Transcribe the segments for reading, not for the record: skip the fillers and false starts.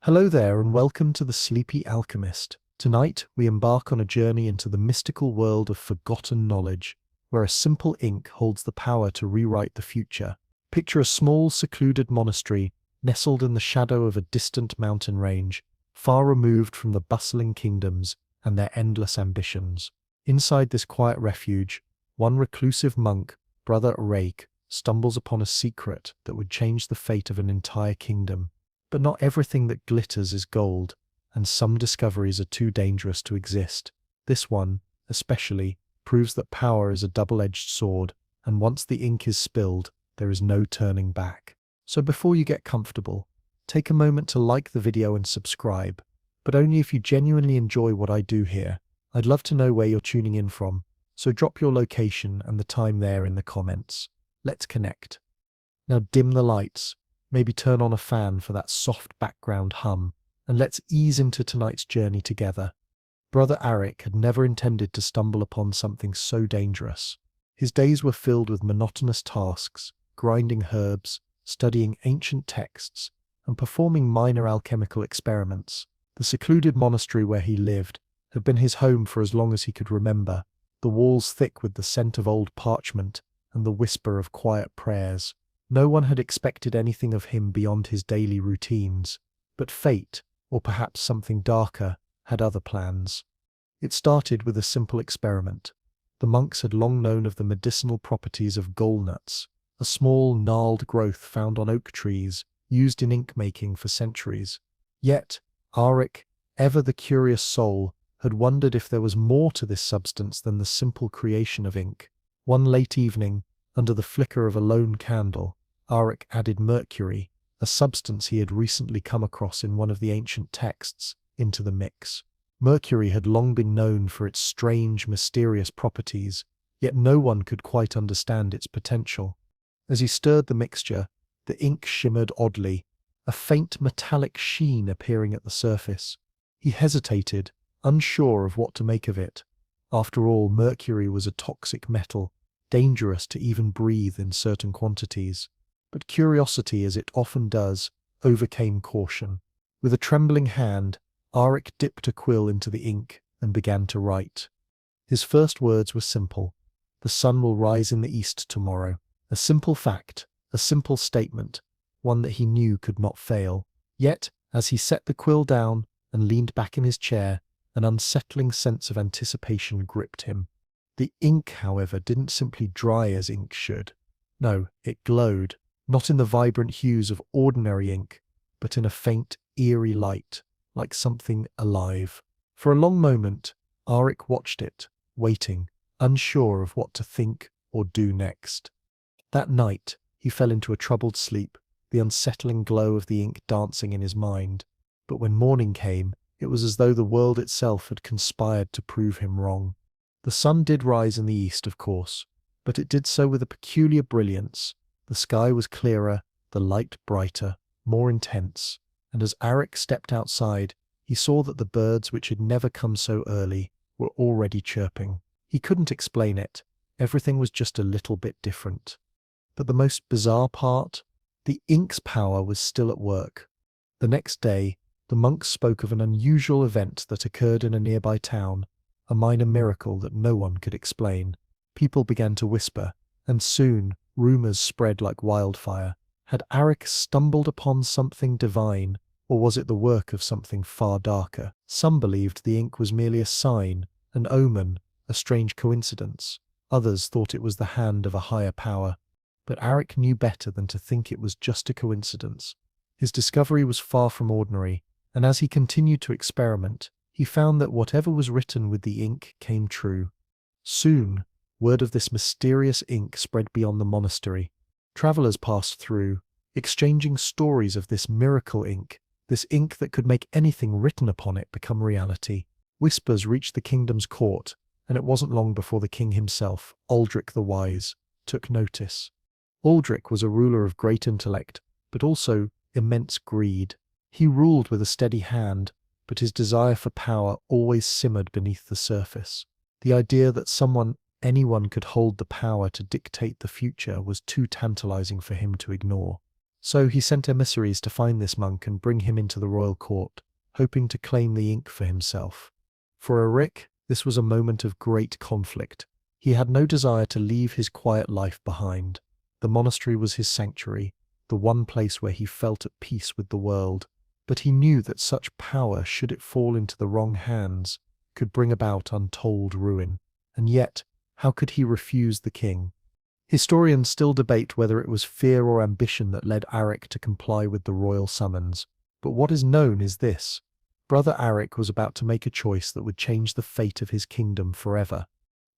Hello there and welcome to the Sleepy Alchemist. Tonight, we embark on a journey into the mystical world of forgotten knowledge, where a simple ink holds the power to rewrite the future. Picture a small, secluded monastery nestled in the shadow of a distant mountain range, far removed from the bustling kingdoms and their endless ambitions. Inside this quiet refuge, one reclusive monk, Brother Arake, stumbles upon a secret that would change the fate of an entire kingdom. But not everything that glitters is gold, and some discoveries are too dangerous to exist. This one, especially, proves that power is a double-edged sword, and once the ink is spilled, there is no turning back. So before you get comfortable, take a moment to like the video and subscribe, but only if you genuinely enjoy what I do here. I'd love to know where you're tuning in from, so drop your location and the time there in the comments. Let's connect. Now dim the lights. Maybe turn on a fan for that soft background hum, and let's ease into tonight's journey together. Brother Arake had never intended to stumble upon something so dangerous. His days were filled with monotonous tasks, grinding herbs, studying ancient texts, and performing minor alchemical experiments. The secluded monastery where he lived had been his home for as long as he could remember, the walls thick with the scent of old parchment and the whisper of quiet prayers. No one had expected anything of him beyond his daily routines, but fate, or perhaps something darker, had other plans. It started with a simple experiment. The monks had long known of the medicinal properties of gallnuts, a small, gnarled growth found on oak trees, used in ink making for centuries. Yet, Arake, ever the curious soul, had wondered if there was more to this substance than the simple creation of ink. One late evening, under the flicker of a lone candle, Arake added mercury, a substance he had recently come across in one of the ancient texts, into the mix. Mercury had long been known for its strange, mysterious properties, yet no one could quite understand its potential. As he stirred the mixture, the ink shimmered oddly, a faint metallic sheen appearing at the surface. He hesitated, unsure of what to make of it. After all, mercury was a toxic metal, dangerous to even breathe in certain quantities. But curiosity, as it often does, overcame caution. With a trembling hand, Arake dipped a quill into the ink and began to write. His first words were simple. The sun will rise in the east tomorrow. A simple fact, a simple statement, one that he knew could not fail. Yet, as he set the quill down and leaned back in his chair, an unsettling sense of anticipation gripped him. The ink, however, didn't simply dry as ink should. No, it glowed. Not in the vibrant hues of ordinary ink, but in a faint, eerie light, like something alive. For a long moment, Arake watched it, waiting, unsure of what to think or do next. That night, he fell into a troubled sleep, the unsettling glow of the ink dancing in his mind. But when morning came, it was as though the world itself had conspired to prove him wrong. The sun did rise in the east, of course, but it did so with a peculiar brilliance. The sky was clearer, the light brighter, more intense, and as Arake stepped outside, he saw that the birds which had never come so early were already chirping. He couldn't explain it. Everything was just a little bit different. But the most bizarre part? The ink's power was still at work. The next day, the monks spoke of an unusual event that occurred in a nearby town, a minor miracle that no one could explain. People began to whisper, and soon, rumors spread like wildfire. Had Arake stumbled upon something divine, or was it the work of something far darker? Some believed the ink was merely a sign, an omen, a strange coincidence. Others thought it was the hand of a higher power. But Arake knew better than to think it was just a coincidence. His discovery was far from ordinary, and as he continued to experiment, he found that whatever was written with the ink came true. Soon, word of this mysterious ink spread beyond the monastery. Travelers passed through, exchanging stories of this miracle ink, this ink that could make anything written upon it become reality. Whispers reached the kingdom's court, and it wasn't long before the king himself, Aldrich the Wise, took notice. Aldrich was a ruler of great intellect, but also immense greed. He ruled with a steady hand, but his desire for power always simmered beneath the surface. The idea that anyone could hold the power to dictate the future was too tantalizing for him to ignore. So he sent emissaries to find this monk and bring him into the royal court, hoping to claim the ink for himself. For Eric, this was a moment of great conflict. He had no desire to leave his quiet life behind. The monastery was his sanctuary, the one place where he felt at peace with the world. But he knew that such power, should it fall into the wrong hands, could bring about untold ruin. And yet, how could he refuse the king? Historians still debate whether it was fear or ambition that led Arik to comply with the royal summons. But what is known is this: Brother Arik was about to make a choice that would change the fate of his kingdom forever.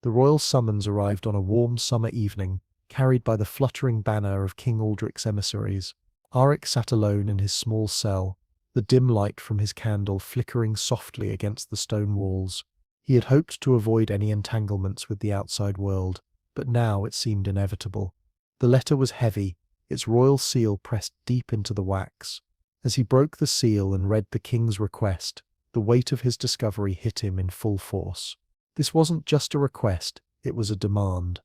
The royal summons arrived on a warm summer evening, carried by the fluttering banner of King Aldric's emissaries. Arik sat alone in his small cell, the dim light from his candle flickering softly against the stone walls. He had hoped to avoid any entanglements with the outside world, but now it seemed inevitable. The letter was heavy, its royal seal pressed deep into the wax. As he broke the seal and read the king's request, the weight of his discovery hit him in full force. This wasn't just a request, it was a demand.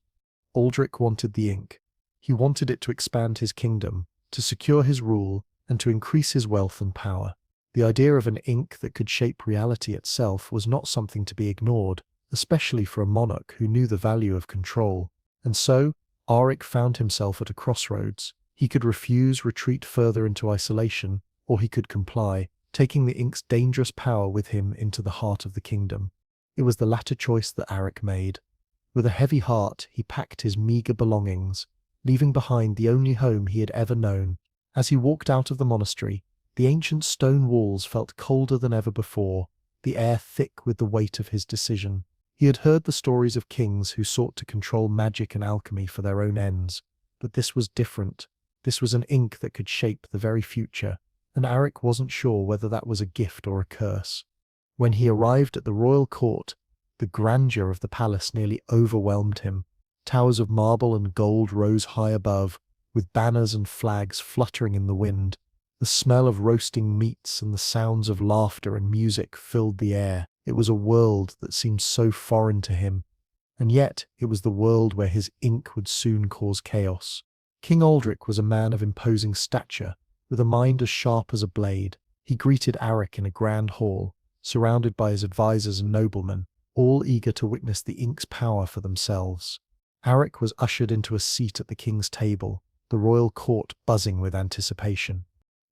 Aldric wanted the ink. He wanted it to expand his kingdom, to secure his rule, and to increase his wealth and power. The idea of an ink that could shape reality itself was not something to be ignored, especially for a monarch who knew the value of control. And so, Arik found himself at a crossroads. He could refuse, retreat further into isolation, or he could comply, taking the ink's dangerous power with him into the heart of the kingdom. It was the latter choice that Arik made. With a heavy heart, he packed his meager belongings, leaving behind the only home he had ever known. As he walked out of the monastery, the ancient stone walls felt colder than ever before, the air thick with the weight of his decision. He had heard the stories of kings who sought to control magic and alchemy for their own ends, but this was different. This was an ink that could shape the very future, and Arik wasn't sure whether that was a gift or a curse. When he arrived at the royal court, the grandeur of the palace nearly overwhelmed him. Towers of marble and gold rose high above, with banners and flags fluttering in the wind. The smell of roasting meats and the sounds of laughter and music filled the air. It was a world that seemed so foreign to him, and yet it was the world where his ink would soon cause chaos. King Aldric was a man of imposing stature, with a mind as sharp as a blade. He greeted Arik in a grand hall, surrounded by his advisors and noblemen, all eager to witness the ink's power for themselves. Arik was ushered into a seat at the king's table, the royal court buzzing with anticipation.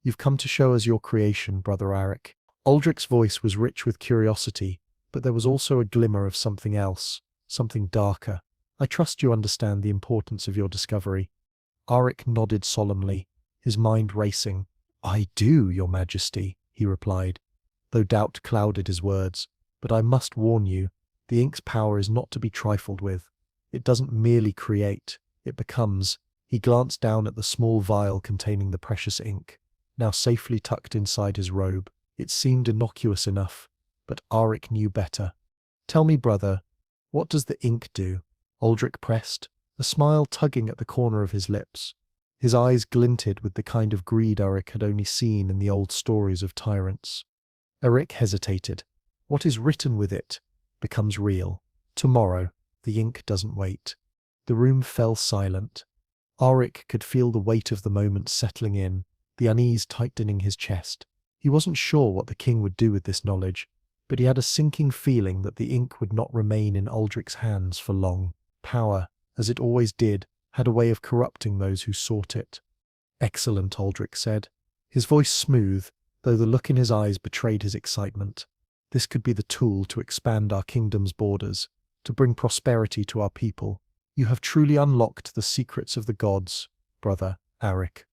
"You've come to show us your creation, Brother Arik." Aldric's voice was rich with curiosity, but there was also a glimmer of something else, something darker. "I trust you understand the importance of your discovery." Arik nodded solemnly, his mind racing. "I do, Your Majesty," he replied, though doubt clouded his words. "But I must warn you, the ink's power is not to be trifled with. It doesn't merely create, it becomes." He glanced down at the small vial containing the precious ink, now safely tucked inside his robe. It seemed innocuous enough, but Arik knew better. "Tell me, brother, what does the ink do?" Aldric pressed, a smile tugging at the corner of his lips. His eyes glinted with the kind of greed Arik had only seen in the old stories of tyrants. Arik hesitated. "What is written with it becomes real. Tomorrow, the ink doesn't wait." The room fell silent. Arik could feel the weight of the moment settling in, the unease tightening his chest. He wasn't sure what the king would do with this knowledge, but he had a sinking feeling that the ink would not remain in Aldric's hands for long. Power, as it always did, had a way of corrupting those who sought it. "Excellent," Aldric said, his voice smooth, though the look in his eyes betrayed his excitement. "This could be the tool to expand our kingdom's borders, to bring prosperity to our people. You have truly unlocked the secrets of the gods, Brother Arik."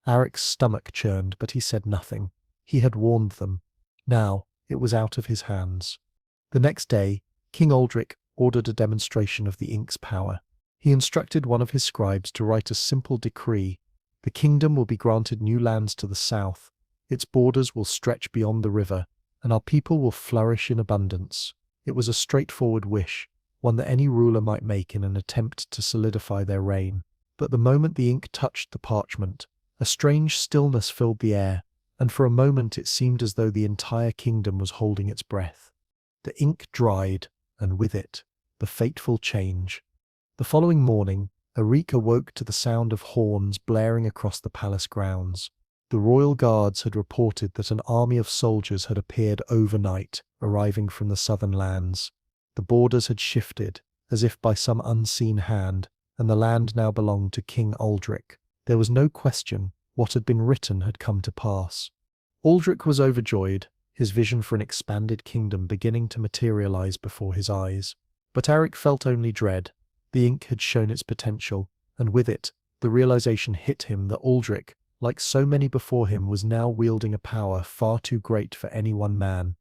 Arik's stomach churned, but he said nothing. He had warned them. Now it was out of his hands. The next day, King Aldric ordered a demonstration of the ink's power. He instructed one of his scribes to write a simple decree. The kingdom will be granted new lands to the south. Its borders will stretch beyond the river, and our people will flourish in abundance. It was a straightforward wish, one that any ruler might make in an attempt to solidify their reign. But the moment the ink touched the parchment, a strange stillness filled the air, and for a moment it seemed as though the entire kingdom was holding its breath. The ink dried, and with it, the fateful change. The following morning, Arik awoke to the sound of horns blaring across the palace grounds. The royal guards had reported that an army of soldiers had appeared overnight, arriving from the southern lands. The borders had shifted, as if by some unseen hand, and the land now belonged to King Uldric. There was no question, what had been written had come to pass. Uldric was overjoyed, his vision for an expanded kingdom beginning to materialize before his eyes. But Arik felt only dread. The ink had shown its potential, and with it, the realization hit him that Uldric, like so many before him, was now wielding a power far too great for any one man.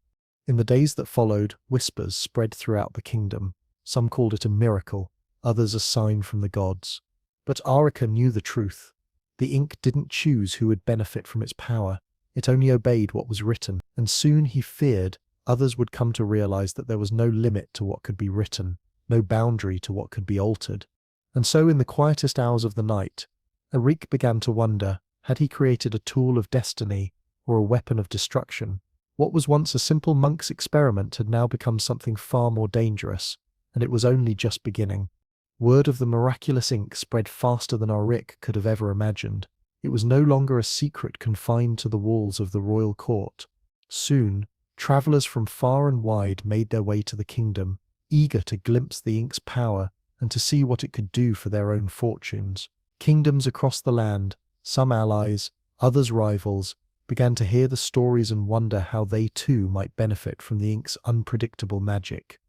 In the days that followed, whispers spread throughout the kingdom. Some called it a miracle, others a sign from the gods. But Arika knew the truth. The ink didn't choose who would benefit from its power. It only obeyed what was written, and soon he feared others would come to realize that there was no limit to what could be written, no boundary to what could be altered. And so in the quietest hours of the night, Arik began to wonder, had he created a tool of destiny or a weapon of destruction? What was once a simple monk's experiment had now become something far more dangerous, and it was only just beginning. Word of the miraculous ink spread faster than Arik could have ever imagined. It was no longer a secret confined to the walls of the royal court. Soon, travelers from far and wide made their way to the kingdom, eager to glimpse the ink's power and to see what it could do for their own fortunes. Kingdoms across the land, some allies, others rivals, began to hear the stories and wonder how they too might benefit from the ink's unpredictable magic.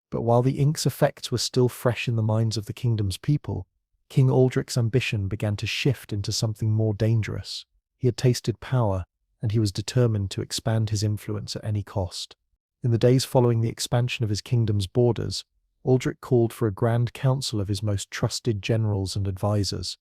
But while the ink's effects were still fresh in the minds of the kingdom's people, King Uldric's ambition began to shift into something more dangerous. He had tasted power, and he was determined to expand his influence at any cost. In the days following the expansion of his kingdom's borders, Uldric called for a grand council of his most trusted generals and advisors.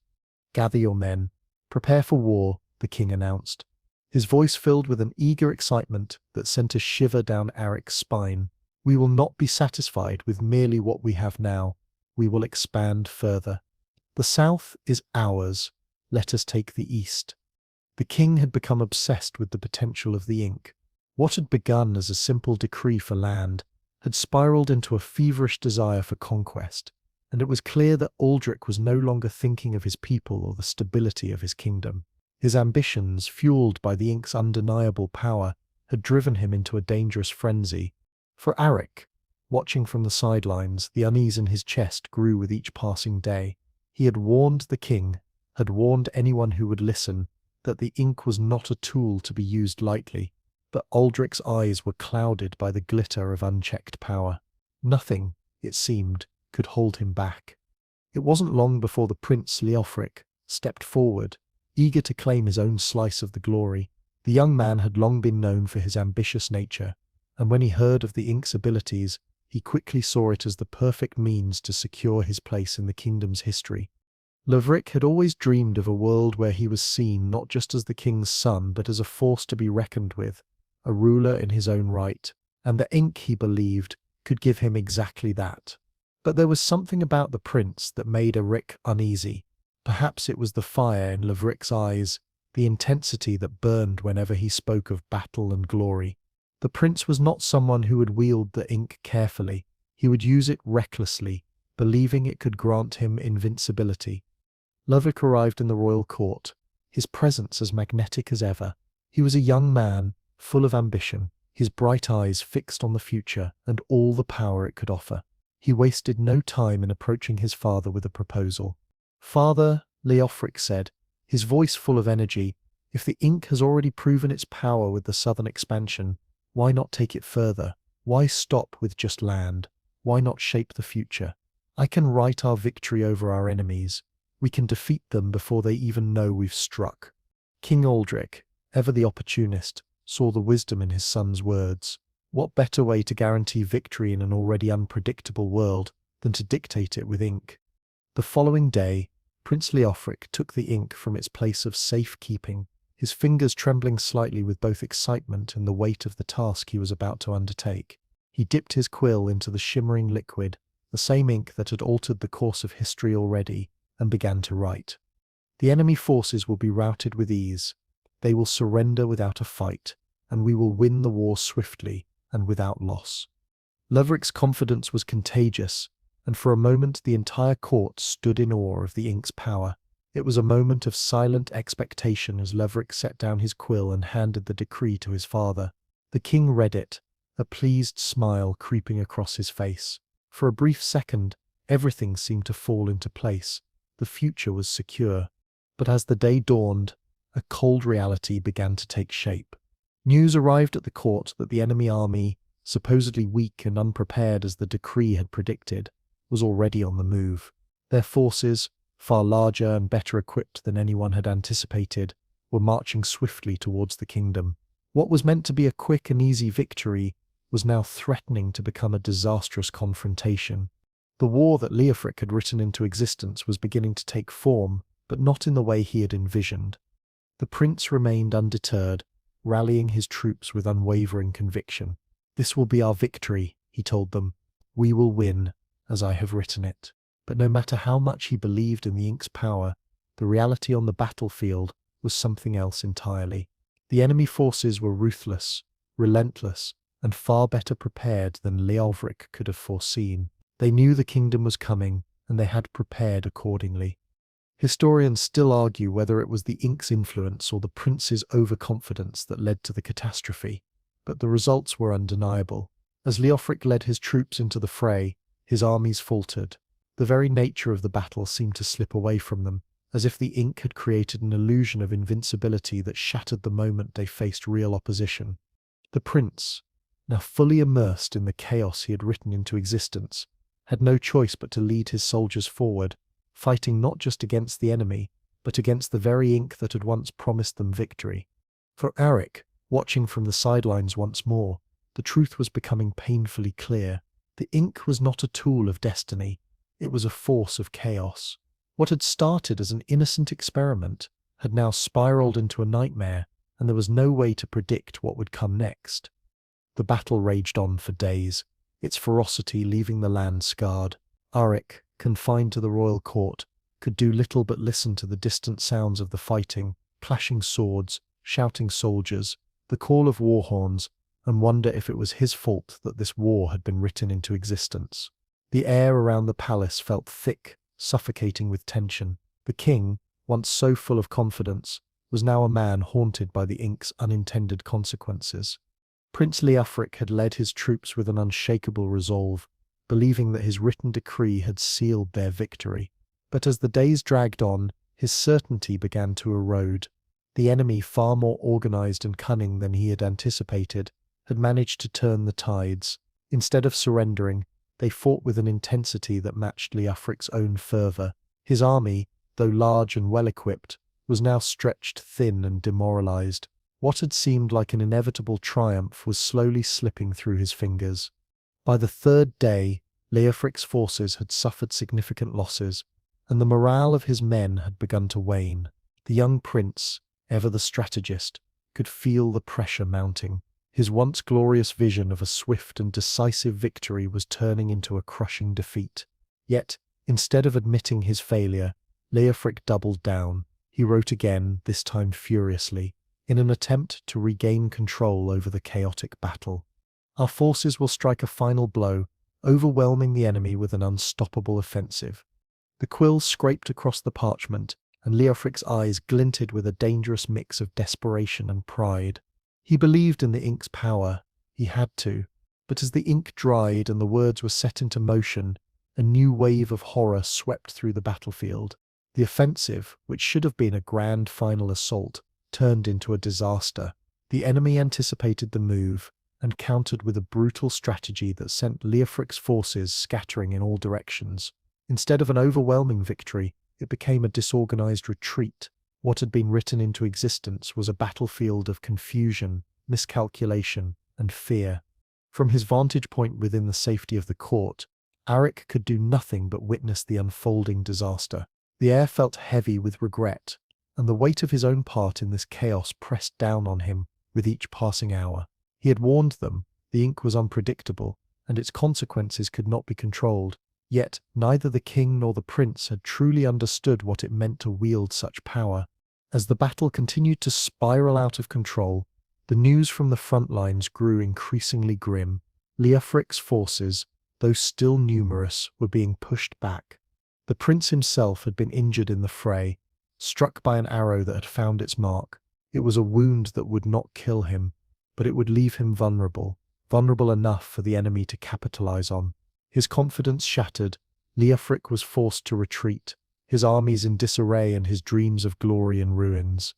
"Gather your men. Prepare for war," the king announced. His voice filled with an eager excitement that sent a shiver down Arik's spine. "We will not be satisfied with merely what we have now. We will expand further. The south is ours. Let us take the east." The king had become obsessed with the potential of the ink. What had begun as a simple decree for land had spiraled into a feverish desire for conquest, and it was clear that Uldric was no longer thinking of his people or the stability of his kingdom. His ambitions, fueled by the ink's undeniable power, had driven him into a dangerous frenzy. For Arik, watching from the sidelines, the unease in his chest grew with each passing day. He had warned the king, had warned anyone who would listen, that the ink was not a tool to be used lightly. But Uldric's eyes were clouded by the glitter of unchecked power. Nothing, it seemed, could hold him back. It wasn't long before the Prince Leofric stepped forward, eager to claim his own slice of the glory. The young man had long been known for his ambitious nature, and when he heard of the ink's abilities, he quickly saw it as the perfect means to secure his place in the kingdom's history. Leofric had always dreamed of a world where he was seen not just as the king's son, but as a force to be reckoned with, a ruler in his own right, and the ink, he believed, could give him exactly that. But there was something about the prince that made Arik uneasy. Perhaps it was the fire in Leofric's eyes, the intensity that burned whenever he spoke of battle and glory. The prince was not someone who would wield the ink carefully. He would use it recklessly, believing it could grant him invincibility. Leofric arrived in the royal court, his presence as magnetic as ever. He was a young man, full of ambition, his bright eyes fixed on the future and all the power it could offer. He wasted no time in approaching his father with a proposal. "Father," Leofric said, his voice full of energy, "if the ink has already proven its power with the southern expansion, why not take it further? Why stop with just land? Why not shape the future? I can write our victory over our enemies. We can defeat them before they even know we've struck." King Uldric, ever the opportunist, saw the wisdom in his son's words. What better way to guarantee victory in an already unpredictable world than to dictate it with ink? The following day, Prince Leofric took the ink from its place of safekeeping, his fingers trembling slightly with both excitement and the weight of the task he was about to undertake. He dipped his quill into the shimmering liquid, the same ink that had altered the course of history already, and began to write. "The enemy forces will be routed with ease. They will surrender without a fight, and we will win the war swiftly and without loss." Leofric's confidence was contagious. and for a moment the entire court stood in awe of the ink's power. It was a moment of silent expectation as Leofric set down his quill and handed the decree to his father. The king read it, a pleased smile creeping across his face. For a brief second, everything seemed to fall into place. The future was secure. But as the day dawned, a cold reality began to take shape. News arrived at the court that the enemy army, supposedly weak and unprepared as the decree had predicted, was already on the move. Their forces, far larger and better equipped than anyone had anticipated, were marching swiftly towards the kingdom. What was meant to be a quick and easy victory was now threatening to become a disastrous confrontation. The war that Leofric had written into existence was beginning to take form, but not in the way he had envisioned. The prince remained undeterred, rallying his troops with unwavering conviction. "This will be our victory," he told them. "We will win, as I have written it." But no matter how much he believed in the ink's power, the reality on the battlefield was something else entirely. The enemy forces were ruthless, relentless, and far better prepared than Leofric could have foreseen. They knew the kingdom was coming, and they had prepared accordingly. Historians still argue whether it was the ink's influence or the prince's overconfidence that led to the catastrophe, but the results were undeniable. As Leofric led his troops into the fray, his armies faltered. The very nature of the battle seemed to slip away from them, as if the ink had created an illusion of invincibility that shattered the moment they faced real opposition. The prince, now fully immersed in the chaos he had written into existence, had no choice but to lead his soldiers forward, fighting not just against the enemy, but against the very ink that had once promised them victory. For Arik, watching from the sidelines once more, the truth was becoming painfully clear. The ink was not a tool of destiny, it was a force of chaos. What had started as an innocent experiment had now spiraled into a nightmare, and there was no way to predict what would come next. The battle raged on for days, its ferocity leaving the land scarred. Arik, confined to the royal court, could do little but listen to the distant sounds of the fighting, clashing swords, shouting soldiers, the call of war horns, and wonder if it was his fault that this war had been written into existence. The air around the palace felt thick, suffocating with tension. The king, once so full of confidence, was now a man haunted by the ink's unintended consequences. Prince Leofric had led his troops with an unshakable resolve, believing that his written decree had sealed their victory. But as the days dragged on, his certainty began to erode. The enemy, far more organized and cunning than he had anticipated, had managed to turn the tides. Instead of surrendering, they fought with an intensity that matched Leofric's own fervor. His army, though large and well-equipped, was now stretched thin and demoralized. What had seemed like an inevitable triumph was slowly slipping through his fingers. By the third day, Leofric's forces had suffered significant losses, and the morale of his men had begun to wane. The young prince, ever the strategist, could feel the pressure mounting. His once glorious vision of a swift and decisive victory was turning into a crushing defeat. Yet, instead of admitting his failure, Leofric doubled down. He wrote again, this time furiously, in an attempt to regain control over the chaotic battle. "Our forces will strike a final blow, overwhelming the enemy with an unstoppable offensive." The quill scraped across the parchment, and Leofric's eyes glinted with a dangerous mix of desperation and pride. He believed in the ink's power. He had to. But as the ink dried and the words were set into motion, a new wave of horror swept through the battlefield. The offensive, which should have been a grand final assault, turned into a disaster. The enemy anticipated the move and countered with a brutal strategy that sent Leofric's forces scattering in all directions. Instead of an overwhelming victory, it became a disorganized retreat. What had been written into existence was a battlefield of confusion, miscalculation, and fear. From his vantage point within the safety of the court, Arik could do nothing but witness the unfolding disaster. The air felt heavy with regret, and the weight of his own part in this chaos pressed down on him with each passing hour. He had warned them, the ink was unpredictable, and its consequences could not be controlled. Yet neither the king nor the prince had truly understood what it meant to wield such power. As the battle continued to spiral out of control, the news from the front lines grew increasingly grim. Leofric's forces, though still numerous, were being pushed back. The prince himself had been injured in the fray, struck by an arrow that had found its mark. It was a wound that would not kill him, but it would leave him vulnerable, vulnerable enough for the enemy to capitalize on. His confidence shattered, Leofric was forced to retreat, his armies in disarray and his dreams of glory in ruins.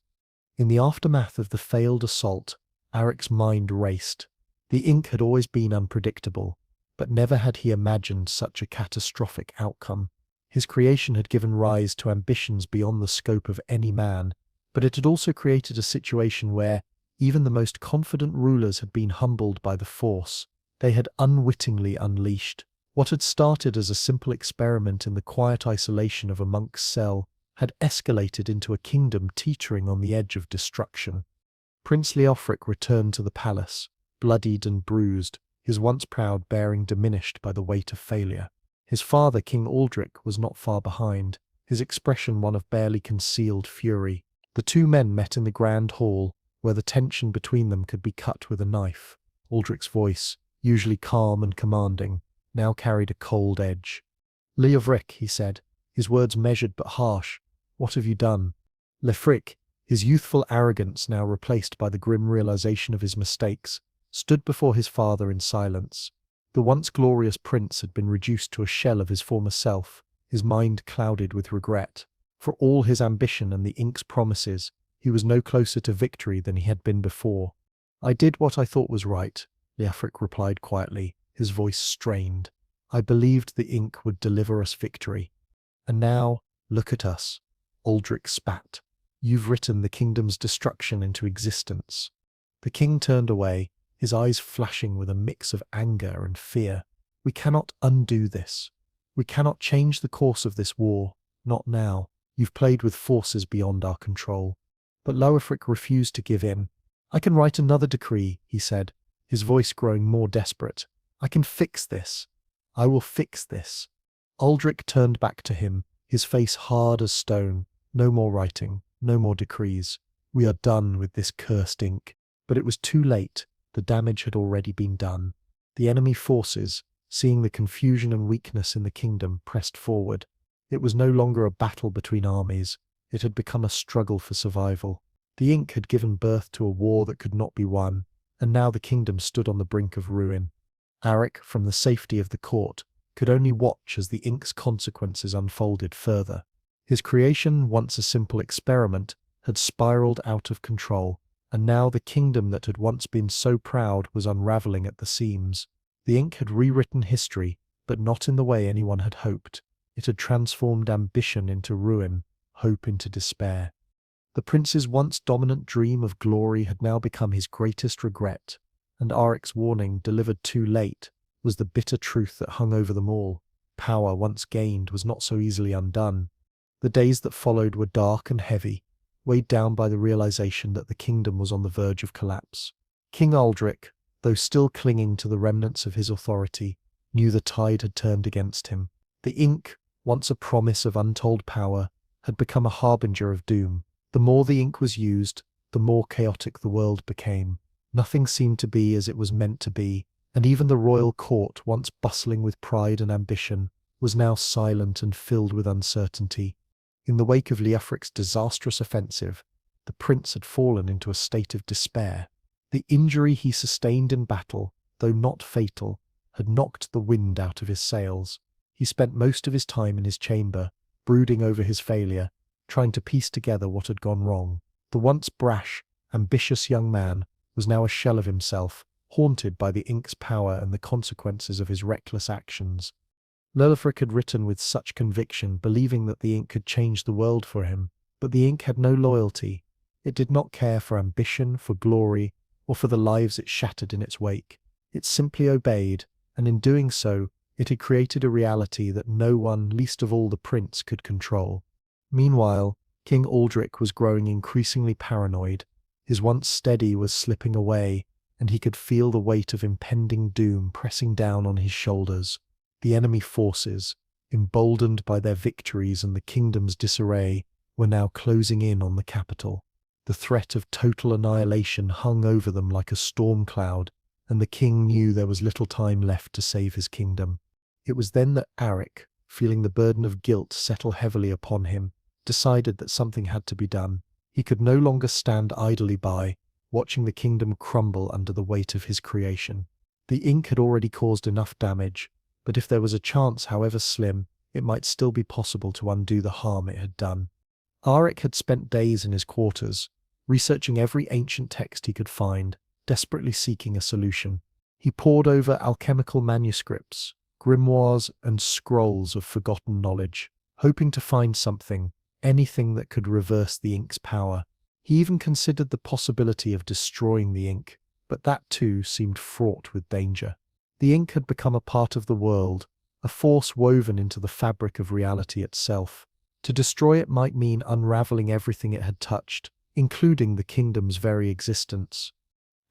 In the aftermath of the failed assault, Aric's mind raced. The ink had always been unpredictable, but never had he imagined such a catastrophic outcome. His creation had given rise to ambitions beyond the scope of any man, but it had also created a situation where even the most confident rulers had been humbled by the force they had unwittingly unleashed. What had started as a simple experiment in the quiet isolation of a monk's cell had escalated into a kingdom teetering on the edge of destruction. Prince Leofric returned to the palace, bloodied and bruised, his once proud bearing diminished by the weight of failure. His father, King Aldric, was not far behind, his expression one of barely concealed fury. The two men met in the grand hall, where the tension between them could be cut with a knife. Aldric's voice, usually calm and commanding, now carried a cold edge. "Leofric," he said, his words measured but harsh, "what have you done?" Leofric, his youthful arrogance now replaced by the grim realization of his mistakes, stood before his father in silence. The once glorious prince had been reduced to a shell of his former self, his mind clouded with regret. For all his ambition and the ink's promises, he was no closer to victory than he had been before. "I did what I thought was right," Leofric replied quietly, his voice strained. "I believed the ink would deliver us victory. And now, look at us." Aldrich spat. "You've written the kingdom's destruction into existence." The king turned away, his eyes flashing with a mix of anger and fear. "We cannot undo this. We cannot change the course of this war, not now. You've played with forces beyond our control." But Leofric refused to give in. "I can write another decree," he said, his voice growing more desperate. "I can fix this. I will fix this." Aldrich turned back to him, his face hard as stone. "No more writing, no more decrees. We are done with this cursed ink." But it was too late. The damage had already been done. The enemy forces, seeing the confusion and weakness in the kingdom, pressed forward. It was no longer a battle between armies. It had become a struggle for survival. The ink had given birth to a war that could not be won, and now the kingdom stood on the brink of ruin. Aric, from the safety of the court, could only watch as the ink's consequences unfolded further. His creation, once a simple experiment, had spiraled out of control, and now the kingdom that had once been so proud was unraveling at the seams. The ink had rewritten history, but not in the way anyone had hoped. It had transformed ambition into ruin, hope into despair. The prince's once dominant dream of glory had now become his greatest regret, and Aric's warning, delivered too late, was the bitter truth that hung over them all. Power once gained was not so easily undone. The days that followed were dark and heavy, weighed down by the realization that the kingdom was on the verge of collapse. King Aldric, though still clinging to the remnants of his authority, knew the tide had turned against him. The ink, once a promise of untold power, had become a harbinger of doom. The more the ink was used, the more chaotic the world became. Nothing seemed to be as it was meant to be, and even the royal court, once bustling with pride and ambition, was now silent and filled with uncertainty. In the wake of Leofric's disastrous offensive, the prince had fallen into a state of despair. The injury he sustained in battle, though not fatal, had knocked the wind out of his sails. He spent most of his time in his chamber, brooding over his failure, trying to piece together what had gone wrong. The once brash, ambitious young man was now a shell of himself, haunted by the ink's power and the consequences of his reckless actions. Leofric had written with such conviction, believing that the ink could change the world for him, but the ink had no loyalty. It did not care for ambition, for glory, or for the lives it shattered in its wake. It simply obeyed, and in doing so, it had created a reality that no one, least of all the prince, could control. Meanwhile, King Aldric was growing increasingly paranoid. His once steady was slipping away, and he could feel the weight of impending doom pressing down on his shoulders. The enemy forces, emboldened by their victories and the kingdom's disarray, were now closing in on the capital. The threat of total annihilation hung over them like a storm cloud, and the king knew there was little time left to save his kingdom. It was then that Arik, feeling the burden of guilt settle heavily upon him, decided that something had to be done. He could no longer stand idly by, watching the kingdom crumble under the weight of his creation. The ink had already caused enough damage, but if there was a chance, however slim, it might still be possible to undo the harm it had done. Arik had spent days in his quarters, researching every ancient text he could find, desperately seeking a solution. He pored over alchemical manuscripts, grimoires, and scrolls of forgotten knowledge, hoping to find something, anything that could reverse the ink's power. He even considered the possibility of destroying the ink, but that too seemed fraught with danger. The ink had become a part of the world, a force woven into the fabric of reality itself. To destroy it might mean unraveling everything it had touched, including the kingdom's very existence.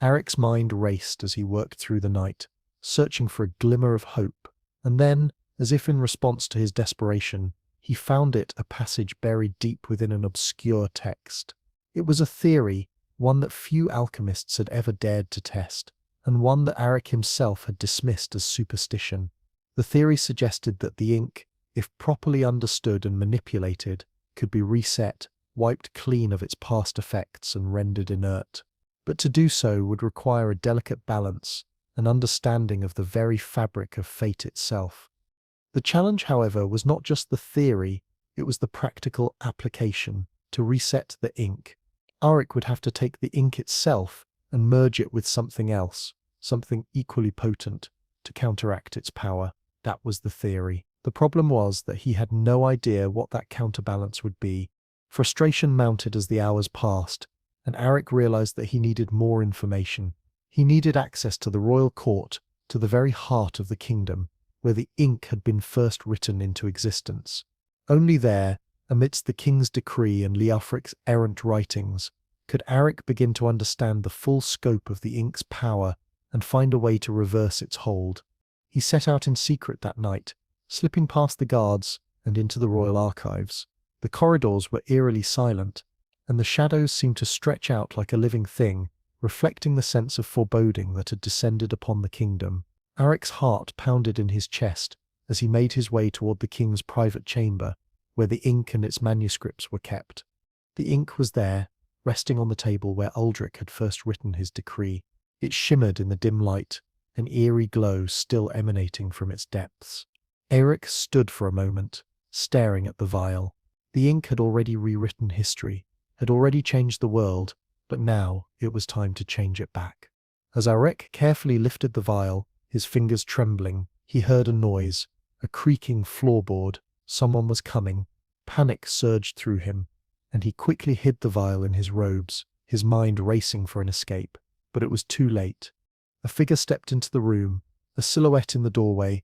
Arik's mind raced as he worked through the night, searching for a glimmer of hope, and then, as if in response to his desperation, he found it a passage buried deep within an obscure text. It was a theory, one that few alchemists had ever dared to test, and one that Arik himself had dismissed as superstition. The theory suggested that the ink, if properly understood and manipulated, could be reset, wiped clean of its past effects and rendered inert. But to do so would require a delicate balance, an understanding of the very fabric of fate itself. The challenge, however, was not just the theory, it was the practical application. To reset the ink, Arik would have to take the ink itself and merge it with something else, something equally potent, to counteract its power. That was the theory. The problem was that he had no idea what that counterbalance would be. Frustration mounted as the hours passed, and Arik realized that he needed more information. He needed access to the royal court, to the very heart of the kingdom, where the ink had been first written into existence. Only there, amidst the king's decree and Leofric's errant writings, could Arik begin to understand the full scope of the ink's power and find a way to reverse its hold. He set out in secret that night, slipping past the guards and into the royal archives. The corridors were eerily silent, and the shadows seemed to stretch out like a living thing, reflecting the sense of foreboding that had descended upon the kingdom. Arik's heart pounded in his chest as he made his way toward the king's private chamber, where the ink and its manuscripts were kept. The ink was there, resting on the table where Uldric had first written his decree. It shimmered in the dim light, an eerie glow still emanating from its depths. Arik stood for a moment, staring at the vial. The ink had already rewritten history, had already changed the world, but now it was time to change it back. As Arik carefully lifted the vial, his fingers trembling, he heard a noise, a creaking floorboard. Someone was coming. Panic surged through him, and he quickly hid the vial in his robes, his mind racing for an escape. But it was too late. A figure stepped into the room, a silhouette in the doorway.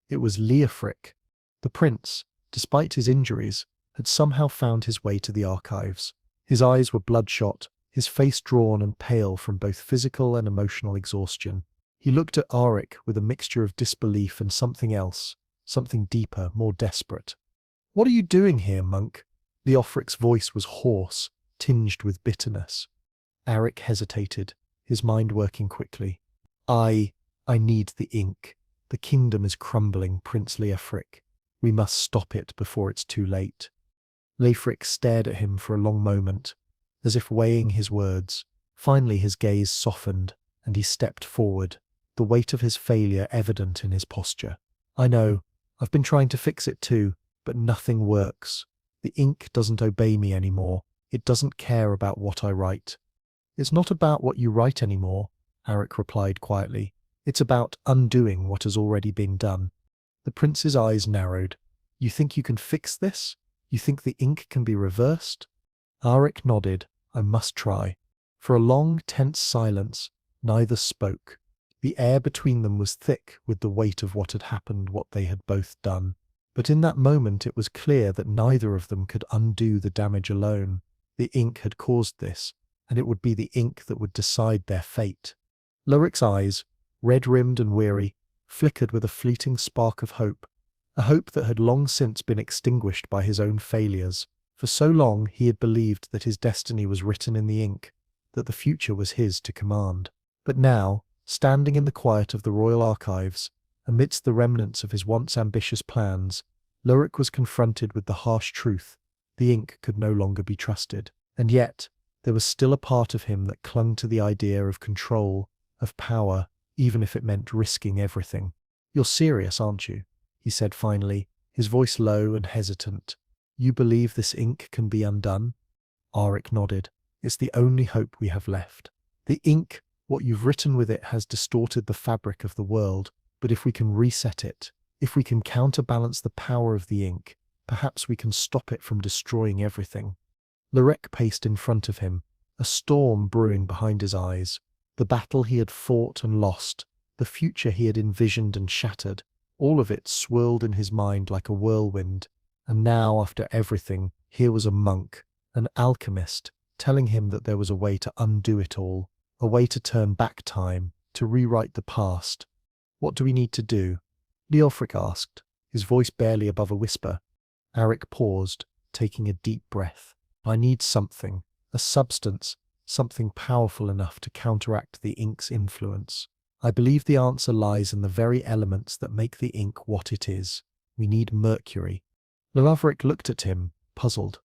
It was Leofric. The prince, despite his injuries, had somehow found his way to the archives. His eyes were bloodshot, his face drawn and pale from both physical and emotional exhaustion. He looked at Arik with a mixture of disbelief and something else, something deeper, more desperate. "What are you doing here, monk?" Leofric's voice was hoarse, tinged with bitterness. Arik hesitated, his mind working quickly. I need the ink. The kingdom is crumbling, Prince Leofric. We must stop it before it's too late." Leofric stared at him for a long moment, as if weighing his words. Finally his gaze softened, and he stepped forward, the weight of his failure evident in his posture. "I know, I've been trying to fix it too, but nothing works. The ink doesn't obey me anymore. It doesn't care about what I write." "It's not about what you write anymore," Arik replied quietly. "It's about undoing what has already been done." The prince's eyes narrowed. "You think you can fix this? You think the ink can be reversed?" Arik nodded. "I must try." For a long, tense silence, neither spoke. The air between them was thick with the weight of what had happened, what they had both done. But in that moment it was clear that neither of them could undo the damage alone. The ink had caused this, and it would be the ink that would decide their fate. Loric's eyes, red-rimmed and weary, flickered with a fleeting spark of hope, a hope that had long since been extinguished by his own failures. For so long he had believed that his destiny was written in the ink, that the future was his to command. But now, standing in the quiet of the royal archives, Amidst the remnants of his once ambitious plans, Lyric was confronted with the harsh truth: the ink could no longer be trusted. And yet, there was still a part of him that clung to the idea of control, of power, even if it meant risking everything. "You're serious, aren't you?" he said finally, his voice low and hesitant. "You believe this ink can be undone?" Arik nodded. "It's the only hope we have left. The ink, what you've written with it, has distorted the fabric of the world, but if we can reset it, if we can counterbalance the power of the ink, perhaps we can stop it from destroying everything." Lorek paced in front of him, a storm brewing behind his eyes. The battle he had fought and lost, the future he had envisioned and shattered, all of it swirled in his mind like a whirlwind. And now, after everything, here was a monk, an alchemist, telling him that there was a way to undo it all, a way to turn back time, to rewrite the past. "What do we need to do?" Leofric asked, his voice barely above a whisper. Arik paused, taking a deep breath. "I need something, a substance, something powerful enough to counteract the ink's influence. I believe the answer lies in the very elements that make the ink what it is. We need mercury." Leofric looked at him, puzzled.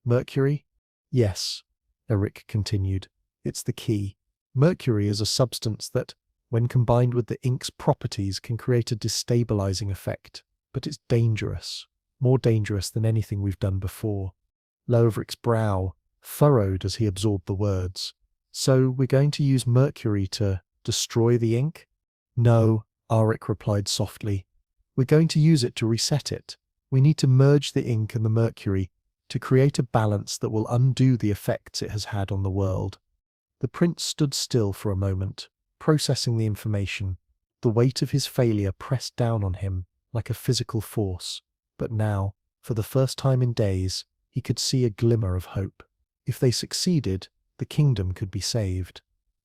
"Mercury?" "Yes," Eric continued. "It's the key. Mercury is a substance that, when combined with the ink's properties, can create a destabilizing effect. But it's dangerous, more dangerous than anything we've done before." Leovric's brow furrowed as he absorbed the words. "So we're going to use mercury to destroy the ink?" "No," Arik replied softly. "We're going to use it to reset it. We need to merge the ink and the mercury to create a balance that will undo the effects it has had on the world." The prince stood still for a moment, processing the information. The weight of his failure pressed down on him like a physical force. But now, for the first time in days, he could see a glimmer of hope. If they succeeded, the kingdom could be saved.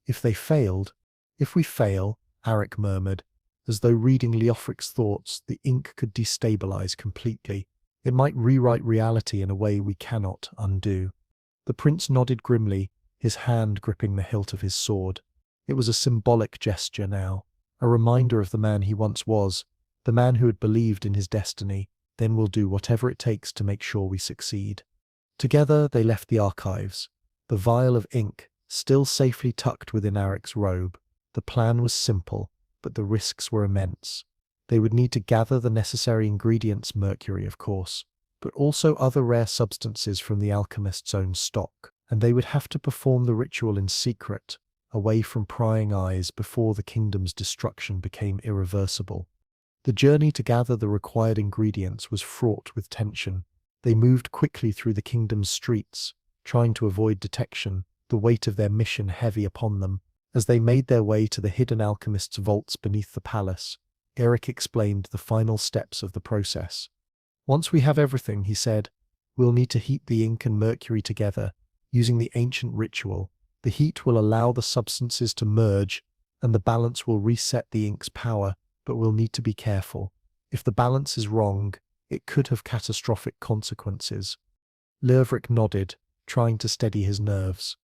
If they failed— "If we fail," Arik murmured, as though reading Leofric's thoughts, "the ink could destabilize completely. It might rewrite reality in a way we cannot undo." The prince nodded grimly, his hand gripping the hilt of his sword. It was a symbolic gesture now, a reminder of the man he once was, the man who had believed in his destiny. "Then we'll do whatever it takes to make sure we succeed." Together they left the archives, the vial of ink still safely tucked within Arik's robe. The plan was simple, but the risks were immense. They would need to gather the necessary ingredients, mercury of course, but also other rare substances from the alchemist's own stock, and they would have to perform the ritual in secret, away from prying eyes, before the kingdom's destruction became irreversible. The journey to gather the required ingredients was fraught with tension. They moved quickly through the kingdom's streets, trying to avoid detection, the weight of their mission heavy upon them. As they made their way to the hidden alchemist's vaults beneath the palace, Eric explained the final steps of the process. "Once we have everything," he said, "we'll need to heat the ink and mercury together, using the ancient ritual. The heat will allow the substances to merge, and the balance will reset the ink's power, but we'll need to be careful. If the balance is wrong, it could have catastrophic consequences." Leofric nodded, trying to steady his nerves.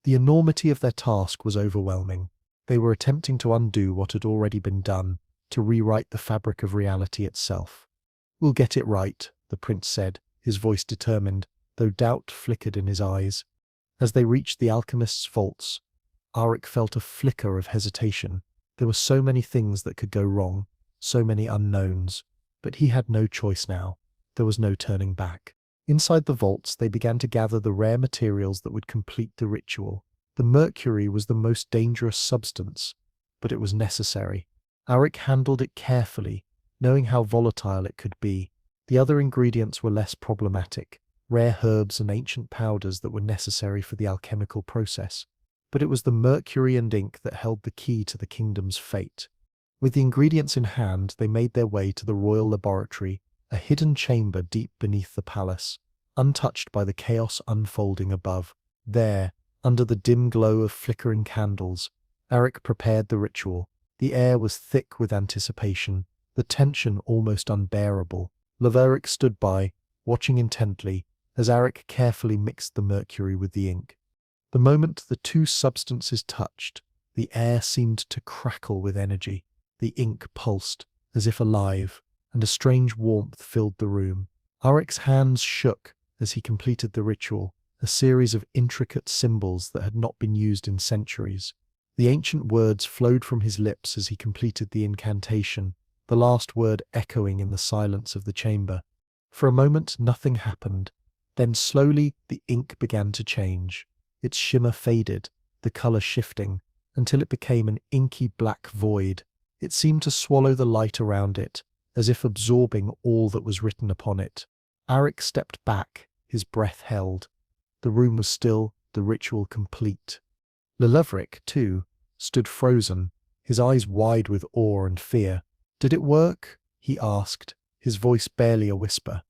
The enormity of their task was overwhelming. They were attempting to undo what had already been done, to rewrite the fabric of reality itself. "We'll get it right," the prince said, his voice determined, though doubt flickered in his eyes. As they reached the alchemist's vaults, Arik felt a flicker of hesitation. There were so many things that could go wrong, so many unknowns, but he had no choice now. There was no turning back. Inside the vaults, they began to gather the rare materials that would complete the ritual. The mercury was the most dangerous substance, but it was necessary. Arik handled it carefully, knowing how volatile it could be. The other ingredients were less problematic, rare herbs and ancient powders that were necessary for the alchemical process. But it was the mercury and ink that held the key to the kingdom's fate. With the ingredients in hand, they made their way to the royal laboratory, a hidden chamber deep beneath the palace, untouched by the chaos unfolding above. There, under the dim glow of flickering candles, Arik prepared the ritual. The air was thick with anticipation, the tension almost unbearable. Leofric stood by, watching intently, as Arik carefully mixed the mercury with the ink. The moment the two substances touched, the air seemed to crackle with energy. The ink pulsed, as if alive, and a strange warmth filled the room. Auric's hands shook as he completed the ritual, a series of intricate symbols that had not been used in centuries. The ancient words flowed from his lips as he completed the incantation, the last word echoing in the silence of the chamber. For a moment, nothing happened. Then slowly, the ink began to change. Its shimmer faded, the color shifting, until it became an inky black void. It seemed to swallow the light around it, as if absorbing all that was written upon it. Auric stepped back, his breath held. The room was still, the ritual complete. Lelevric, too, stood frozen, his eyes wide with awe and fear. "Did it work?" he asked, his voice barely a whisper.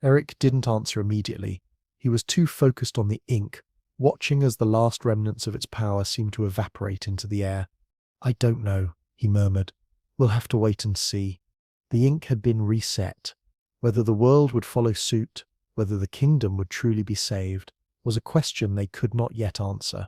Eric didn't answer immediately. He was too focused on the ink, watching as the last remnants of its power seemed to evaporate into the air. "I don't know," he murmured. "We'll have to wait and see." The ink had been reset. Whether the world would follow suit, whether the kingdom would truly be saved, was a question they could not yet answer.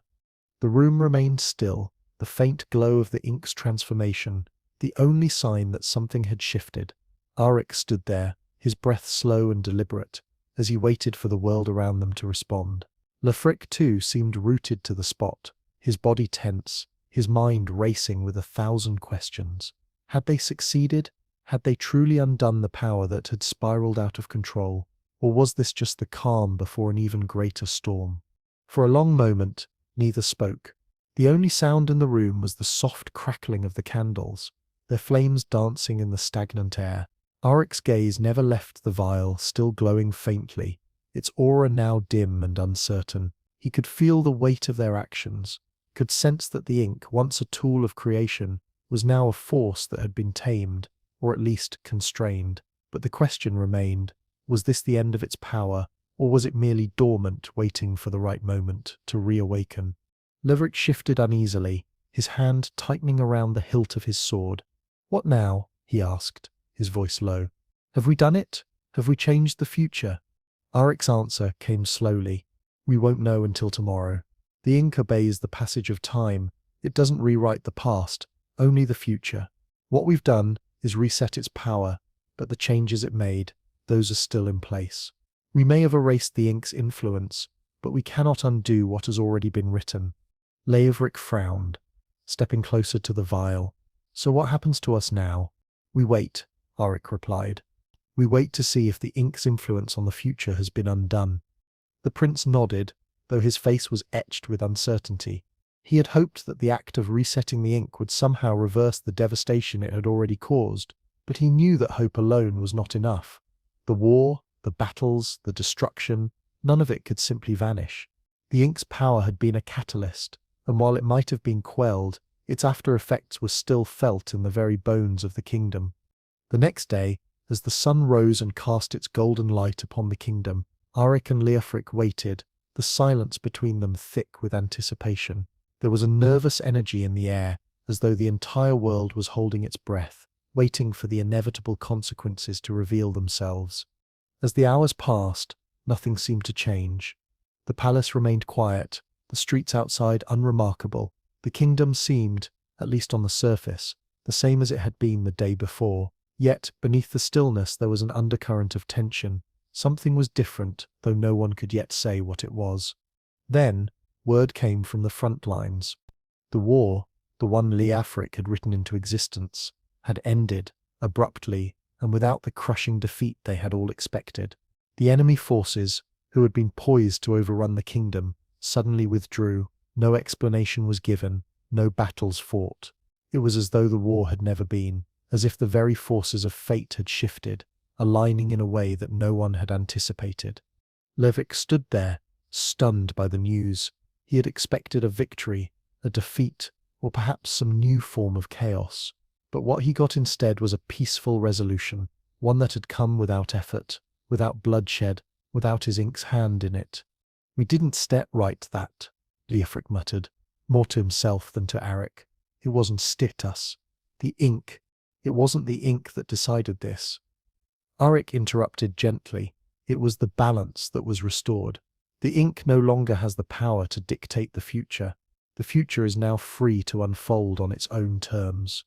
The room remained still, the faint glow of the ink's transformation, the only sign that something had shifted. Auric stood there, his breath slow and deliberate, as he waited for the world around them to respond. Lefric, too, seemed rooted to the spot, his body tense, his mind racing with 1,000 questions. Had they succeeded? Had they truly undone the power that had spiraled out of control? Or was this just the calm before an even greater storm? For a long moment, neither spoke. The only sound in the room was the soft crackling of the candles, their flames dancing in the stagnant air. Auric's gaze never left the vial, still glowing faintly, its aura now dim and uncertain. He could feel the weight of their actions, could sense that the ink, once a tool of creation, was now a force that had been tamed, or at least constrained. But the question remained, was this the end of its power, or was it merely dormant, waiting for the right moment to reawaken? Leverick shifted uneasily, his hand tightening around the hilt of his sword. "What now?" he asked, his voice low. "Have we done it? Have we changed the future?" Aric's answer came slowly. "We won't know until tomorrow. The ink obeys the passage of time. It doesn't rewrite the past, only the future. What we've done is reset its power, but the changes it made, those are still in place. We may have erased the ink's influence, but we cannot undo what has already been written." Leivrik frowned, stepping closer to the vial. "So what happens to us now?" "We wait," Auric replied. "We wait to see if the ink's influence on the future has been undone." The prince nodded, though his face was etched with uncertainty. He had hoped that the act of resetting the ink would somehow reverse the devastation it had already caused, but he knew that hope alone was not enough. The war, the battles, the destruction, none of it could simply vanish. The ink's power had been a catalyst, and while it might have been quelled, its after-effects were still felt in the very bones of the kingdom. The next day, as the sun rose and cast its golden light upon the kingdom, Auric and Leofric waited, the silence between them thick with anticipation. There was a nervous energy in the air, as though the entire world was holding its breath, waiting for the inevitable consequences to reveal themselves. As the hours passed, nothing seemed to change. The palace remained quiet, the streets outside unremarkable. The kingdom seemed, at least on the surface, the same as it had been the day before. Yet, beneath the stillness there was an undercurrent of tension. Something was different, though no one could yet say what it was. Then, word came from the front lines. The war, the one Leofric had written into existence, had ended, abruptly, and without the crushing defeat they had all expected. The enemy forces, who had been poised to overrun the kingdom, suddenly withdrew. No explanation was given, no battles fought. It was as though the war had never been, as if the very forces of fate had shifted, aligning in a way that no one had anticipated. Levick stood there, stunned by the news. He had expected a victory, a defeat, or perhaps some new form of chaos. But what he got instead was a peaceful resolution, one that had come without effort, without bloodshed, without his ink's hand in it. "We didn't step right that," Leofric muttered, more to himself than to Auric. "It wasn't stit us. The ink. It wasn't the ink that decided this." Auric interrupted gently. "It was the balance that was restored. The ink no longer has the power to dictate the future. The future is now free to unfold on its own terms."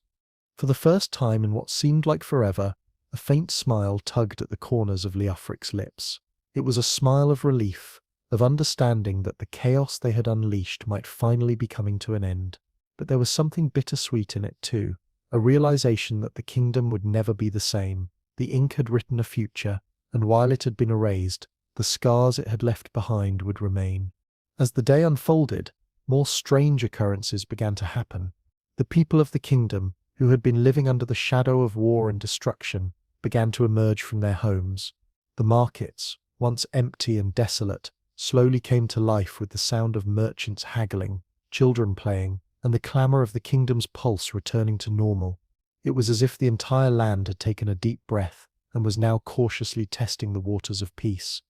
For the first time in what seemed like forever, a faint smile tugged at the corners of Leofric's lips. It was a smile of relief, of understanding that the chaos they had unleashed might finally be coming to an end. But there was something bittersweet in it too, a realization that the kingdom would never be the same. The ink had written a future, and while it had been erased, the scars it had left behind would remain. As the day unfolded, more strange occurrences began to happen. The people of the kingdom, who had been living under the shadow of war and destruction, began to emerge from their homes. The markets, once empty and desolate, slowly came to life with the sound of merchants haggling, children playing, and the clamour of the kingdom's pulse returning to normal. It was as if the entire land had taken a deep breath and was now cautiously testing the waters of peace.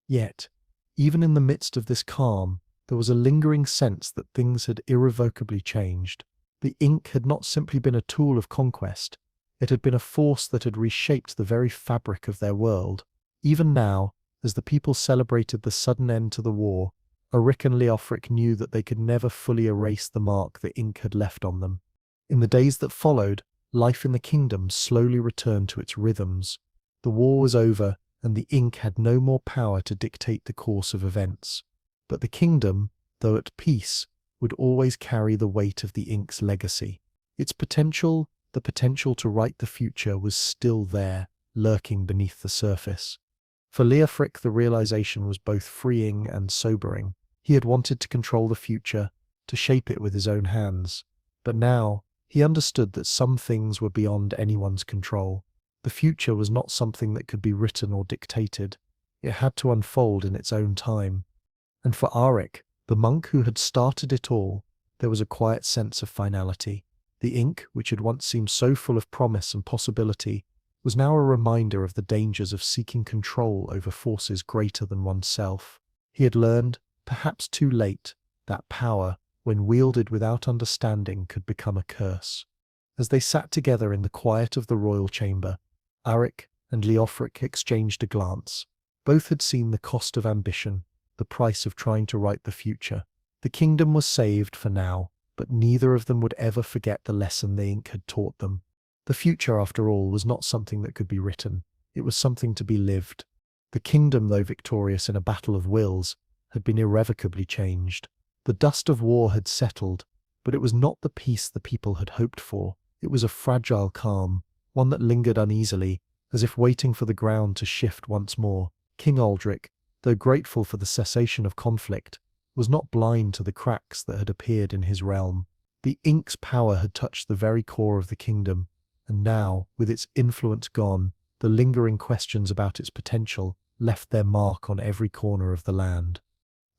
Yet, even in the midst of this calm, there was a lingering sense that things had irrevocably changed. The ink had not simply been a tool of conquest, it had been a force that had reshaped the very fabric of their world. Even now, as the people celebrated the sudden end to the war, Auric and Leofric knew that they could never fully erase the mark the ink had left on them. In the days that followed, life in the kingdom slowly returned to its rhythms. The war was over, and the ink had no more power to dictate the course of events. But the kingdom, though at peace, would always carry the weight of the ink's legacy. Its potential, the potential to write the future, was still there, lurking beneath the surface. For Leofric, the realization was both freeing and sobering. He had wanted to control the future, to shape it with his own hands. But now, he understood that some things were beyond anyone's control. The future was not something that could be written or dictated. It had to unfold in its own time. And for Auric, the monk who had started it all, there was a quiet sense of finality. The ink, which had once seemed so full of promise and possibility, was now a reminder of the dangers of seeking control over forces greater than oneself. He had learned, perhaps too late, that power, when wielded without understanding, could become a curse. As they sat together in the quiet of the royal chamber, Auric and Leofric exchanged a glance. Both had seen the cost of ambition, the price of trying to write the future. The kingdom was saved for now, but neither of them would ever forget the lesson the ink had taught them. The future, after all, was not something that could be written. It was something to be lived. The kingdom, though victorious in a battle of wills, had been irrevocably changed. The dust of war had settled, but it was not the peace the people had hoped for. It was a fragile calm, one that lingered uneasily, as if waiting for the ground to shift once more. King Aldric, though grateful for the cessation of conflict, was not blind to the cracks that had appeared in his realm. The ink's power had touched the very core of the kingdom, and now, with its influence gone, the lingering questions about its potential left their mark on every corner of the land.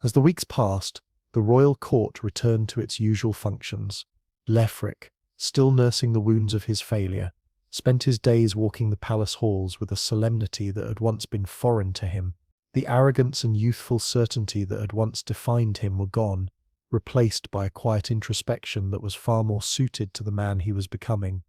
As the weeks passed, the royal court returned to its usual functions. Leofric, still nursing the wounds of his failure, spent his days walking the palace halls with a solemnity that had once been foreign to him. The arrogance and youthful certainty that had once defined him were gone, replaced by a quiet introspection that was far more suited to the man he was becoming.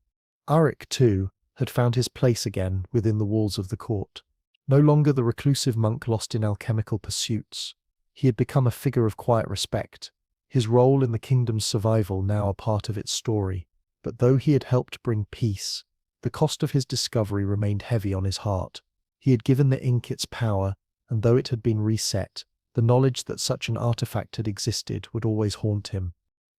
Auric, too, had found his place again within the walls of the court. No longer the reclusive monk lost in alchemical pursuits, he had become a figure of quiet respect, his role in the kingdom's survival now a part of its story. But though he had helped bring peace, the cost of his discovery remained heavy on his heart. He had given the ink its power, and though it had been reset, the knowledge that such an artifact had existed would always haunt him.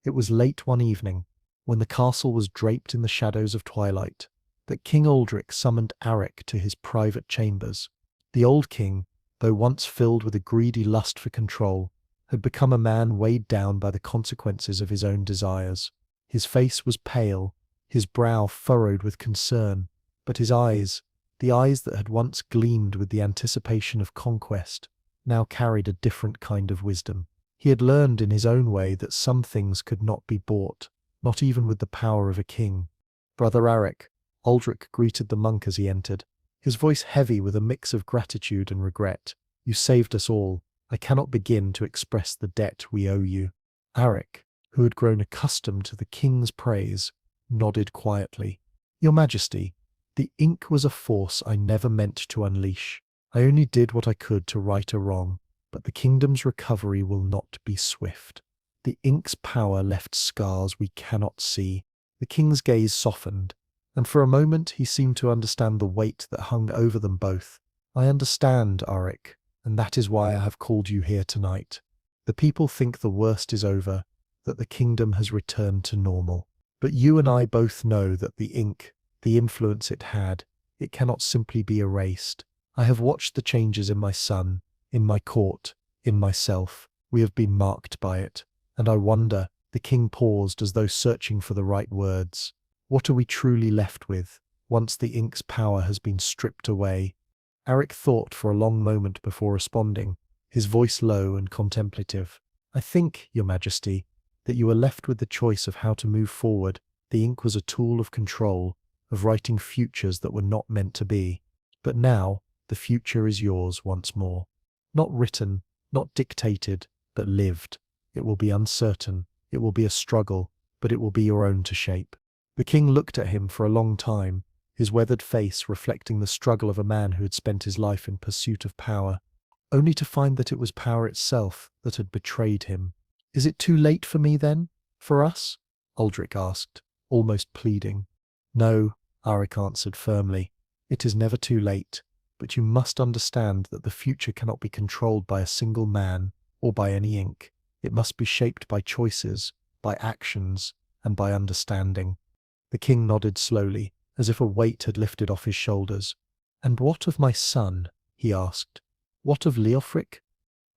It was late one evening, when the castle was draped in the shadows of twilight, that King Aldric summoned Auric to his private chambers. The old king, though once filled with a greedy lust for control, had become a man weighed down by the consequences of his own desires. His face was pale, his brow furrowed with concern, but his eyes, the eyes that had once gleamed with the anticipation of conquest, now carried a different kind of wisdom. He had learned in his own way that some things could not be bought, not even with the power of a king. "Brother Auric," Aldric greeted the monk as he entered, his voice heavy with a mix of gratitude and regret. "You saved us all. I cannot begin to express the debt we owe you." Auric, who had grown accustomed to the king's praise, nodded quietly. "Your Majesty, the ink was a force I never meant to unleash. I only did what I could to right a wrong, but the kingdom's recovery will not be swift. The ink's power left scars we cannot see." The king's gaze softened, and for a moment he seemed to understand the weight that hung over them both. I understand, Arik, and that is why I have called you here tonight. The people think the worst is over, that the kingdom has returned to normal. But you and I both know that the ink, the influence it had, it cannot simply be erased. I have watched the changes in my son, in my court, in myself. We have been marked by it. And I wonder, the king paused as though searching for the right words. What are we truly left with, once the ink's power has been stripped away? Arik thought for a long moment before responding, his voice low and contemplative. I think, Your Majesty, that you are left with the choice of how to move forward. The ink was a tool of control, of writing futures that were not meant to be. But now, the future is yours once more. Not written, not dictated, but lived. It will be uncertain, it will be a struggle, but it will be your own to shape. The king looked at him for a long time, his weathered face reflecting the struggle of a man who had spent his life in pursuit of power, only to find that it was power itself that had betrayed him. Is it too late for me then? For us? Aldrich asked, almost pleading. No, Arik answered firmly. It is never too late, but you must understand that the future cannot be controlled by a single man or by any ink. It must be shaped by choices, by actions, and by understanding. The king nodded slowly, as if a weight had lifted off his shoulders. And what of my son? He asked. What of Leofric?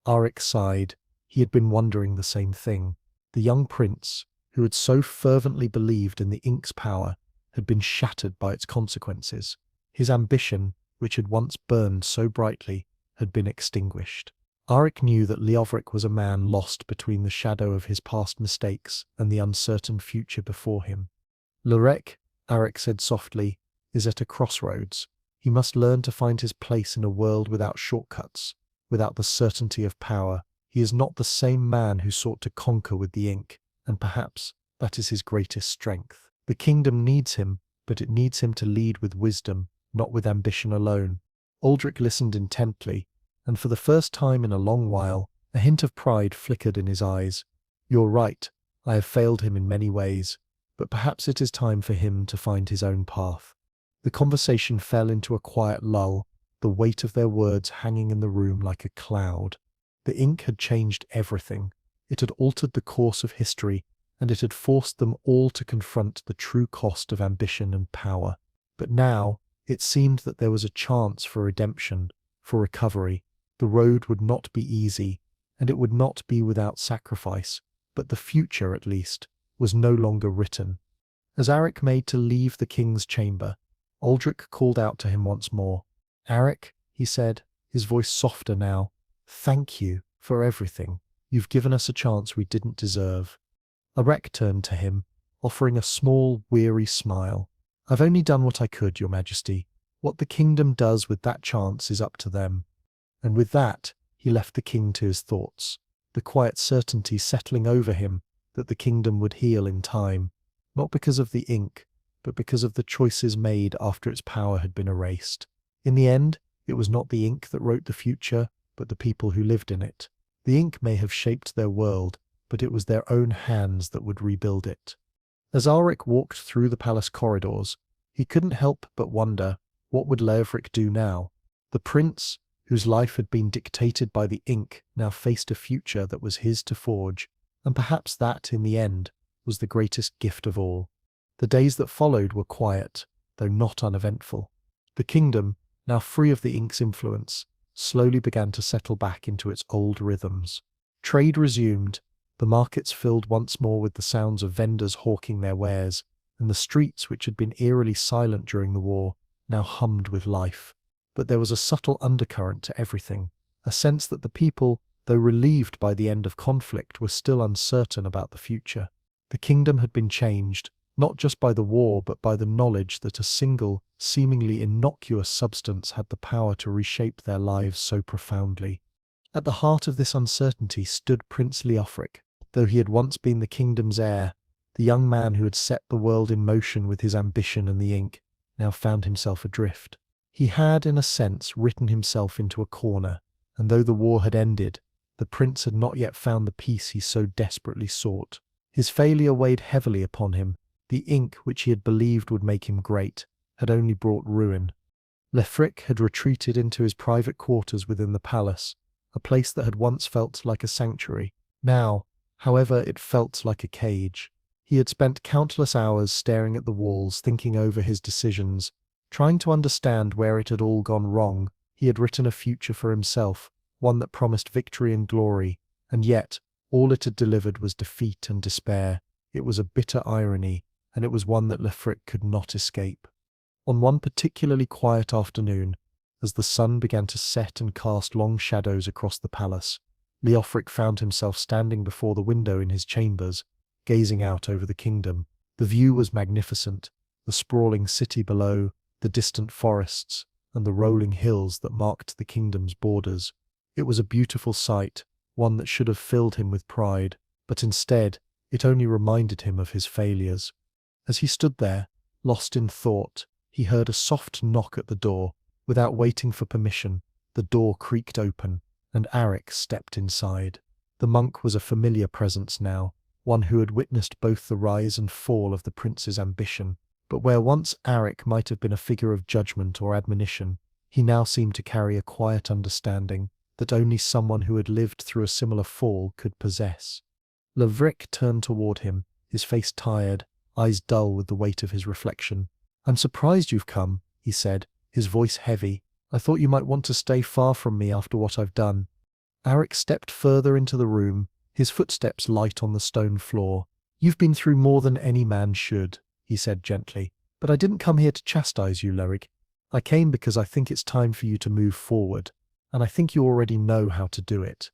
Arik sighed. He had been wondering the same thing. The young prince, who had so fervently believed in the ink's power, had been shattered by its consequences. His ambition, which had once burned so brightly, had been extinguished. Arik knew that Leofric was a man lost between the shadow of his past mistakes and the uncertain future before him. Lorek, Arik said softly, is at a crossroads. He must learn to find his place in a world without shortcuts, without the certainty of power. He is not the same man who sought to conquer with the ink, and perhaps that is his greatest strength. The kingdom needs him, but it needs him to lead with wisdom, not with ambition alone. Aldrich listened intently, and for the first time in a long while, a hint of pride flickered in his eyes. You're right, I have failed him in many ways, but perhaps it is time for him to find his own path. The conversation fell into a quiet lull, the weight of their words hanging in the room like a cloud. The ink had changed everything. It had altered the course of history, and it had forced them all to confront the true cost of ambition and power. But now, it seemed that there was a chance for redemption, for recovery. The road would not be easy, and it would not be without sacrifice, but the future, at least, was no longer written. As Arik made to leave the king's chamber, Aldrich called out to him once more. Arik, he said, his voice softer now, thank you for everything. You've given us a chance we didn't deserve. Arik turned to him, offering a small, weary smile. I've only done what I could, Your Majesty. What the kingdom does with that chance is up to them. And with that, he left the king to his thoughts, the quiet certainty settling over him that the kingdom would heal in time, not because of the ink, but because of the choices made after its power had been erased. In the end, it was not the ink that wrote the future, but the people who lived in it. The ink may have shaped their world, but it was their own hands that would rebuild it. As Arik walked through the palace corridors, he couldn't help but wonder, what would Leofric do now? The prince, whose life had been dictated by the ink, now faced a future that was his to forge, and perhaps that, in the end, was the greatest gift of all. The days that followed were quiet, though not uneventful. The kingdom, now free of the ink's influence, slowly began to settle back into its old rhythms. Trade resumed, the markets filled once more with the sounds of vendors hawking their wares, and the streets, which had been eerily silent during the war, now hummed with life. But there was a subtle undercurrent to everything, a sense that the people, though relieved by the end of conflict, were still uncertain about the future. The kingdom had been changed, not just by the war, but by the knowledge that a single, seemingly innocuous substance had the power to reshape their lives so profoundly. At the heart of this uncertainty stood Prince Leofric. Though he had once been the kingdom's heir, the young man who had set the world in motion with his ambition and the ink, now found himself adrift. He had, in a sense, written himself into a corner, and though the war had ended, the prince had not yet found the peace he so desperately sought. His failure weighed heavily upon him. The ink, which he had believed would make him great, had only brought ruin. Leofric had retreated into his private quarters within the palace, a place that had once felt like a sanctuary. Now, however, it felt like a cage. He had spent countless hours staring at the walls, thinking over his decisions, trying to understand where it had all gone wrong. He had written a future for himself, one that promised victory and glory, and yet all it had delivered was defeat and despair. It was a bitter irony, and it was one that Leofric could not escape. On one particularly quiet afternoon, as the sun began to set and cast long shadows across the palace, Leofric found himself standing before the window in his chambers, gazing out over the kingdom. The view was magnificent, the sprawling city below, the distant forests, and the rolling hills that marked the kingdom's borders. It was a beautiful sight, one that should have filled him with pride, but instead, it only reminded him of his failures. As he stood there, lost in thought, he heard a soft knock at the door. Without waiting for permission, the door creaked open, and Arik stepped inside. The monk was a familiar presence now, one who had witnessed both the rise and fall of the prince's ambition. But where once Arik might have been a figure of judgment or admonition, he now seemed to carry a quiet understanding that only someone who had lived through a similar fall could possess. Leofric turned toward him, his face tired, eyes dull with the weight of his reflection. "I'm surprised you've come," he said, his voice heavy. "I thought you might want to stay far from me after what I've done." Arik stepped further into the room, his footsteps light on the stone floor. "You've been through more than any man should," he said gently. "But I didn't come here to chastise you, Leofric. I came because I think it's time for you to move forward, and I think you already know how to do it."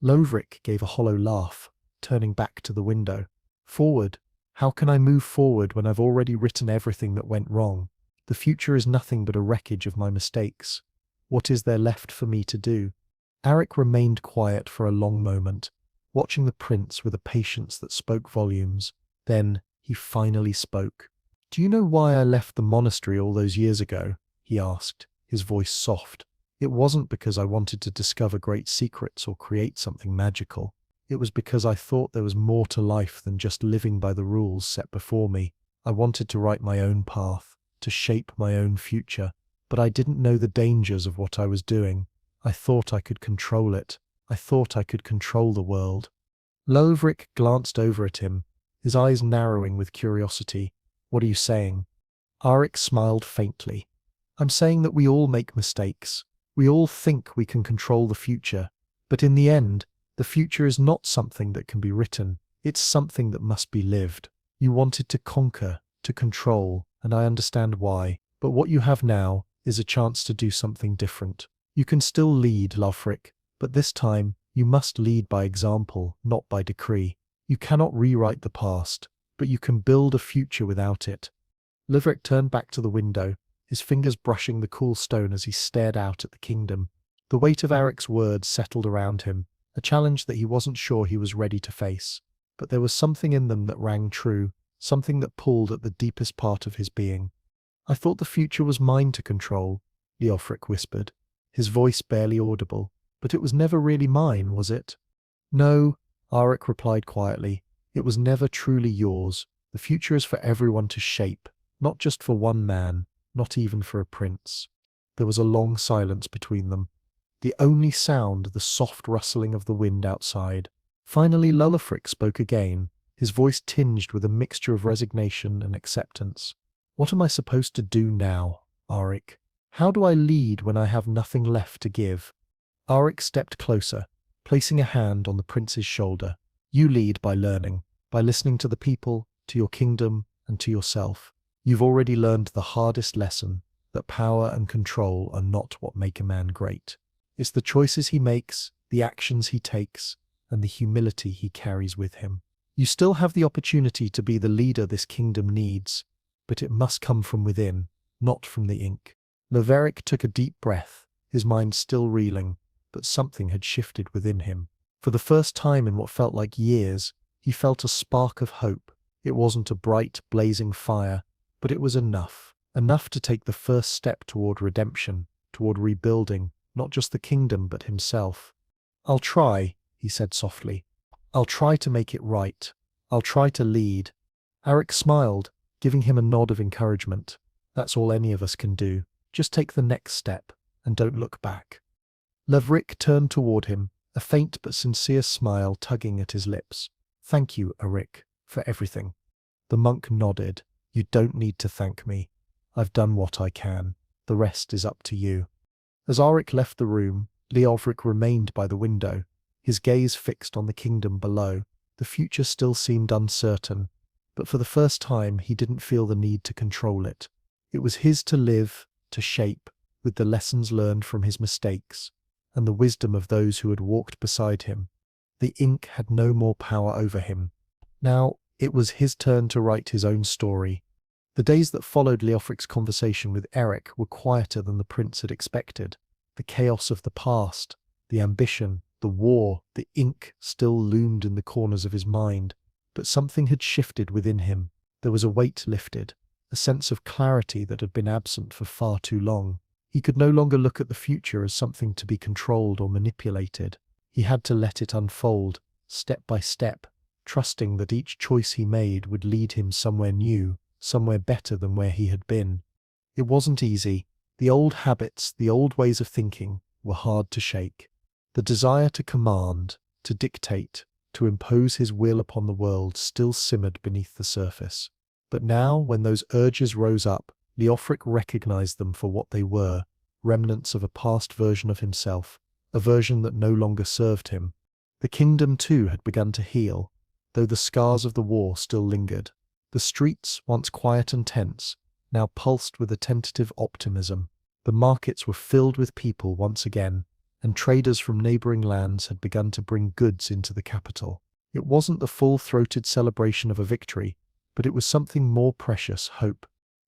Leofric gave a hollow laugh, turning back to the window. "Forward? How can I move forward when I've already written everything that went wrong? The future is nothing but a wreckage of my mistakes. What is there left for me to do?" Arik remained quiet for a long moment, watching the prince with a patience that spoke volumes. Then he finally spoke. "Do you know why I left the monastery all those years ago?" he asked, his voice soft. "It wasn't because I wanted to discover great secrets or create something magical. It was because I thought there was more to life than just living by the rules set before me. I wanted to write my own path, to shape my own future, but I didn't know the dangers of what I was doing. I thought I could control it. I thought I could control the world." Leofric glanced over at him, his eyes narrowing with curiosity. "What are you saying?" Arik smiled faintly. "I'm saying that we all make mistakes. We all think we can control the future, but in the end, the future is not something that can be written. It's something that must be lived. You wanted to conquer, to control, and I understand why. But what you have now is a chance to do something different. You can still lead, Leofric, but this time you must lead by example, not by decree. You cannot rewrite the past, but you can build a future without it." Leofric turned back to the window, his fingers brushing the cool stone as he stared out at the kingdom. The weight of Arik's words settled around him, a challenge that he wasn't sure he was ready to face. But there was something in them that rang true, something that pulled at the deepest part of his being. "I thought the future was mine to control," Leofric whispered, his voice barely audible. "But it was never really mine, was it?" "No," Arik replied quietly. "It was never truly yours. The future is for everyone to shape, not just for one man, not even for a prince." There was a long silence between them. The only sound, the soft rustling of the wind outside. Finally Leofric spoke again, his voice tinged with a mixture of resignation and acceptance. "What am I supposed to do now, Arik? How do I lead when I have nothing left to give?" Arik stepped closer, placing a hand on the prince's shoulder. "You lead by learning, by listening to the people, to your kingdom, and to yourself. You've already learned the hardest lesson, that power and control are not what make a man great. It's the choices he makes, the actions he takes, and the humility he carries with him. You still have the opportunity to be the leader this kingdom needs, but it must come from within, not from the ink." Leofric took a deep breath, his mind still reeling, but something had shifted within him. For the first time in what felt like years, he felt a spark of hope. It wasn't a bright, blazing fire, but it was enough to take the first step toward redemption, toward rebuilding, not just the kingdom but himself. "I'll try," he said softly. "I'll try to make it right. I'll try to lead." Arik smiled, giving him a nod of encouragement. That's all any of us can do. Just take the next step, and don't look back. Levrik turned toward him, a faint but sincere smile tugging at his lips. Thank you, Arik, for everything. The monk nodded. You don't need to thank me. I've done what I can. The rest is up to you. As Arik left the room, Leofric remained by the window, his gaze fixed on the kingdom below. The future still seemed uncertain, but for the first time he didn't feel the need to control it. It was his to live, to shape, with the lessons learned from his mistakes, and the wisdom of those who had walked beside him. The ink had no more power over him. Now, it was his turn to write his own story. The days that followed Leofric's conversation with Eric were quieter than the prince had expected. The chaos of the past, the ambition, the war, the ink still loomed in the corners of his mind, but something had shifted within him. There was a weight lifted, a sense of clarity that had been absent for far too long. He could no longer look at the future as something to be controlled or manipulated. He had to let it unfold, step by step, trusting that each choice he made would lead him somewhere new, somewhere better than where he had been. It wasn't easy. The old habits, the old ways of thinking, were hard to shake. The desire to command, to dictate, to impose his will upon the world still simmered beneath the surface. But now, when those urges rose up, Leofric recognized them for what they were, remnants of a past version of himself, a version that no longer served him. The kingdom too had begun to heal, though the scars of the war still lingered. The streets, once quiet and tense, now pulsed with a tentative optimism. The markets were filled with people once again, and traders from neighboring lands had begun to bring goods into the capital. It wasn't the full-throated celebration of a victory, but it was something more precious, hope.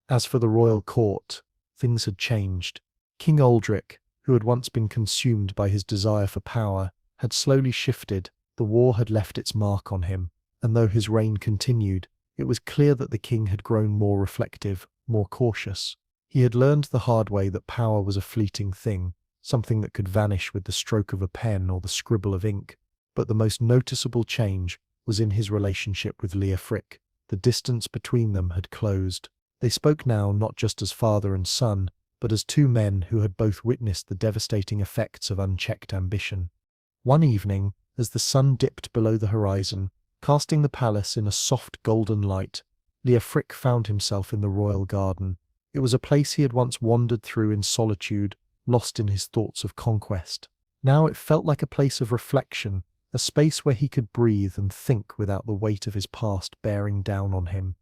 As for the royal court, things had changed. King Aldric, who had once been consumed by his desire for power, had slowly shifted. The war had left its mark on him, and though his reign continued, it was clear that the king had grown more reflective, more cautious. He had learned the hard way that power was a fleeting thing, something that could vanish with the stroke of a pen or the scribble of ink. But the most noticeable change was in his relationship with Leofric. The distance between them had closed. They spoke now not just as father and son, but as two men who had both witnessed the devastating effects of unchecked ambition. One evening, as the sun dipped below the horizon, casting the palace in a soft golden light, Leofric found himself in the royal garden. It was a place he had once wandered through in solitude, lost in his thoughts of conquest. Now it felt like a place of reflection, a space where he could breathe and think without the weight of his past bearing down on him.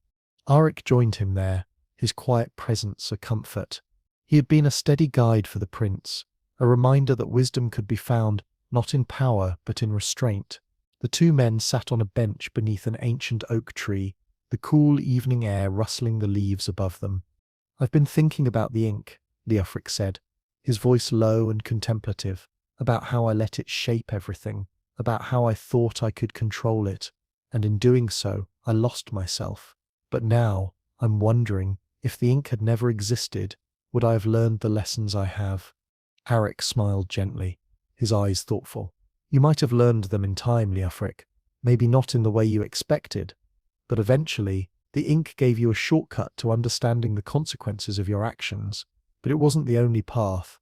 Arik joined him there, his quiet presence a comfort. He had been a steady guide for the prince, a reminder that wisdom could be found not in power but in restraint. The two men sat on a bench beneath an ancient oak tree, the cool evening air rustling the leaves above them. "I've been thinking about the ink," Leofric said, his voice low and contemplative, "about how I let it shape everything, about how I thought I could control it, and in doing so, I lost myself. But now, I'm wondering, if the ink had never existed, would I have learned the lessons I have?" Arik smiled gently, his eyes thoughtful. "You might have learned them in time, Leofric, maybe not in the way you expected, but eventually, the ink gave you a shortcut to understanding the consequences of your actions. But it wasn't the only path."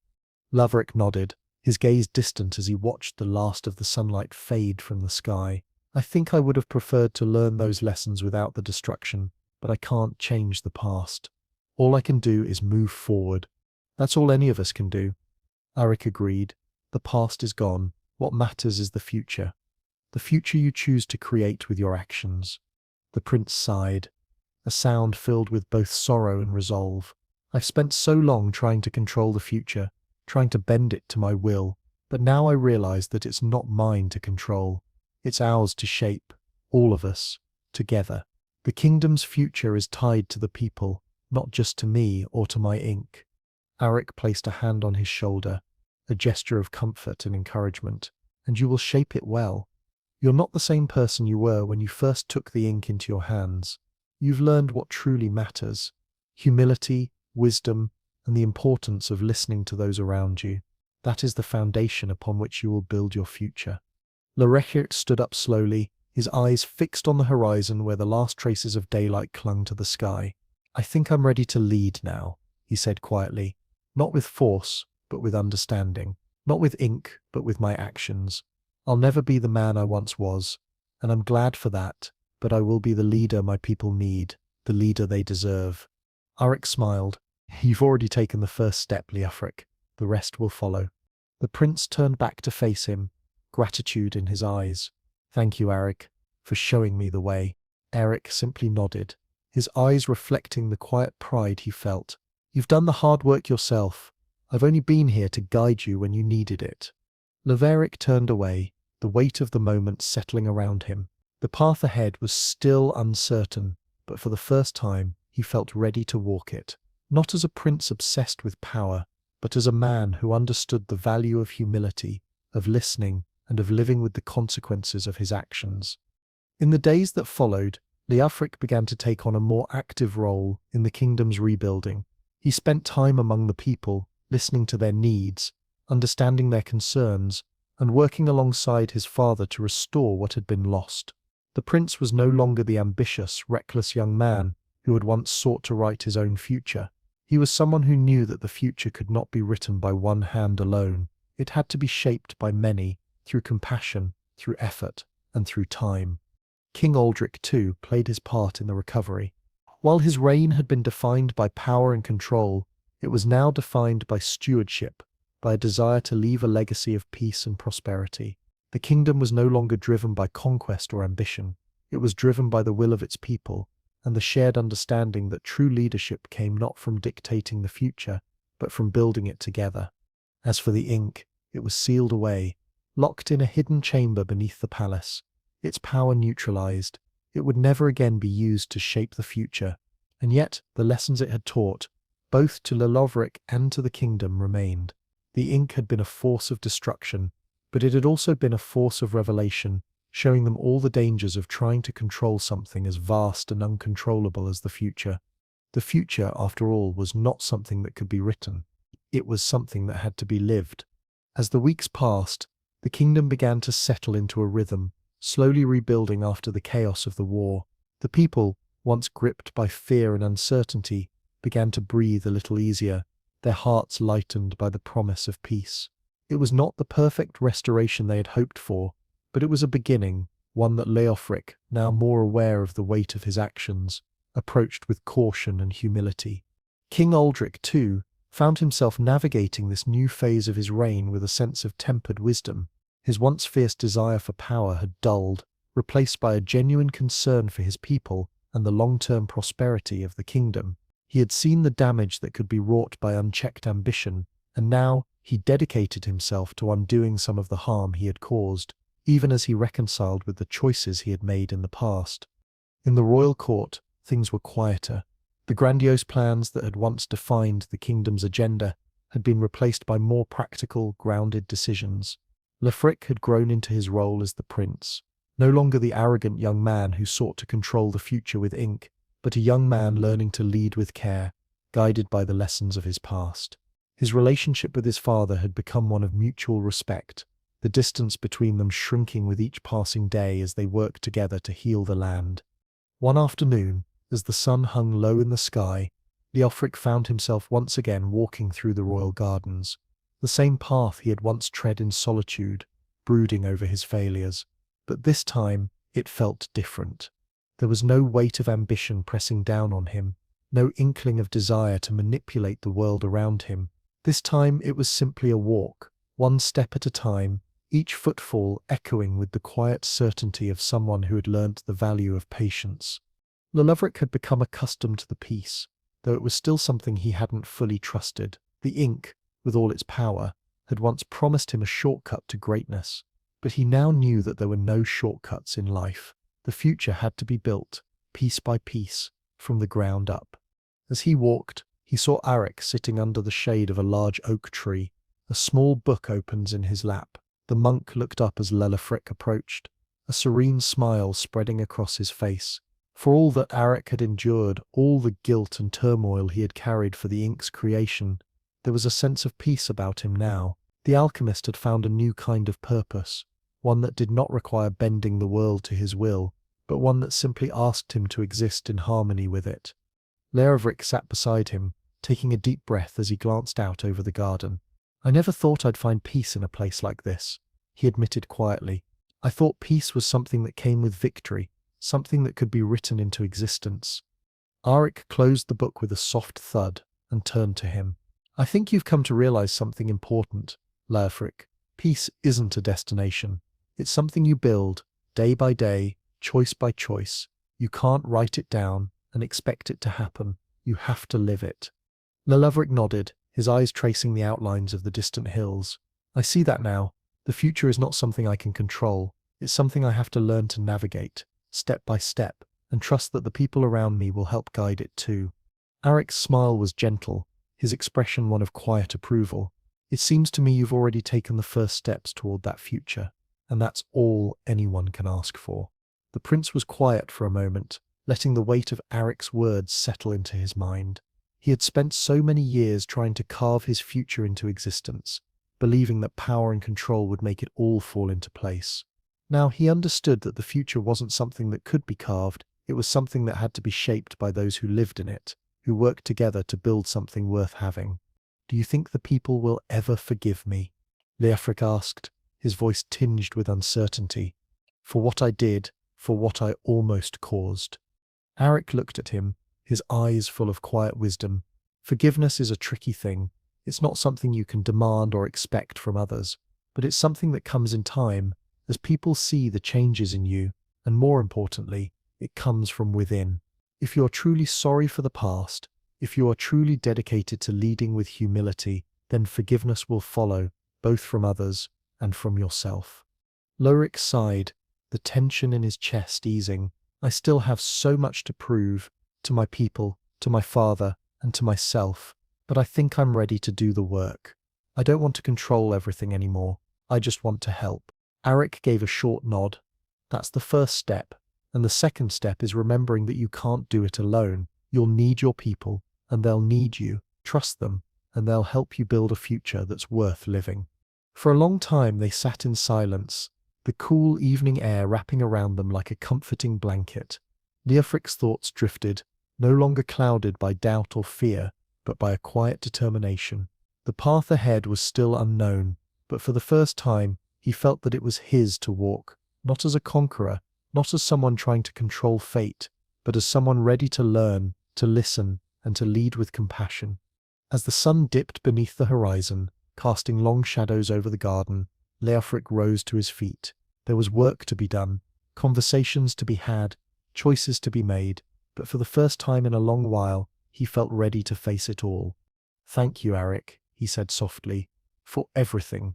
Laverick nodded, his gaze distant as he watched the last of the sunlight fade from the sky. "I think I would have preferred to learn those lessons without the destruction, but I can't change the past. All I can do is move forward. That's all any of us can do." Arik agreed. "The past is gone. What matters is the future. The future you choose to create with your actions." The prince sighed, a sound filled with both sorrow and resolve. "I've spent so long trying to control the future, trying to bend it to my will, but now I realize that it's not mine to control. It's ours to shape, all of us, together. The kingdom's future is tied to the people, not just to me or to my ink." Arik placed a hand on his shoulder, a gesture of comfort and encouragement. "And you will shape it well. You're not the same person you were when you first took the ink into your hands. You've learned what truly matters: humility, wisdom, and the importance of listening to those around you. That is the foundation upon which you will build your future." Lorechert stood up slowly, his eyes fixed on the horizon where the last traces of daylight clung to the sky. "I think I'm ready to lead now," he said quietly, "not with force, but with understanding. Not with ink, but with my actions. I'll never be the man I once was, and I'm glad for that, but I will be the leader my people need, the leader they deserve." Arik smiled. "You've already taken the first step, Leofric. The rest will follow." The prince turned back to face him, gratitude in his eyes. "Thank you, Arik, for showing me the way." Arik simply nodded, his eyes reflecting the quiet pride he felt. "You've done the hard work yourself. I've only been here to guide you when you needed it." Leofric turned away, the weight of the moment settling around him. The path ahead was still uncertain, but for the first time he felt ready to walk it. Not as a prince obsessed with power, but as a man who understood the value of humility, of listening, and of living with the consequences of his actions. In the days that followed, Leofric began to take on a more active role in the kingdom's rebuilding. He spent time among the people, listening to their needs, understanding their concerns, and working alongside his father to restore what had been lost. The prince was no longer the ambitious, reckless young man who had once sought to write his own future. He was someone who knew that the future could not be written by one hand alone. It had to be shaped by many, through compassion, through effort, and through time. King Aldrich, too, played his part in the recovery. While his reign had been defined by power and control, it was now defined by stewardship, by a desire to leave a legacy of peace and prosperity. The kingdom was no longer driven by conquest or ambition. It was driven by the will of its people, and the shared understanding that true leadership came not from dictating the future, but from building it together. As for the ink, it was sealed away, locked in a hidden chamber beneath the palace. Its power neutralized, it would never again be used to shape the future, and yet the lessons it had taught, both to Leofric and to the kingdom, remained. The ink had been a force of destruction, but it had also been a force of revelation, showing them all the dangers of trying to control something as vast and uncontrollable as the future. The future, after all, was not something that could be written. It was something that had to be lived. As the weeks passed, the kingdom began to settle into a rhythm, slowly rebuilding after the chaos of the war. The people, once gripped by fear and uncertainty, began to breathe a little easier, their hearts lightened by the promise of peace. It was not the perfect restoration they had hoped for, but it was a beginning, one that Leofric, now more aware of the weight of his actions, approached with caution and humility. King Aldrich, too, found himself navigating this new phase of his reign with a sense of tempered wisdom. His once fierce desire for power had dulled, replaced by a genuine concern for his people and the long-term prosperity of the kingdom. He had seen the damage that could be wrought by unchecked ambition, and now he dedicated himself to undoing some of the harm he had caused, even as he reconciled with the choices he had made in the past. In the royal court, things were quieter. The grandiose plans that had once defined the kingdom's agenda had been replaced by more practical, grounded decisions. Leofric had grown into his role as the prince, no longer the arrogant young man who sought to control the future with ink, but a young man learning to lead with care, guided by the lessons of his past. His relationship with his father had become one of mutual respect, the distance between them shrinking with each passing day as they worked together to heal the land. One afternoon, as the sun hung low in the sky, Leofric found himself once again walking through the royal gardens, the same path he had once tread in solitude, brooding over his failures. But this time it felt different. There was no weight of ambition pressing down on him, no inkling of desire to manipulate the world around him. This time it was simply a walk, one step at a time, each footfall echoing with the quiet certainty of someone who had learnt the value of patience. Leofric had become accustomed to the peace, though it was still something he hadn't fully trusted. The ink, with all its power, had once promised him a shortcut to greatness, but he now knew that there were no shortcuts in life. The future had to be built, piece by piece, from the ground up. As he walked, he saw Arik sitting under the shade of a large oak tree. A small book opens in his lap. The monk looked up as Leofric approached, a serene smile spreading across his face. For all that Arik had endured, all the guilt and turmoil he had carried for the ink's creation, there was a sense of peace about him now. The alchemist had found a new kind of purpose, one that did not require bending the world to his will, but one that simply asked him to exist in harmony with it. Leofric sat beside him, taking a deep breath as he glanced out over the garden. "I never thought I'd find peace in a place like this," he admitted quietly. "I thought peace was something that came with victory, something that could be written into existence." Arik closed the book with a soft thud and turned to him. "I think you've come to realize something important, Leofric. Peace isn't a destination. It's something you build, day by day, choice by choice. You can't write it down and expect it to happen. You have to live it." Leofric nodded, his eyes tracing the outlines of the distant hills. "I see that now. The future is not something I can control. It's something I have to learn to navigate, step by step, and trust that the people around me will help guide it too." Arik's smile was gentle, his expression one of quiet approval. "It seems to me you've already taken the first steps toward that future, and that's all anyone can ask for." The prince was quiet for a moment, letting the weight of Arik's words settle into his mind. He had spent so many years trying to carve his future into existence, believing that power and control would make it all fall into place. Now he understood that the future wasn't something that could be carved, it was something that had to be shaped by those who lived in it, who worked together to build something worth having. "Do you think the people will ever forgive me?" Leofric asked, his voice tinged with uncertainty. "For what I did, for what I almost caused." Arik looked at him, his eyes full of quiet wisdom. "Forgiveness is a tricky thing. It's not something you can demand or expect from others, but it's something that comes in time, as people see the changes in you, and more importantly, it comes from within. If you are truly sorry for the past, if you are truly dedicated to leading with humility, then forgiveness will follow, both from others and from yourself." Leofric sighed, the tension in his chest easing. "I still have so much to prove, to my people, to my father, and to myself, but I think I'm ready to do the work. I don't want to control everything anymore. I just want to help." Arik gave a short nod. "That's the first step, and the second step is remembering that you can't do it alone. You'll need your people, and they'll need you. Trust them, and they'll help you build a future that's worth living." For a long time they sat in silence, the cool evening air wrapping around them like a comforting blanket. Leofric's thoughts drifted, no longer clouded by doubt or fear, but by a quiet determination. The path ahead was still unknown, but for the first time he felt that it was his to walk, not as a conqueror, not as someone trying to control fate, but as someone ready to learn, to listen, and to lead with compassion. As the sun dipped beneath the horizon, casting long shadows over the garden, Leofric rose to his feet. There was work to be done, conversations to be had, choices to be made, but for the first time in a long while, he felt ready to face it all. "Thank you, Arik," he said softly, "for everything."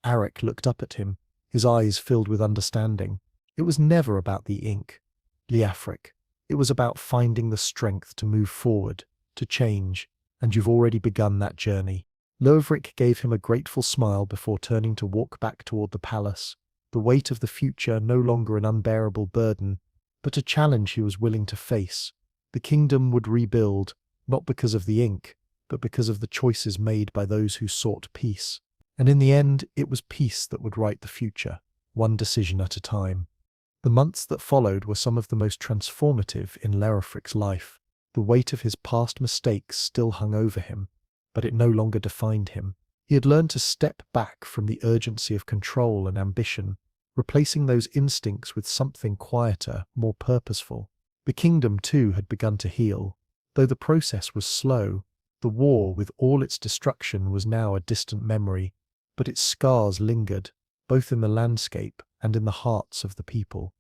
Arik looked up at him, his eyes filled with understanding. It was never about the ink, Leofric. It was about finding the strength to move forward, to change, and you've already begun that journey. Leofric gave him a grateful smile before turning to walk back toward the palace, the weight of the future no longer an unbearable burden, but a challenge he was willing to face. The kingdom would rebuild, not because of the ink, but because of the choices made by those who sought peace. And in the end, it was peace that would write the future, one decision at a time. The months that followed were some of the most transformative in Leofric's life. The weight of his past mistakes still hung over him, but it no longer defined him. He had learned to step back from the urgency of control and ambition, replacing those instincts with something quieter, more purposeful. The kingdom, too, had begun to heal. Though the process was slow, the war, with all its destruction, was now a distant memory, but its scars lingered, both in the landscape and in the hearts of the people.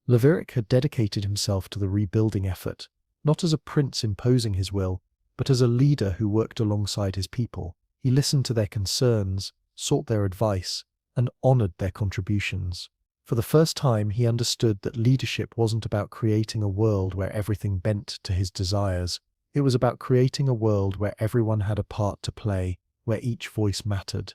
Leofric had dedicated himself to the rebuilding effort, not as a prince imposing his will, but as a leader who worked alongside his people. He listened to their concerns, sought their advice, and honored their contributions. For the first time, he understood that leadership wasn't about creating a world where everything bent to his desires. It was about creating a world where everyone had a part to play, where each voice mattered.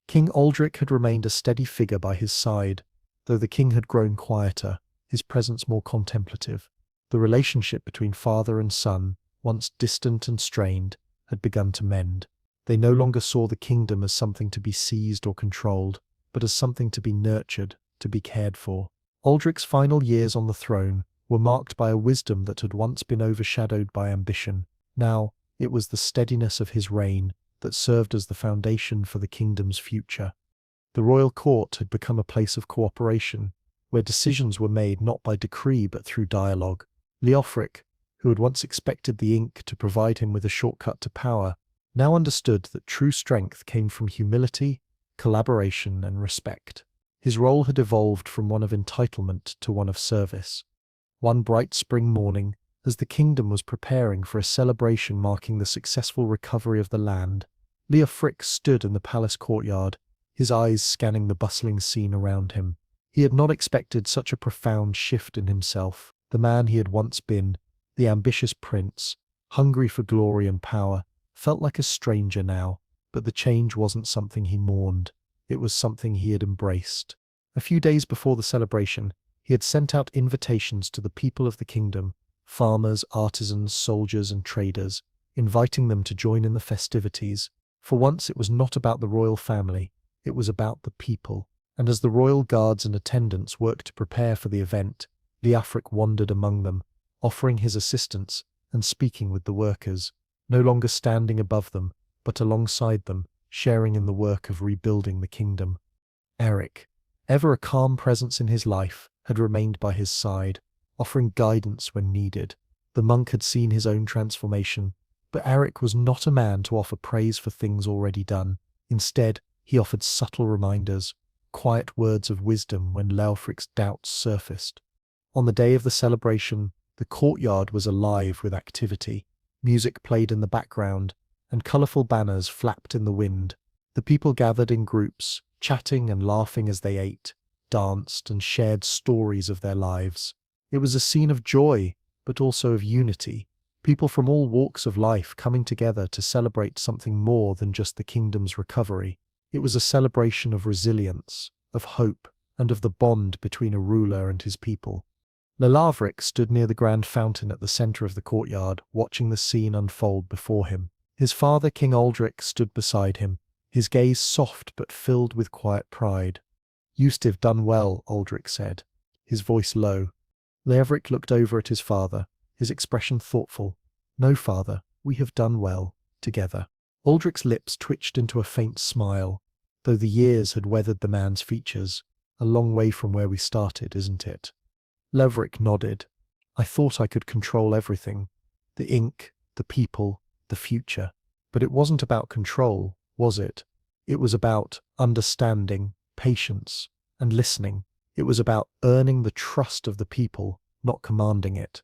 King Aldric had remained a steady figure by his side, though the king had grown quieter, his presence more contemplative. The relationship between father and son, once distant and strained, had begun to mend. They no longer saw the kingdom as something to be seized or controlled, but as something to be nurtured, to be cared for. Aldric's final years on the throne were marked by a wisdom that had once been overshadowed by ambition. Now, it was the steadiness of his reign that served as the foundation for the kingdom's future. The royal court had become a place of cooperation, where decisions were made not by decree but through dialogue. Leofric, who had once expected the ink to provide him with a shortcut to power, now understood that true strength came from humility, collaboration, and respect. His role had evolved from one of entitlement to one of service. One bright spring morning, as the kingdom was preparing for a celebration marking the successful recovery of the land, Leofric stood in the palace courtyard, his eyes scanning the bustling scene around him. He had not expected such a profound shift in himself. The man he had once been, the ambitious prince, hungry for glory and power, felt like a stranger now, but the change wasn't something he mourned. It was something he had embraced. A few days before the celebration, he had sent out invitations to the people of the kingdom, farmers, artisans, soldiers, and traders, inviting them to join in the festivities. For once it was not about the royal family, it was about the people. And as the royal guards and attendants worked to prepare for the event, Leofric wandered among them, offering his assistance and speaking with the workers, no longer standing above them, but alongside them, sharing in the work of rebuilding the kingdom. Eric, ever a calm presence in his life, had remained by his side, offering guidance when needed. The monk had seen his own transformation, but Eric was not a man to offer praise for things already done. Instead, he offered subtle reminders, quiet words of wisdom when Leofric's doubts surfaced. On the day of the celebration, the courtyard was alive with activity. Music played in the background, and colourful banners flapped in the wind. The people gathered in groups, chatting and laughing as they ate, danced, and shared stories of their lives. It was a scene of joy, but also of unity. People from all walks of life coming together to celebrate something more than just the kingdom's recovery. It was a celebration of resilience, of hope, and of the bond between a ruler and his people. Leofric stood near the grand fountain at the centre of the courtyard, watching the scene unfold before him. His father, King Aldric, stood beside him, his gaze soft but filled with quiet pride. "You've done well," Aldric said, his voice low. Leofric looked over at his father, his expression thoughtful. "No, father, we have done well, together." Aldric's lips twitched into a faint smile, though the years had weathered the man's features. "A long way from where we started, isn't it?" Leofric nodded. "I thought I could control everything. The ink, the people, the future. But it wasn't about control, was it? It was about understanding, patience, and listening. It was about earning the trust of the people, not commanding it."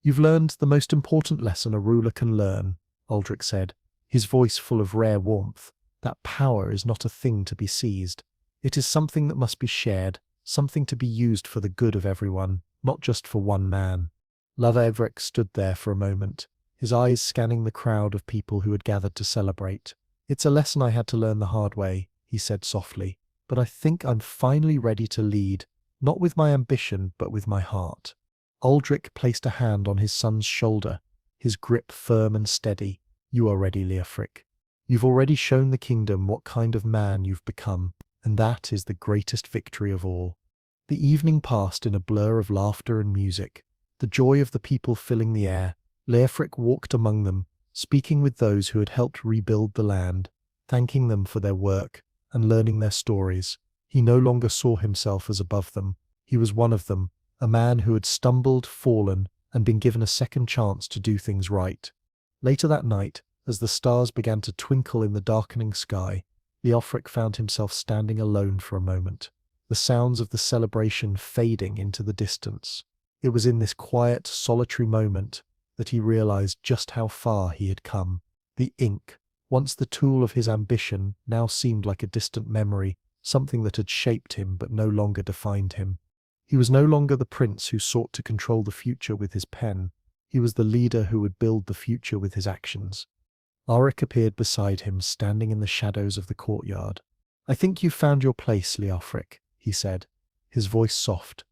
"You've learned the most important lesson a ruler can learn," Aldric said, his voice full of rare warmth. "That power is not a thing to be seized. It is something that must be shared, something to be used for the good of everyone, not just for one man." Leofric stood there for a moment, his eyes scanning the crowd of people who had gathered to celebrate. "It's a lesson I had to learn the hard way," he said softly, "but I think I'm finally ready to lead, not with my ambition, but with my heart." Aldric placed a hand on his son's shoulder, his grip firm and steady. "You are ready, Leofric. You've already shown the kingdom what kind of man you've become, and that is the greatest victory of all." The evening passed in a blur of laughter and music, the joy of the people filling the air. Leofric walked among them, speaking with those who had helped rebuild the land, thanking them for their work and learning their stories. He no longer saw himself as above them. He was one of them, a man who had stumbled, fallen, and been given a second chance to do things right. Later that night, as the stars began to twinkle in the darkening sky, Leofric found himself standing alone for a moment, the sounds of the celebration fading into the distance. It was in this quiet, solitary moment that he realized just how far he had come. The ink, once the tool of his ambition, now seemed like a distant memory, something that had shaped him but no longer defined him. He was no longer the prince who sought to control the future with his pen. He was the leader who would build the future with his actions. Ulrich appeared beside him, standing in the shadows of the courtyard. "I think you've found your place, Leofric," he said, his voice soft.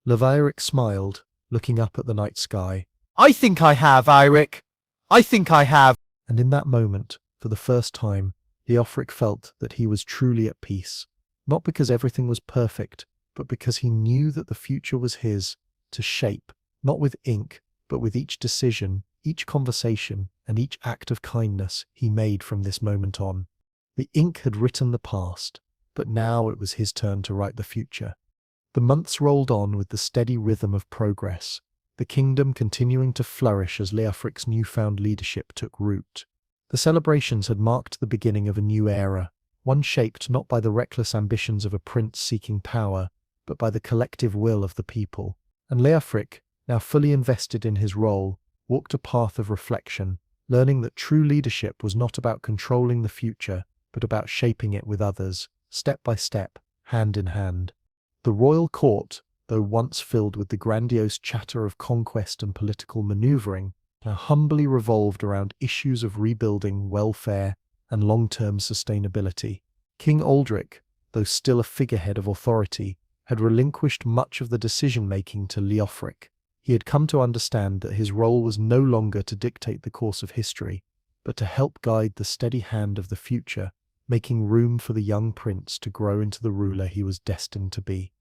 Leofric smiled, looking up at the night sky. "I think I have, Eirik. I think I have." And in that moment, for the first time, Leofric felt that he was truly at peace, not because everything was perfect, but because he knew that the future was his to shape, not with ink, but with each decision, each conversation, and each act of kindness he made from this moment on. The ink had written the past, but now it was his turn to write the future. The months rolled on with the steady rhythm of progress, the kingdom continuing to flourish as Leofric's newfound leadership took root. The celebrations had marked the beginning of a new era, one shaped not by the reckless ambitions of a prince seeking power, but by the collective will of the people. And Leofric, now fully invested in his role, walked a path of reflection, learning that true leadership was not about controlling the future, but about shaping it with others, step by step, hand in hand. The royal court, though once filled with the grandiose chatter of conquest and political maneuvering, now humbly revolved around issues of rebuilding, welfare, and long-term sustainability. King Aldric, though still a figurehead of authority, had relinquished much of the decision-making to Leofric. He had come to understand that his role was no longer to dictate the course of history, but to help guide the steady hand of the future, making room for the young prince to grow into the ruler he was destined to be.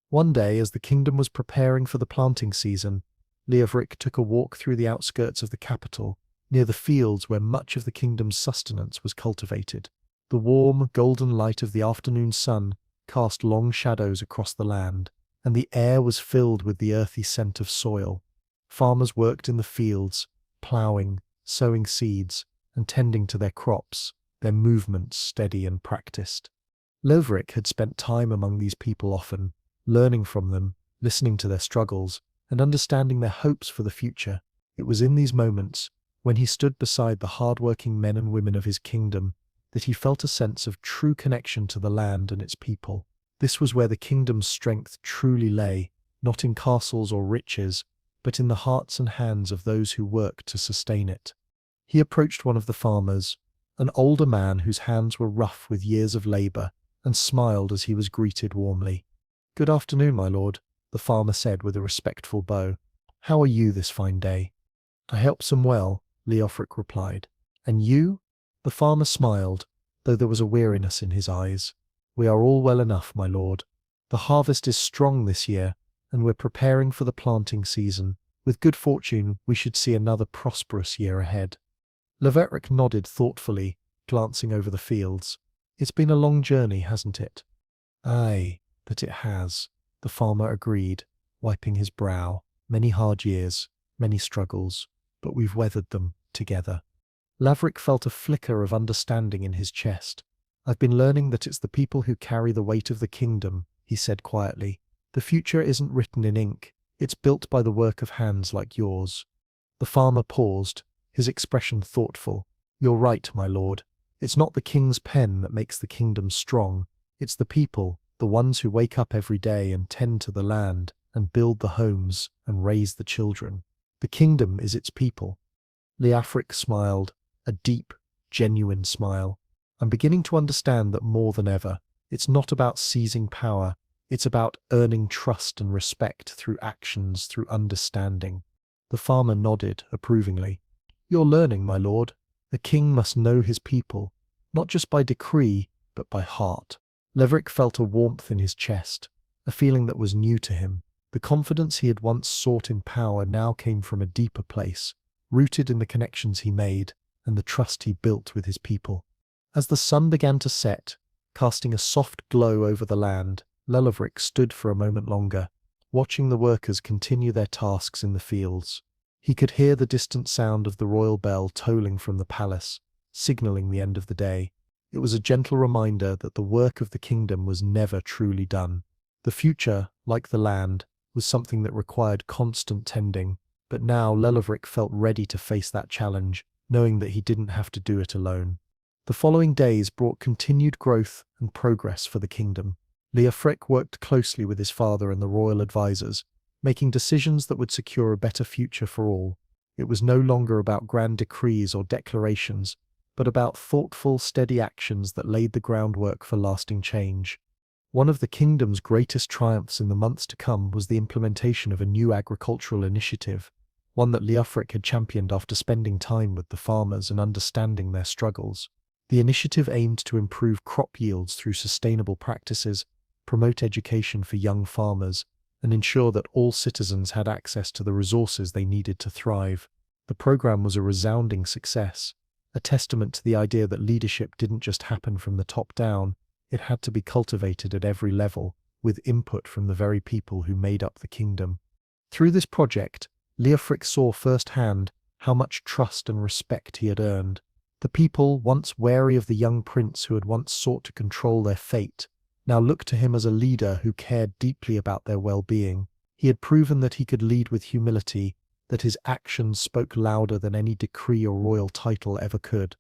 One day, as the kingdom was preparing for the planting season, Leofric took a walk through the outskirts of the capital, near the fields where much of the kingdom's sustenance was cultivated. The warm, golden light of the afternoon sun cast long shadows across the land, and the air was filled with the earthy scent of soil. Farmers worked in the fields, ploughing, sowing seeds, and tending to their crops, their movements steady and practiced. Leofric had spent time among these people often, learning from them, listening to their struggles, and understanding their hopes for the future. It was in these moments, when he stood beside the hard-working men and women of his kingdom, that he felt a sense of true connection to the land and its people. This was where the kingdom's strength truly lay, not in castles or riches, but in the hearts and hands of those who worked to sustain it. He approached one of the farmers, an older man whose hands were rough with years of labor, and smiled as he was greeted warmly. "Good afternoon, my lord," the farmer said with a respectful bow. "How are you this fine day?" "I help some well," Leofric replied. "And you?" The farmer smiled, though there was a weariness in his eyes. "We are all well enough, my lord. The harvest is strong this year, and we're preparing for the planting season. With good fortune, we should see another prosperous year ahead." Leofric nodded thoughtfully, glancing over the fields. "It's been a long journey, hasn't it?" "Aye, that it has," the farmer agreed, wiping his brow. "Many hard years, many struggles, but we've weathered them together." Leofric felt a flicker of understanding in his chest. "I've been learning that it's the people who carry the weight of the kingdom," he said quietly. "The future isn't written in ink, it's built by the work of hands like yours." The farmer paused, his expression thoughtful. "You're right, my lord. It's not the king's pen that makes the kingdom strong. It's the people, the ones who wake up every day and tend to the land, and build the homes, and raise the children. The kingdom is its people." Leofric smiled, a deep, genuine smile. "I'm beginning to understand that more than ever, it's not about seizing power, it's about earning trust and respect through actions, through understanding." The farmer nodded approvingly. "You're learning, my lord. The king must know his people, not just by decree, but by heart." Leofric felt a warmth in his chest, a feeling that was new to him. The confidence he had once sought in power now came from a deeper place, rooted in the connections he made and the trust he built with his people. As the sun began to set, casting a soft glow over the land, Leofric stood for a moment longer, watching the workers continue their tasks in the fields. He could hear the distant sound of the royal bell tolling from the palace, signaling the end of the day. It was a gentle reminder that the work of the kingdom was never truly done. The future, like the land, was something that required constant tending, but now Leofric felt ready to face that challenge, knowing that he didn't have to do it alone. The following days brought continued growth and progress for the kingdom. Leofric worked closely with his father and the royal advisors, making decisions that would secure a better future for all. It was no longer about grand decrees or declarations, but about thoughtful, steady actions that laid the groundwork for lasting change. One of the kingdom's greatest triumphs in the months to come was the implementation of a new agricultural initiative, one that Leofric had championed after spending time with the farmers and understanding their struggles. The initiative aimed to improve crop yields through sustainable practices, promote education for young farmers, and ensure that all citizens had access to the resources they needed to thrive. The program was a resounding success, a testament to the idea that leadership didn't just happen from the top down, it had to be cultivated at every level, with input from the very people who made up the kingdom. Through this project, Leofric saw firsthand how much trust and respect he had earned. The people, once wary of the young prince who had once sought to control their fate, now looked to him as a leader who cared deeply about their well-being. He had proven that he could lead with humility, that his actions spoke louder than any decree or royal title ever could.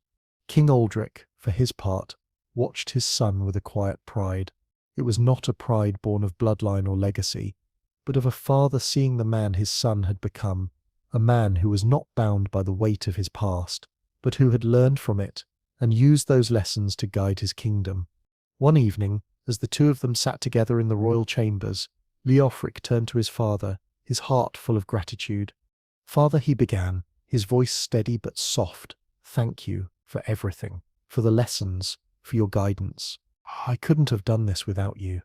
King Aldrich, for his part, watched his son with a quiet pride. It was not a pride born of bloodline or legacy, but of a father seeing the man his son had become, a man who was not bound by the weight of his past, but who had learned from it and used those lessons to guide his kingdom. One evening, as the two of them sat together in the royal chambers, Leofric turned to his father, his heart full of gratitude. "Father," he began, his voice steady but soft, "thank you for everything, for the lessons, for your guidance. I couldn't have done this without you."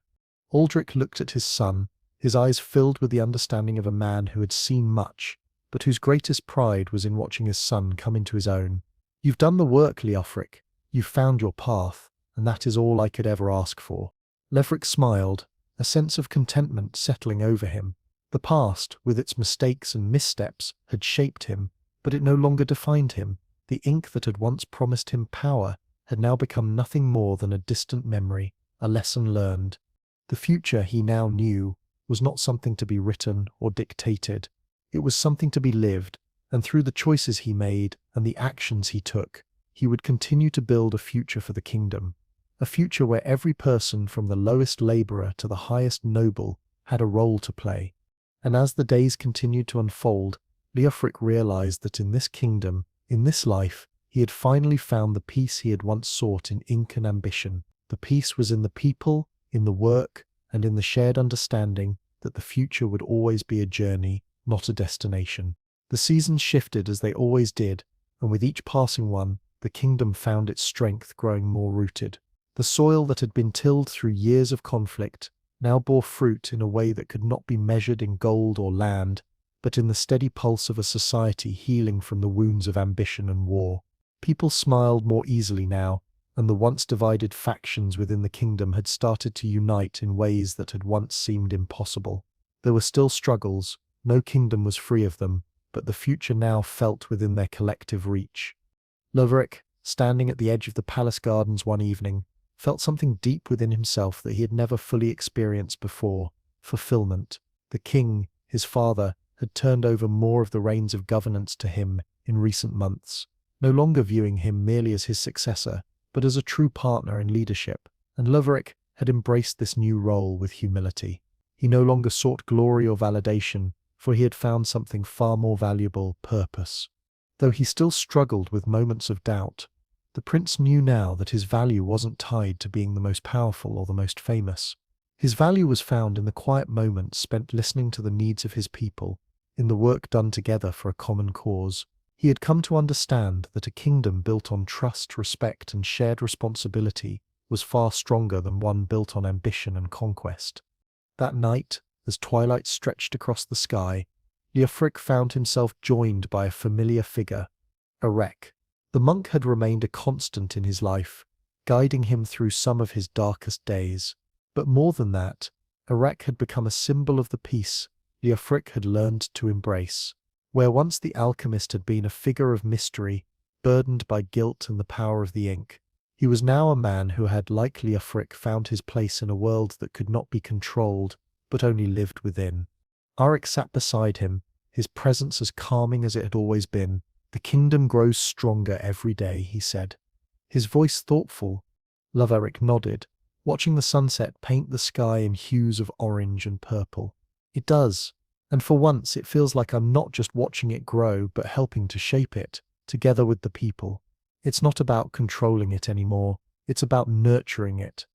Aldrich looked at his son, his eyes filled with the understanding of a man who had seen much, but whose greatest pride was in watching his son come into his own. "You've done the work, Leofric. You've found your path, and that is all I could ever ask for." Leofric smiled, a sense of contentment settling over him. The past, with its mistakes and missteps, had shaped him, but it no longer defined him. The ink that had once promised him power had now become nothing more than a distant memory, a lesson learned. The future, he now knew, was not something to be written or dictated. It was something to be lived, and through the choices he made and the actions he took, he would continue to build a future for the kingdom. A future where every person from the lowest labourer to the highest noble had a role to play. And as the days continued to unfold, Leofric realized that in this kingdom, in this life, he had finally found the peace he had once sought in ink and ambition. The peace was in the people, in the work, and in the shared understanding that the future would always be a journey, not a destination. The seasons shifted as they always did, and with each passing one, the kingdom found its strength growing more rooted. The soil that had been tilled through years of conflict now bore fruit in a way that could not be measured in gold or land, but in the steady pulse of a society healing from the wounds of ambition and war. People smiled more easily now, and the once divided factions within the kingdom had started to unite in ways that had once seemed impossible. There were still struggles, no kingdom was free of them, but the future now felt within their collective reach. Leofric, standing at the edge of the palace gardens one evening, felt something deep within himself that he had never fully experienced before: fulfillment. The king, his father, had turned over more of the reins of governance to him in recent months, no longer viewing him merely as his successor, but as a true partner in leadership, and Leofric had embraced this new role with humility. He no longer sought glory or validation, for he had found something far more valuable: purpose. Though he still struggled with moments of doubt, the prince knew now that his value wasn't tied to being the most powerful or the most famous. His value was found in the quiet moments spent listening to the needs of his people, in the work done together for a common cause. He had come to understand that a kingdom built on trust, respect, and shared responsibility was far stronger than one built on ambition and conquest. That night, as twilight stretched across the sky, Leofric found himself joined by a familiar figure, Erec. The monk had remained a constant in his life, guiding him through some of his darkest days. But more than that, Erec had become a symbol of the peace Leofric had learned to embrace. Where once the alchemist had been a figure of mystery, burdened by guilt and the power of the ink, he was now a man who had, like Leofric, found his place in a world that could not be controlled, but only lived within. Arik sat beside him, his presence as calming as it had always been. "The kingdom grows stronger every day," he said, his voice thoughtful. Leofric nodded, watching the sunset paint the sky in hues of orange and purple. "It does. And for once it feels like I'm not just watching it grow, but helping to shape it, together with the people. It's not about controlling it anymore, it's about nurturing it."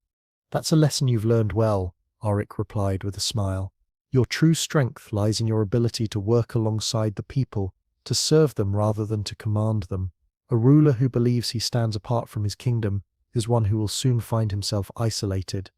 "That's a lesson you've learned well," Arik replied with a smile. "Your true strength lies in your ability to work alongside the people, to serve them rather than to command them. A ruler who believes he stands apart from his kingdom is one who will soon find himself isolated."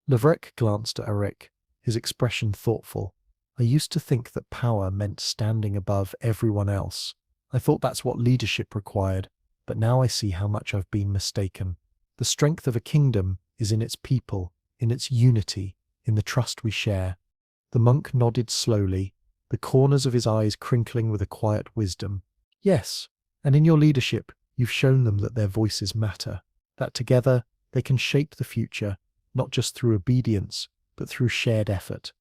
Levrek glanced at Eric, his expression thoughtful. I used to think that power meant standing above everyone else. I thought that's what leadership required, but now I see how much I've been mistaken. The strength of a kingdom is in its people, in its unity, in the trust we share. The monk nodded slowly, the corners of his eyes crinkling with a quiet wisdom. Yes, and in your leadership, you've shown them that their voices matter, that together they can shape the future, not just through obedience, but through shared effort.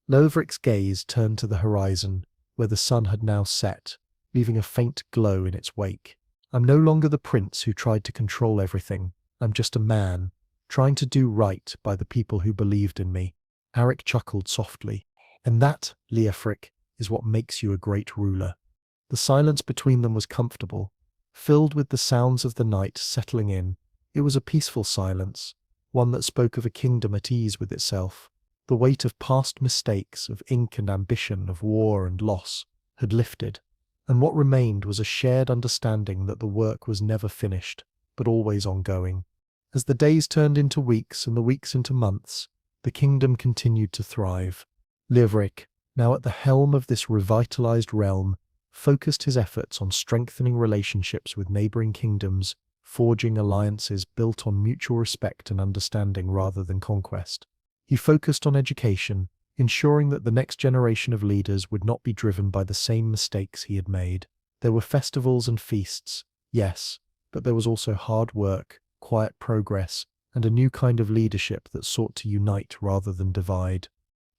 Lovrik's gaze turned to the horizon, where the sun had now set, leaving a faint glow in its wake. I'm no longer the prince who tried to control everything. I'm just a man, trying to do right by the people who believed in me. Arik chuckled softly. And that, Leofric, is what makes you a great ruler. The silence between them was comfortable, filled with the sounds of the night settling in. It was a peaceful silence, one that spoke of a kingdom at ease with itself. The weight of past mistakes, of ink and ambition, of war and loss, had lifted, and what remained was a shared understanding that the work was never finished, but always ongoing. As the days turned into weeks and the weeks into months, the kingdom continued to thrive. Liveric, now at the helm of this revitalized realm, focused his efforts on strengthening relationships with neighboring kingdoms, forging alliances built on mutual respect and understanding rather than conquest. He focused on education, ensuring that the next generation of leaders would not be driven by the same mistakes he had made. There were festivals and feasts, yes, but there was also hard work, quiet progress, and a new kind of leadership that sought to unite rather than divide.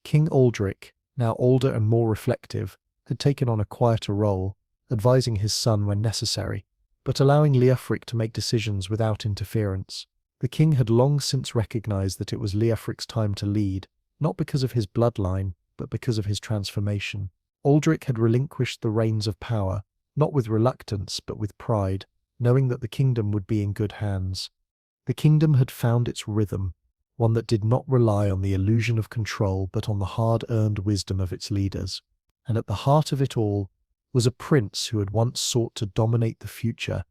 King Aldric, now older and more reflective, had taken on a quieter role, advising his son when necessary, but allowing Leofric to make decisions without interference. The king had long since recognized that it was Leofric's time to lead, not because of his bloodline, but because of his transformation. Aldric had relinquished the reins of power, not with reluctance, but with pride, knowing that the kingdom would be in good hands. The kingdom had found its rhythm, one that did not rely on the illusion of control but on the hard-earned wisdom of its leaders. And at the heart of it all was a prince who had once sought to dominate the future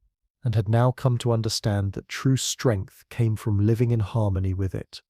and had now come to understand that true strength came from living in harmony with it.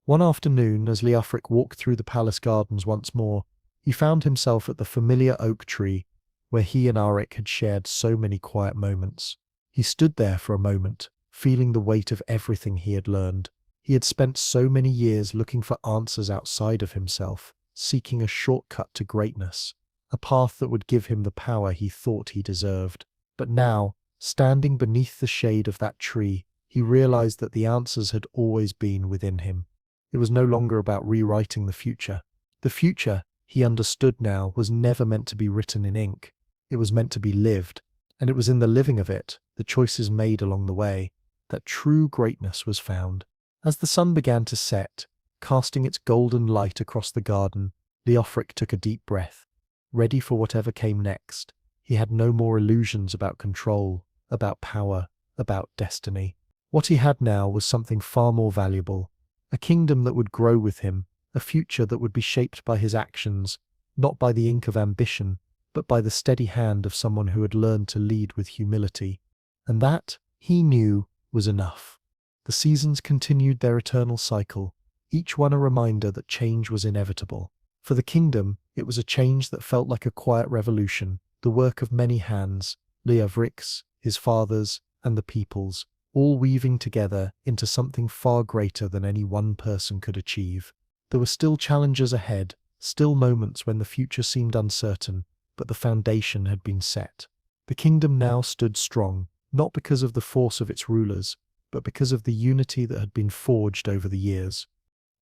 One afternoon, as Leofric walked through the palace gardens once more, he found himself at the familiar oak tree where he and Arik had shared so many quiet moments. He stood there for a moment, feeling the weight of everything he had learned. He had spent so many years looking for answers outside of himself, seeking a shortcut to greatness, a path that would give him the power he thought he deserved. But now, standing beneath the shade of that tree, he realized that the answers had always been within him. It was no longer about rewriting the future. The future, he understood now, was never meant to be written in ink. It was meant to be lived, and it was in the living of it, the choices made along the way, that true greatness was found. As the sun began to set, casting its golden light across the garden, Leofric took a deep breath, ready for whatever came next. He had no more illusions about control, about power, about destiny. What he had now was something far more valuable, a kingdom that would grow with him, a future that would be shaped by his actions, not by the ink of ambition, but by the steady hand of someone who had learned to lead with humility. And that, he knew, was enough. The seasons continued their eternal cycle, each one a reminder that change was inevitable. For the kingdom, it was a change that felt like a quiet revolution, the work of many hands, Leovric's, his father's, and the people's, all weaving together into something far greater than any one person could achieve. There were still challenges ahead, still moments when the future seemed uncertain, but the foundation had been set. The kingdom now stood strong, not because of the force of its rulers, but because of the unity that had been forged over the years.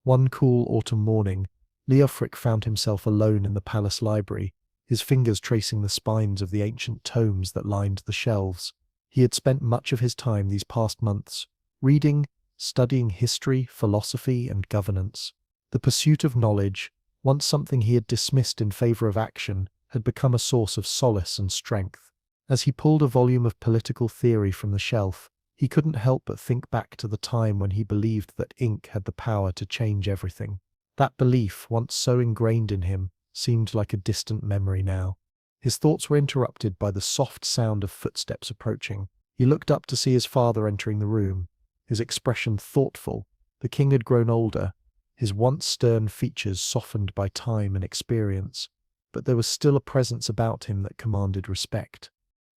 One cool autumn morning, Leofric found himself alone in the palace library, his fingers tracing the spines of the ancient tomes that lined the shelves. He had spent much of his time these past months, reading, studying history, philosophy, and governance. The pursuit of knowledge, once something he had dismissed in favor of action, had become a source of solace and strength. As he pulled a volume of political theory from the shelf, he couldn't help but think back to the time when he believed that ink had the power to change everything. That belief, once so ingrained in him, seemed like a distant memory now. His thoughts were interrupted by the soft sound of footsteps approaching. He looked up to see his father entering the room, his expression thoughtful. The king had grown older, his once stern features softened by time and experience, but there was still a presence about him that commanded respect.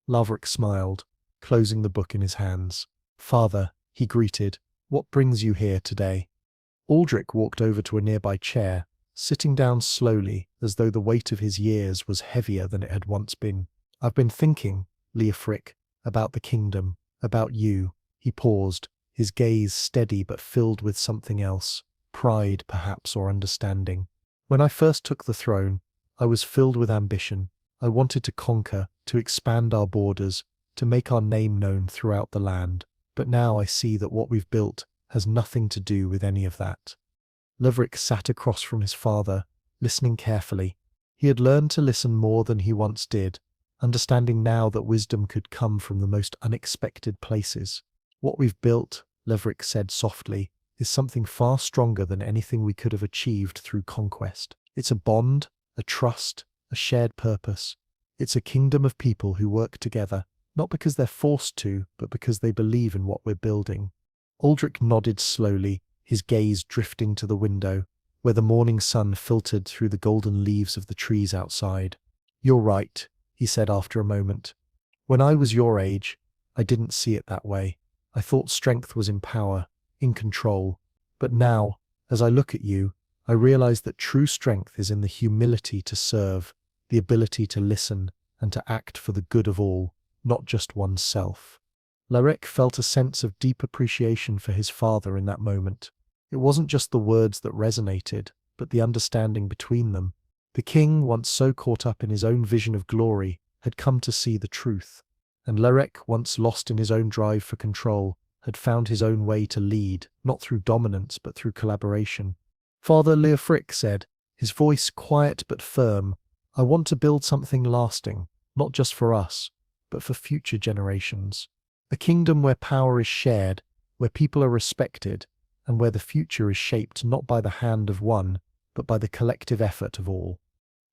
Laverick smiled, closing the book in his hands. "Father," he greeted, "what brings you here today?" Aldrich walked over to a nearby chair, sitting down slowly as though the weight of his years was heavier than it had once been. "I've been thinking, Leofric, about the kingdom, about you." He paused, his gaze steady but filled with something else, pride perhaps or understanding. "When I first took the throne, I was filled with ambition. I wanted to conquer, to expand our borders, to make our name known throughout the land. But now I see that what we've built has nothing to do with any of that." Leofric sat across from his father, listening carefully. He had learned to listen more than he once did, understanding now that wisdom could come from the most unexpected places. "What we've built," Leofric said softly, "is something far stronger than anything we could have achieved through conquest. It's a bond, a trust, a shared purpose. It's a kingdom of people who work together, not because they're forced to, but because they believe in what we're building." Aldrich nodded slowly, his gaze drifting to the window, where the morning sun filtered through the golden leaves of the trees outside. "You're right," he said after a moment. "When I was your age, I didn't see it that way. I thought strength was in power, in control. But now, as I look at you, I realize that true strength is in the humility to serve, the ability to listen, and to act for the good of all, not just oneself." Larek felt a sense of deep appreciation for his father in that moment. It wasn't just the words that resonated, but the understanding between them. The king, once so caught up in his own vision of glory, had come to see the truth. And Larek, once lost in his own drive for control, had found his own way to lead, not through dominance but through collaboration. "Father," Leofric said, his voice quiet but firm, "I want to build something lasting, not just for us, but for future generations. A kingdom where power is shared, where people are respected, and where the future is shaped not by the hand of one, but by the collective effort of all."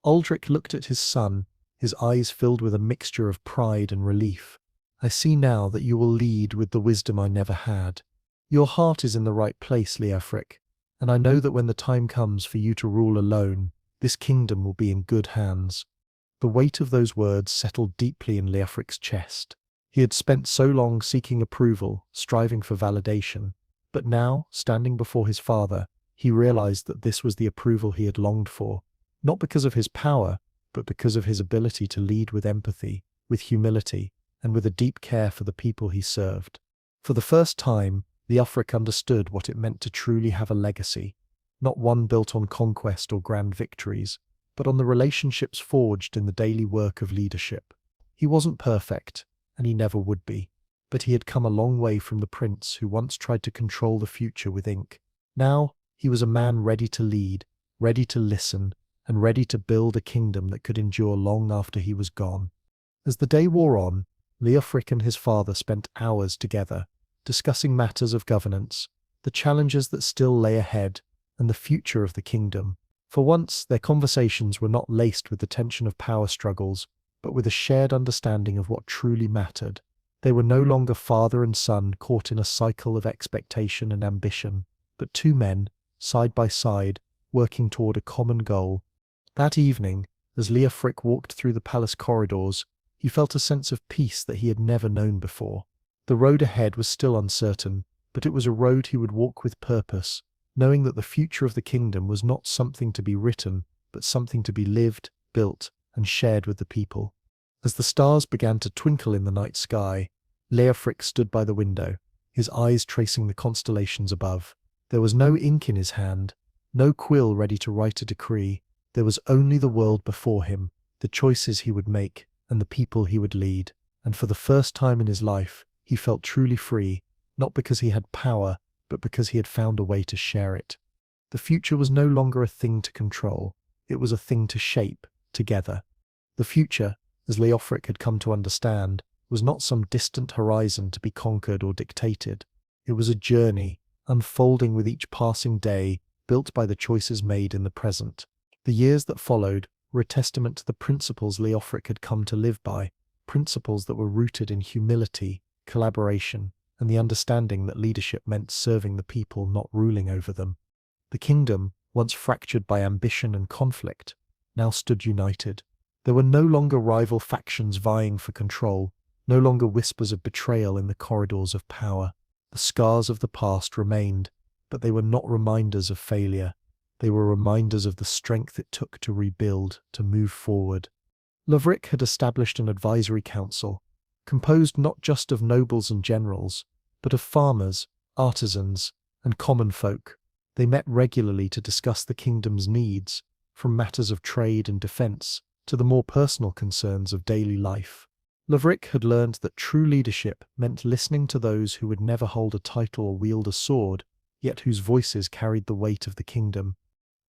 Aldrich looked at his son, his eyes filled with a mixture of pride and relief. "I see now that you will lead with the wisdom I never had. Your heart is in the right place, Leofric, and I know that when the time comes for you to rule alone, this kingdom will be in good hands." The weight of those words settled deeply in Leofric's chest. He had spent so long seeking approval, striving for validation, but now, standing before his father, he realized that this was the approval he had longed for, not because of his power, but because of his ability to lead with empathy, with humility, and with a deep care for the people he served. For the first time, Leofric understood what it meant to truly have a legacy, not one built on conquest or grand victories, but on the relationships forged in the daily work of leadership. He wasn't perfect, and he never would be, but he had come a long way from the prince who once tried to control the future with ink. Now, he was a man ready to lead, ready to listen, and ready to build a kingdom that could endure long after he was gone. As the day wore on, Leofric and his father spent hours together, discussing matters of governance, the challenges that still lay ahead, and the future of the kingdom. For once, their conversations were not laced with the tension of power struggles, but with a shared understanding of what truly mattered. They were no longer father and son caught in a cycle of expectation and ambition, but two men, side by side, working toward a common goal. That evening, as Leofric walked through the palace corridors, he felt a sense of peace that he had never known before. The road ahead was still uncertain, but it was a road he would walk with purpose, knowing that the future of the kingdom was not something to be written, but something to be lived, built, and shared with the people. As the stars began to twinkle in the night sky, Leofric stood by the window, his eyes tracing the constellations above. There was no ink in his hand, no quill ready to write a decree. There was only the world before him, the choices he would make, and the people he would lead. And for the first time in his life, he felt truly free, not because he had power, but because he had found a way to share it. The future was no longer a thing to control. It was a thing to shape, together. The future, as Leofric had come to understand, was not some distant horizon to be conquered or dictated. It was a journey, unfolding with each passing day, built by the choices made in the present. The years that followed were a testament to the principles Leofric had come to live by, principles that were rooted in humility, collaboration, and the understanding that leadership meant serving the people, not ruling over them. The kingdom, once fractured by ambition and conflict, now stood united. There were no longer rival factions vying for control, no longer whispers of betrayal in the corridors of power. The scars of the past remained, but they were not reminders of failure. They were reminders of the strength it took to rebuild, to move forward. Lavrick had established an advisory council, composed not just of nobles and generals, but of farmers, artisans, and common folk. They met regularly to discuss the kingdom's needs, from matters of trade and defense to the more personal concerns of daily life. Lavrick had learned that true leadership meant listening to those who would never hold a title or wield a sword, yet whose voices carried the weight of the kingdom.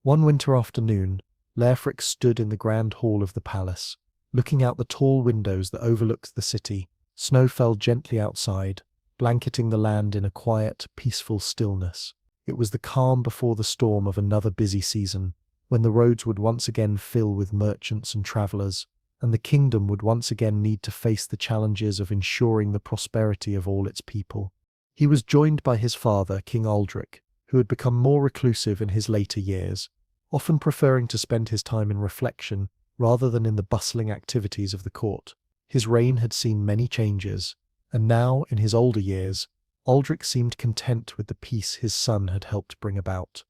One winter afternoon, Leofric stood in the grand hall of the palace, looking out the tall windows that overlooked the city. Snow fell gently outside, blanketing the land in a quiet, peaceful stillness. It was the calm before the storm of another busy season, when the roads would once again fill with merchants and travellers, and the kingdom would once again need to face the challenges of ensuring the prosperity of all its people. He was joined by his father, King Aldric, who had become more reclusive in his later years, often preferring to spend his time in reflection rather than in the bustling activities of the court. His reign had seen many changes, and now, in his older years, Aldric seemed content with the peace his son had helped bring about.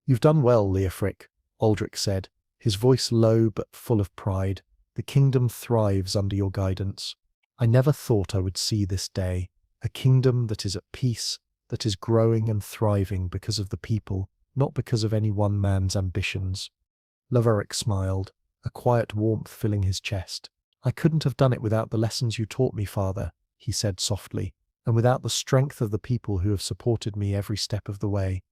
"You've done well, Leofric," Aldric said, his voice low but full of pride. "The kingdom thrives under your guidance. I never thought I would see this day, a kingdom that is at peace, that is growing and thriving because of the people, not because of any one man's ambitions." Laverick smiled, a quiet warmth filling his chest. "I couldn't have done it without the lessons you taught me, father," he said softly, "and without the strength of the people who have supported me every step of the way."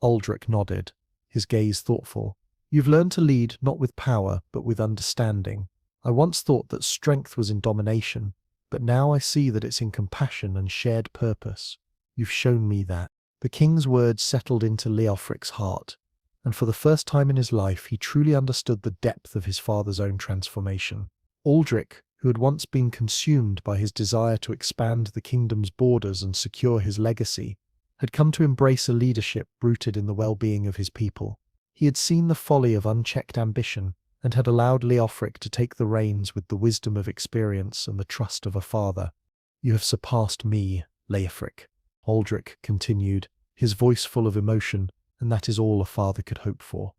Aldric nodded, his gaze thoughtful. "You've learned to lead not with power, but with understanding. I once thought that strength was in domination, but now I see that it's in compassion and shared purpose. You've shown me that." The king's words settled into Leofric's heart, and for the first time in his life he truly understood the depth of his father's own transformation. Aldric, who had once been consumed by his desire to expand the kingdom's borders and secure his legacy, had come to embrace a leadership rooted in the well-being of his people. He had seen the folly of unchecked ambition, and had allowed Leofric to take the reins with the wisdom of experience and the trust of a father. "You have surpassed me, Leofric," Aldric continued, his voice full of emotion, and that is all a father could hope for.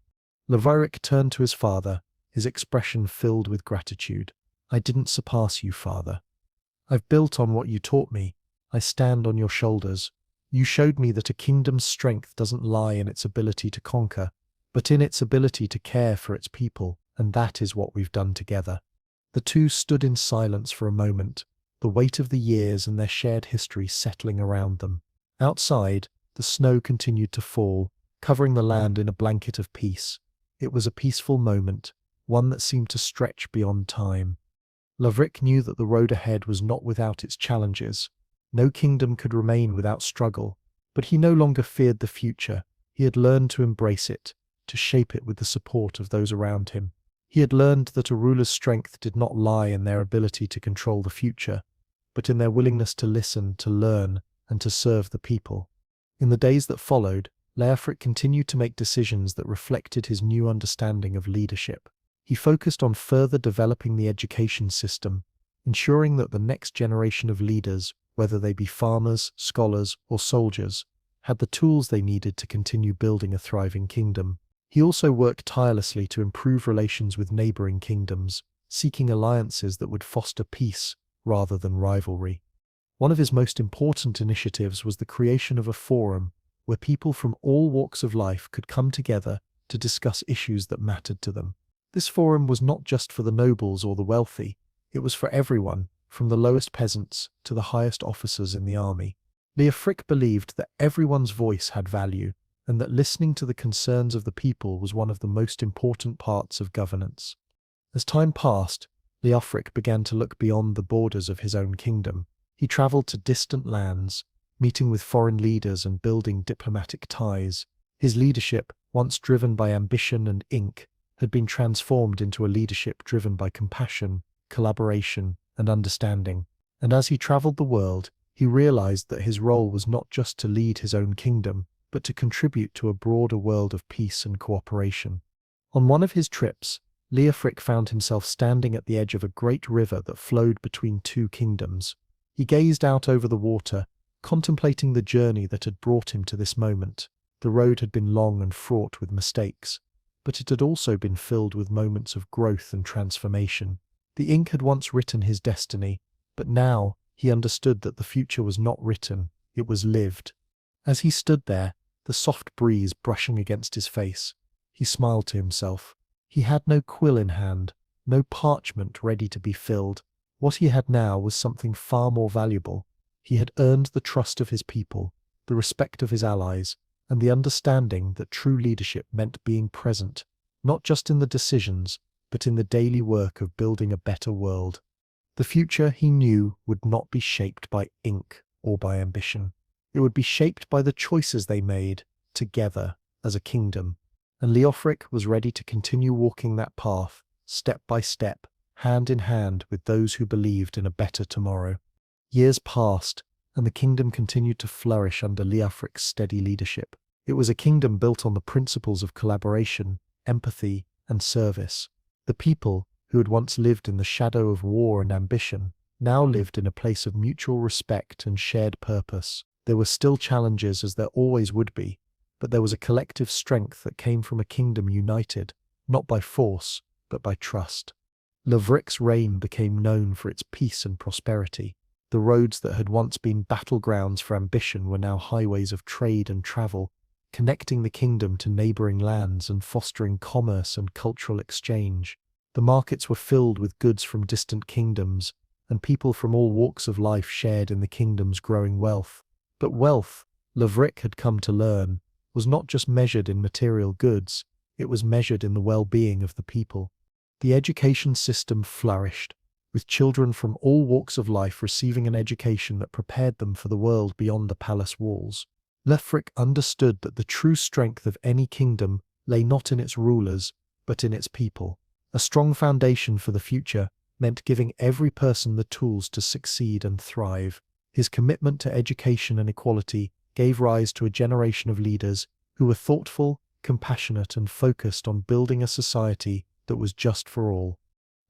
Laverick turned to his father, his expression filled with gratitude. "I didn't surpass you, father. I've built on what you taught me. I stand on your shoulders. You showed me that a kingdom's strength doesn't lie in its ability to conquer, but in its ability to care for its people, and that is what we've done together." The two stood in silence for a moment, the weight of the years and their shared history settling around them. Outside, the snow continued to fall, covering the land in a blanket of peace. It was a peaceful moment, one that seemed to stretch beyond time. Lavrick knew that the road ahead was not without its challenges. No kingdom could remain without struggle, but he no longer feared the future. He had learned to embrace it, to shape it with the support of those around him. He had learned that a ruler's strength did not lie in their ability to control the future, but in their willingness to listen, to learn, and to serve the people. In the days that followed, Leofric continued to make decisions that reflected his new understanding of leadership. He focused on further developing the education system, ensuring that the next generation of leaders, whether they be farmers, scholars, or soldiers, had the tools they needed to continue building a thriving kingdom. He also worked tirelessly to improve relations with neighboring kingdoms, seeking alliances that would foster peace rather than rivalry. One of his most important initiatives was the creation of a forum where people from all walks of life could come together to discuss issues that mattered to them. This forum was not just for the nobles or the wealthy, it was for everyone, from the lowest peasants to the highest officers in the army. Leofric believed that everyone's voice had value, and that listening to the concerns of the people was one of the most important parts of governance. As time passed, Leofric began to look beyond the borders of his own kingdom. He travelled to distant lands, meeting with foreign leaders and building diplomatic ties. His leadership, once driven by ambition and ink, had been transformed into a leadership driven by compassion, collaboration, and understanding. And as he travelled the world, he realized that his role was not just to lead his own kingdom, but to contribute to a broader world of peace and cooperation. On one of his trips, Leofric found himself standing at the edge of a great river that flowed between two kingdoms. He gazed out over the water, contemplating the journey that had brought him to this moment. The road had been long and fraught with mistakes, but it had also been filled with moments of growth and transformation. The ink had once written his destiny, but now he understood that the future was not written, it was lived. As he stood there, the soft breeze brushing against his face, he smiled to himself. He had no quill in hand, no parchment ready to be filled. What he had now was something far more valuable. He had earned the trust of his people, the respect of his allies, and the understanding that true leadership meant being present, not just in the decisions, but in the daily work of building a better world. The future, he knew, would not be shaped by ink or by ambition. It would be shaped by the choices they made, together, as a kingdom. And Leofric was ready to continue walking that path, step by step, hand in hand with those who believed in a better tomorrow. Years passed, and the kingdom continued to flourish under Leofric's steady leadership. It was a kingdom built on the principles of collaboration, empathy, and service. The people, who had once lived in the shadow of war and ambition, now lived in a place of mutual respect and shared purpose. There were still challenges, as there always would be, but there was a collective strength that came from a kingdom united, not by force, but by trust. Leofric's reign became known for its peace and prosperity. The roads that had once been battlegrounds for ambition were now highways of trade and travel, connecting the kingdom to neighboring lands and fostering commerce and cultural exchange. The markets were filled with goods from distant kingdoms, and people from all walks of life shared in the kingdom's growing wealth. But wealth, Leofric had come to learn, was not just measured in material goods, it was measured in the well-being of the people. The education system flourished, with children from all walks of life receiving an education that prepared them for the world beyond the palace walls. Leofric understood that the true strength of any kingdom lay not in its rulers, but in its people. A strong foundation for the future meant giving every person the tools to succeed and thrive. His commitment to education and equality gave rise to a generation of leaders who were thoughtful, compassionate, and focused on building a society that was just for all.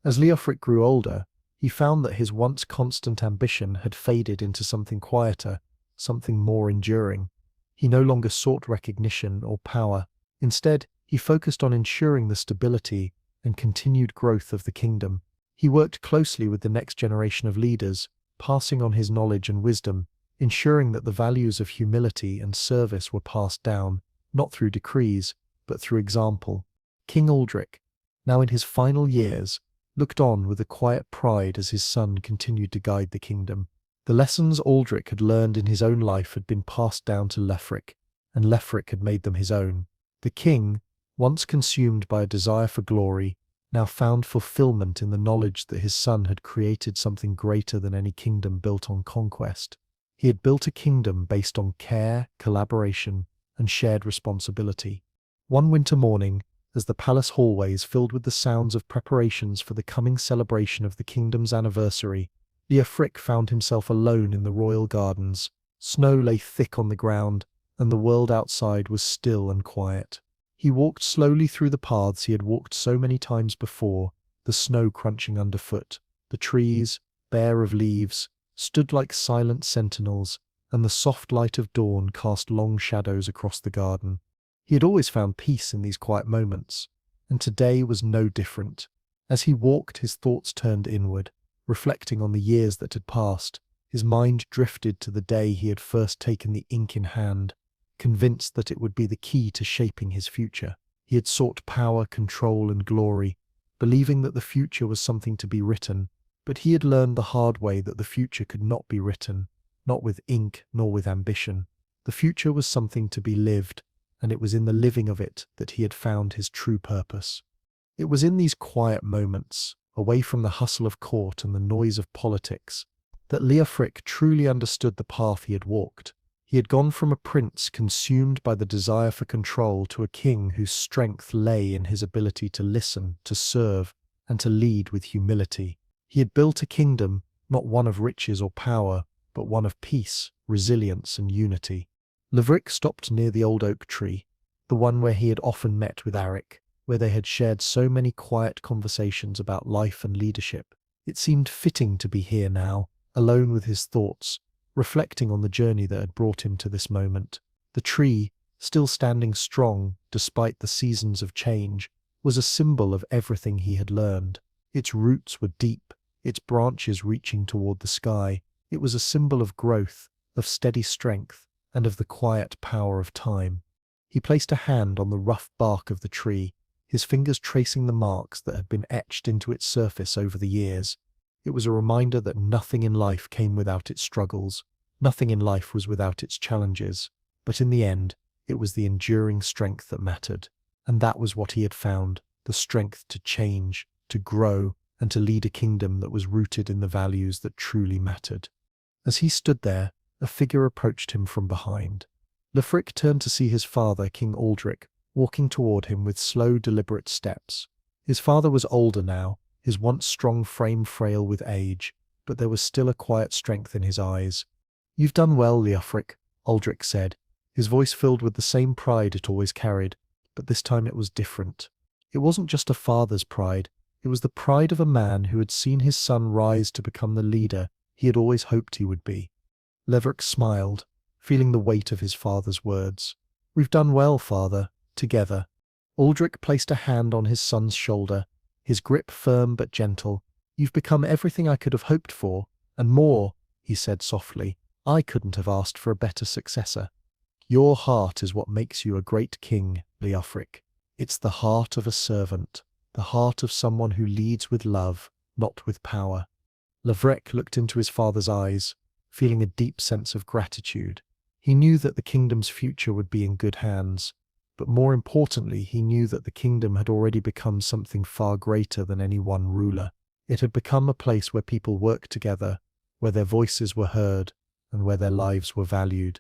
As Leofric grew older, he found that his once constant ambition had faded into something quieter, something more enduring. He no longer sought recognition or power. Instead, he focused on ensuring the stability and continued growth of the kingdom. He worked closely with the next generation of leaders, passing on his knowledge and wisdom, ensuring that the values of humility and service were passed down, not through decrees, but through example. King Aldric, now in his final years, looked on with a quiet pride as his son continued to guide the kingdom. The lessons Aldric had learned in his own life had been passed down to Leofric, and Leofric had made them his own. The king, once consumed by a desire for glory, now found fulfillment in the knowledge that his son had created something greater than any kingdom built on conquest. He had built a kingdom based on care, collaboration, and shared responsibility. One winter morning, as the palace hallways filled with the sounds of preparations for the coming celebration of the kingdom's anniversary, Leofric found himself alone in the royal gardens. Snow lay thick on the ground, and the world outside was still and quiet. He walked slowly through the paths he had walked so many times before, the snow crunching underfoot. The trees, bare of leaves, stood like silent sentinels, and the soft light of dawn cast long shadows across the garden. He had always found peace in these quiet moments, and today was no different. As he walked, his thoughts turned inward, reflecting on the years that had passed. His mind drifted to the day he had first taken the ink in hand, convinced that it would be the key to shaping his future. He had sought power, control, and glory, believing that the future was something to be written, but he had learned the hard way that the future could not be written, not with ink nor with ambition. The future was something to be lived, and it was in the living of it that he had found his true purpose. It was in these quiet moments, away from the hustle of court and the noise of politics, that Leofric truly understood the path he had walked. He had gone from a prince consumed by the desire for control to a king whose strength lay in his ability to listen, to serve, and to lead with humility. He had built a kingdom, not one of riches or power, but one of peace, resilience, and unity. Laverick stopped near the old oak tree, the one where he had often met with Arik, where they had shared so many quiet conversations about life and leadership. It seemed fitting to be here now, alone with his thoughts, reflecting on the journey that had brought him to this moment. The tree, still standing strong despite the seasons of change, was a symbol of everything he had learned. Its roots were deep, its branches reaching toward the sky. It was a symbol of growth, of steady strength, and of the quiet power of time. He placed a hand on the rough bark of the tree, his fingers tracing the marks that had been etched into its surface over the years. It was a reminder that nothing in life came without its struggles, nothing in life was without its challenges, but in the end, it was the enduring strength that mattered. And that was what he had found, the strength to change, to grow, and to lead a kingdom that was rooted in the values that truly mattered. As he stood there, a figure approached him from behind. Leofric turned to see his father, King Aldric, walking toward him with slow, deliberate steps. His father was older now, his once strong frame frail with age, but there was still a quiet strength in his eyes. "You've done well, Leofric," Aldric said, his voice filled with the same pride it always carried, but this time it was different. It wasn't just a father's pride, it was the pride of a man who had seen his son rise to become the leader he had always hoped he would be. Leofric smiled, feeling the weight of his father's words. "We've done well, father, together." Aldric placed a hand on his son's shoulder, his grip firm but gentle. "You've become everything I could have hoped for, and more," he said softly. "I couldn't have asked for a better successor. Your heart is what makes you a great king, Leofric. It's the heart of a servant, the heart of someone who leads with love, not with power." Leofric looked into his father's eyes, feeling a deep sense of gratitude. He knew that the kingdom's future would be in good hands, but more importantly, he knew that the kingdom had already become something far greater than any one ruler. It had become a place where people worked together, where their voices were heard, and where their lives were valued.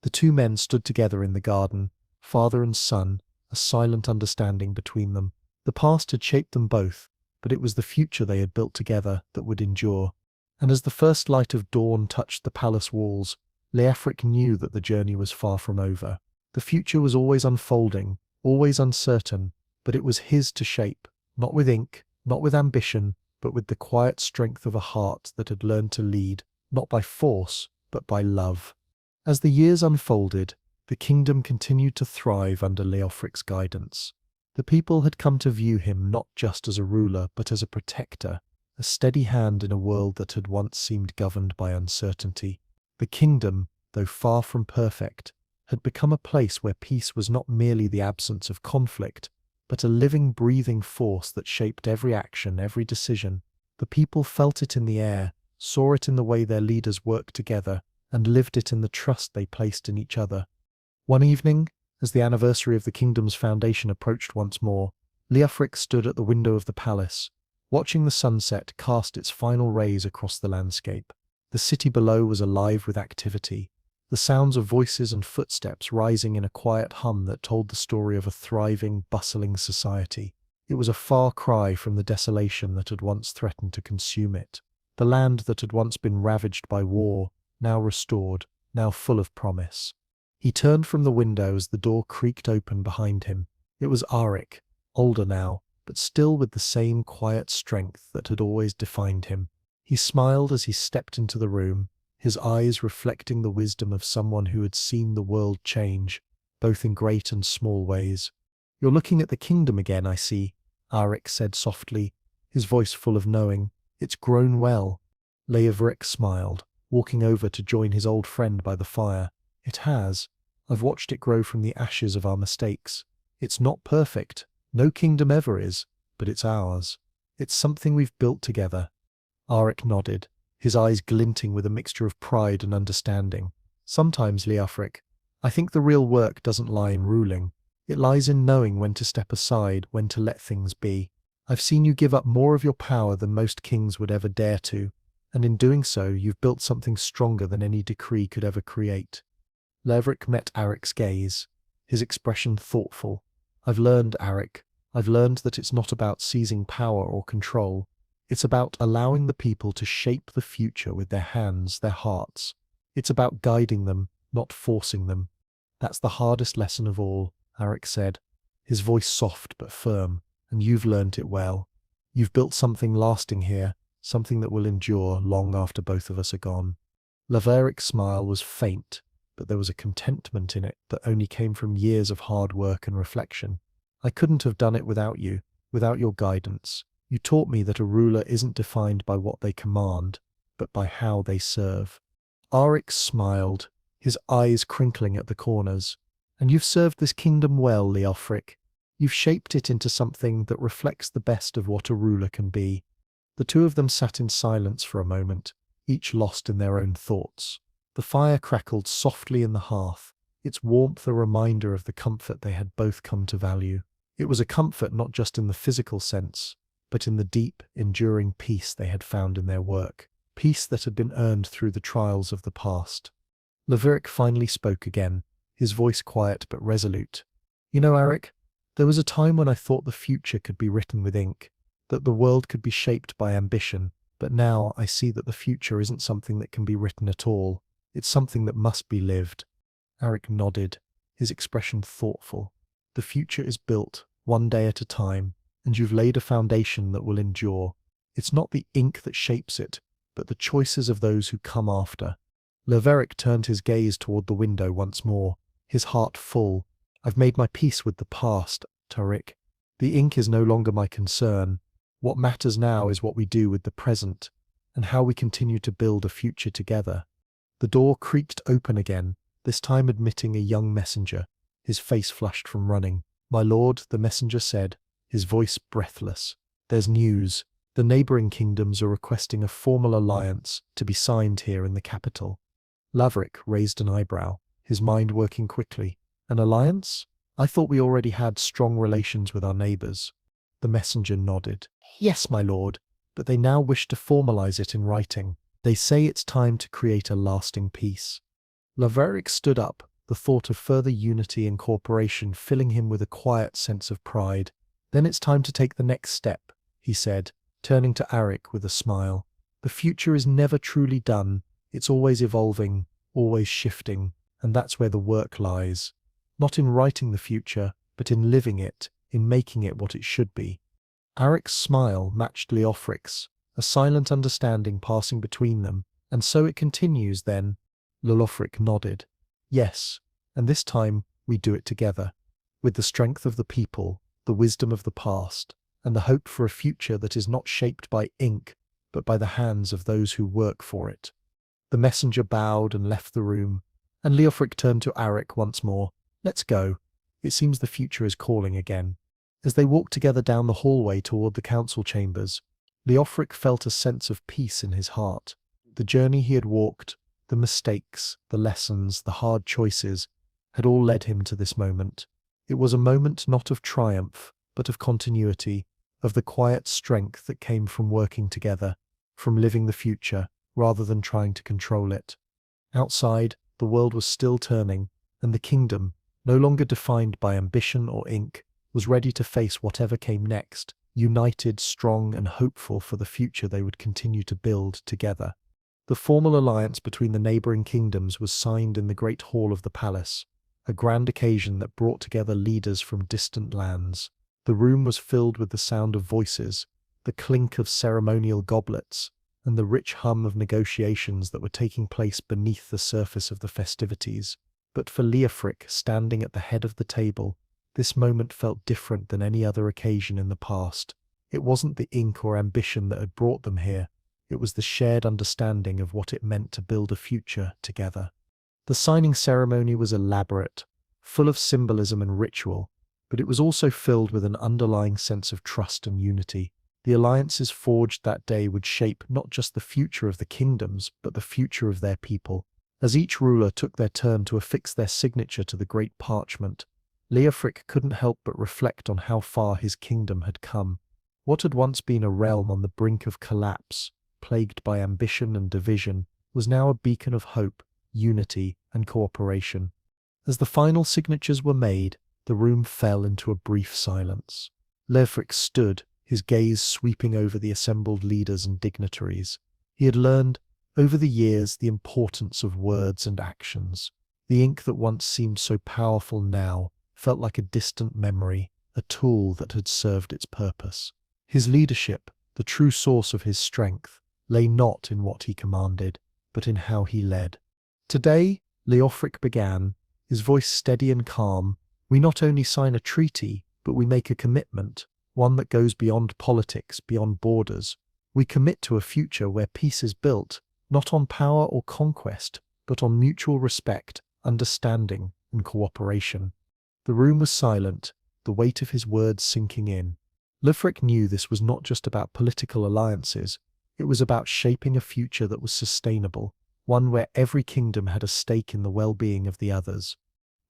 The two men stood together in the garden, father and son, a silent understanding between them. The past had shaped them both, but it was the future they had built together that would endure. And as the first light of dawn touched the palace walls, Leofric knew that the journey was far from over. The future was always unfolding, always uncertain, but it was his to shape, not with ink, not with ambition, but with the quiet strength of a heart that had learned to lead, not by force, but by love. As the years unfolded, the kingdom continued to thrive under Leofric's guidance. The people had come to view him not just as a ruler, but as a protector, a steady hand in a world that had once seemed governed by uncertainty. The kingdom, though far from perfect, had become a place where peace was not merely the absence of conflict, but a living, breathing force that shaped every action, every decision. The people felt it in the air, saw it in the way their leaders worked together, and lived it in the trust they placed in each other. One evening, as the anniversary of the kingdom's foundation approached once more, Leofric stood at the window of the palace, watching the sunset cast its final rays across the landscape. The city below was alive with activity, the sounds of voices and footsteps rising in a quiet hum that told the story of a thriving, bustling society. It was a far cry from the desolation that had once threatened to consume it. The land that had once been ravaged by war, now restored, now full of promise. He turned from the window as the door creaked open behind him. It was Arik, older now, but still with the same quiet strength that had always defined him. He smiled as he stepped into the room, his eyes reflecting the wisdom of someone who had seen the world change, both in great and small ways. "You're looking at the kingdom again, I see," Arik said softly, his voice full of knowing. "It's grown well." Leofric smiled, walking over to join his old friend by the fire. "It has. I've watched it grow from the ashes of our mistakes. It's not perfect. No kingdom ever is, but it's ours. It's something we've built together." Arik nodded, his eyes glinting with a mixture of pride and understanding. "Sometimes, Leofric, I think the real work doesn't lie in ruling. It lies in knowing when to step aside, when to let things be. I've seen you give up more of your power than most kings would ever dare to, and in doing so, you've built something stronger than any decree could ever create." Leofric met Arik's gaze, his expression thoughtful. "I've learned, Arik. I've learned that it's not about seizing power or control. It's about allowing the people to shape the future with their hands, their hearts. It's about guiding them, not forcing them. That's the hardest lesson of all, Arik said, his voice soft but firm, and you've learned it well. You've built something lasting here, something that will endure long after both of us are gone. Laveric's smile was faint, but there was a contentment in it that only came from years of hard work and reflection. I couldn't have done it without you, without your guidance. You taught me that a ruler isn't defined by what they command, but by how they serve. Arik smiled, his eyes crinkling at the corners. And you've served this kingdom well, Leofric. You've shaped it into something that reflects the best of what a ruler can be. The two of them sat in silence for a moment, each lost in their own thoughts. The fire crackled softly in the hearth, its warmth a reminder of the comfort they had both come to value. It was a comfort not just in the physical sense, but in the deep, enduring peace they had found in their work, peace that had been earned through the trials of the past. Leverick finally spoke again, his voice quiet but resolute. You know, Arik, there was a time when I thought the future could be written with ink, that the world could be shaped by ambition, but now I see that the future isn't something that can be written at all. It's something that must be lived. Arik nodded, his expression thoughtful. The future is built, one day at a time, and you've laid a foundation that will endure. It's not the ink that shapes it, but the choices of those who come after. Leverick turned his gaze toward the window once more, his heart full. I've made my peace with the past, Tarik. The ink is no longer my concern. What matters now is what we do with the present, and how we continue to build a future together. The door creaked open again, this time admitting a young messenger, his face flushed from running. My lord, the messenger said, his voice breathless. There's news. The neighboring kingdoms are requesting a formal alliance to be signed here in the capital. Laverick raised an eyebrow, his mind working quickly. An alliance? I thought we already had strong relations with our neighbors. The messenger nodded. Yes, my lord, but they now wish to formalize it in writing. They say it's time to create a lasting peace. Laverick stood up, the thought of further unity and cooperation filling him with a quiet sense of pride. Then it's time to take the next step, he said, turning to Arik with a smile. The future is never truly done. It's always evolving, always shifting, and that's where the work lies. Not in writing the future, but in living it, in making it what it should be. Arik's smile matched Leofric's, a silent understanding passing between them. And so it continues then? Leofric nodded. Yes, and this time we do it together, with the strength of the people, the wisdom of the past, and the hope for a future that is not shaped by ink, but by the hands of those who work for it. The messenger bowed and left the room, and Leofric turned to Arik once more. Let's go. It seems the future is calling again. As they walked together down the hallway toward the council chambers, Leofric felt a sense of peace in his heart. The journey he had walked, the mistakes, the lessons, the hard choices, had all led him to this moment. It was a moment not of triumph, but of continuity, of the quiet strength that came from working together, from living the future, rather than trying to control it. Outside, the world was still turning, and the kingdom, no longer defined by ambition or ink, was ready to face whatever came next, united, strong, and hopeful for the future they would continue to build together. The formal alliance between the neighboring kingdoms was signed in the great hall of the palace, a grand occasion that brought together leaders from distant lands. The room was filled with the sound of voices, the clink of ceremonial goblets, and the rich hum of negotiations that were taking place beneath the surface of the festivities. But for Leofric, standing at the head of the table, this moment felt different than any other occasion in the past. It wasn't the ink or ambition that had brought them here. It was the shared understanding of what it meant to build a future together. The signing ceremony was elaborate, full of symbolism and ritual, but it was also filled with an underlying sense of trust and unity. The alliances forged that day would shape not just the future of the kingdoms, but the future of their people. As each ruler took their turn to affix their signature to the great parchment, Leofric couldn't help but reflect on how far his kingdom had come. What had once been a realm on the brink of collapse, plagued by ambition and division, was now a beacon of hope, unity, and cooperation. As the final signatures were made, the room fell into a brief silence. Leofric stood, his gaze sweeping over the assembled leaders and dignitaries. He had learned, over the years, the importance of words and actions. The ink that once seemed so powerful now felt like a distant memory, a tool that had served its purpose. His leadership, the true source of his strength, lay not in what he commanded, but in how he led. Today, Leofric began, his voice steady and calm. We not only sign a treaty, but we make a commitment, one that goes beyond politics, beyond borders. We commit to a future where peace is built, not on power or conquest, but on mutual respect, understanding, and cooperation. The room was silent, the weight of his words sinking in. Leofric knew this was not just about political alliances, it was about shaping a future that was sustainable, one where every kingdom had a stake in the well-being of the others.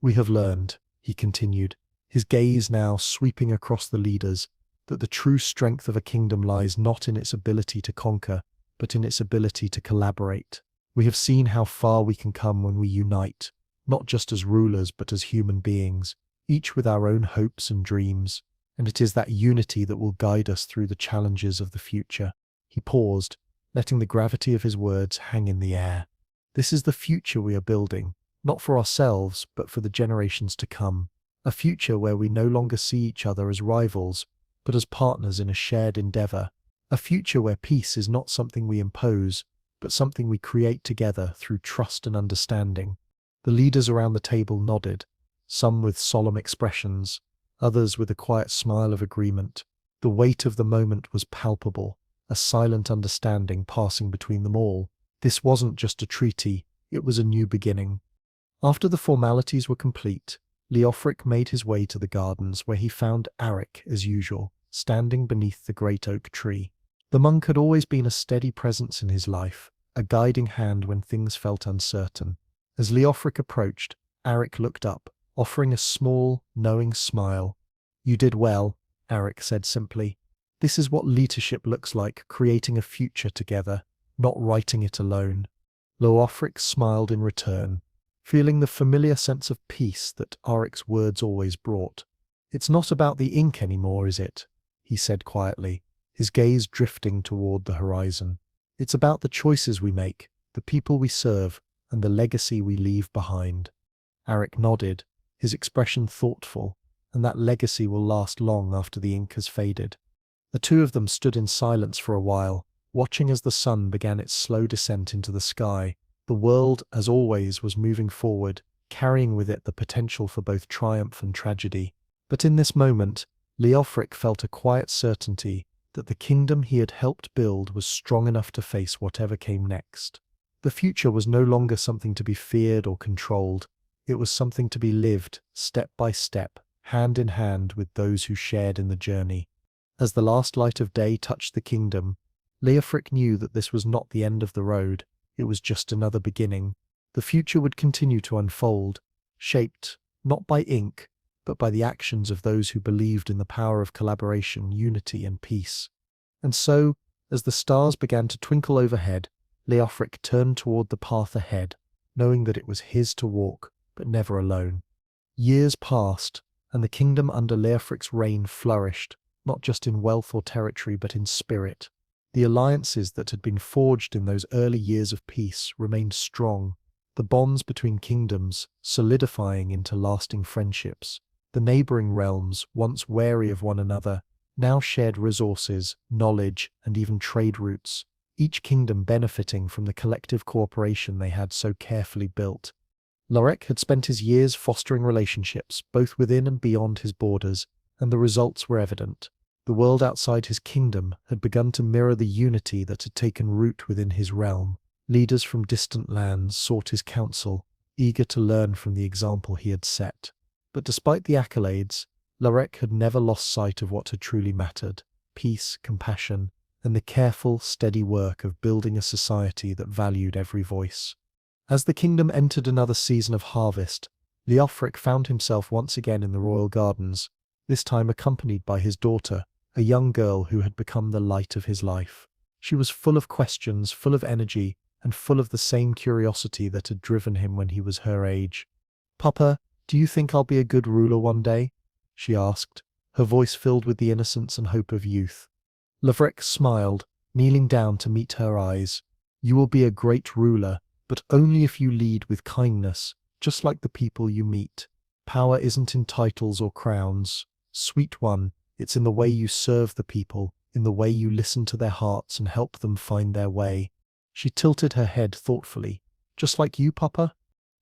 We have learned, he continued, his gaze now sweeping across the leaders, that the true strength of a kingdom lies not in its ability to conquer, but in its ability to collaborate. We have seen how far we can come when we unite, not just as rulers but as human beings, each with our own hopes and dreams, and it is that unity that will guide us through the challenges of the future. He paused, letting the gravity of his words hang in the air. This is the future we are building, not for ourselves, but for the generations to come. A future where we no longer see each other as rivals, but as partners in a shared endeavor. A future where peace is not something we impose, but something we create together through trust and understanding. The leaders around the table nodded, some with solemn expressions, others with a quiet smile of agreement. The weight of the moment was palpable, a silent understanding passing between them all. This wasn't just a treaty, it was a new beginning. After the formalities were complete, Leofric made his way to the gardens where he found Arik, as usual, standing beneath the great oak tree. The monk had always been a steady presence in his life, a guiding hand when things felt uncertain. As Leofric approached, Arik looked up, offering a small, knowing smile. "You did well," Arik said simply. "This is what leadership looks like, creating a future together, not writing it alone." Leofric smiled in return, feeling the familiar sense of peace that Arik's words always brought. "It's not about the ink anymore, is it?" he said quietly, his gaze drifting toward the horizon. "It's about the choices we make, the people we serve, and the legacy we leave behind." Arik nodded, his expression thoughtful, and that legacy will last long after the ink has faded. The two of them stood in silence for a while, watching as the sun began its slow descent into the sky. The world, as always, was moving forward, carrying with it the potential for both triumph and tragedy. But in this moment, Leofric felt a quiet certainty that the kingdom he had helped build was strong enough to face whatever came next. The future was no longer something to be feared or controlled. It was something to be lived, step by step, hand in hand with those who shared in the journey. As the last light of day touched the kingdom, Leofric knew that this was not the end of the road, it was just another beginning. The future would continue to unfold, shaped, not by ink, but by the actions of those who believed in the power of collaboration, unity, and peace. And so, as the stars began to twinkle overhead, Leofric turned toward the path ahead, knowing that it was his to walk, but never alone. Years passed, and the kingdom under Leofric's reign flourished, not just in wealth or territory, but in spirit. The alliances that had been forged in those early years of peace remained strong, the bonds between kingdoms solidifying into lasting friendships. The neighboring realms, once wary of one another, now shared resources, knowledge, and even trade routes, each kingdom benefiting from the collective cooperation they had so carefully built. Lorek had spent his years fostering relationships, both within and beyond his borders, and the results were evident. The world outside his kingdom had begun to mirror the unity that had taken root within his realm. Leaders from distant lands sought his counsel, eager to learn from the example he had set. But despite the accolades, Lorek had never lost sight of what had truly mattered: peace, compassion, and the careful, steady work of building a society that valued every voice. As the kingdom entered another season of harvest, Leofric found himself once again in the royal gardens, this time accompanied by his daughter, a young girl who had become the light of his life. She was full of questions, full of energy, and full of the same curiosity that had driven him when he was her age. "Papa, do you think I'll be a good ruler one day?" she asked, her voice filled with the innocence and hope of youth. Leofric smiled, kneeling down to meet her eyes. "You will be a great ruler, but only if you lead with kindness, just like the people you meet. Power isn't in titles or crowns. Sweet one, it's in the way you serve the people, in the way you listen to their hearts and help them find their way. She tilted her head thoughtfully. Just like you, Papa?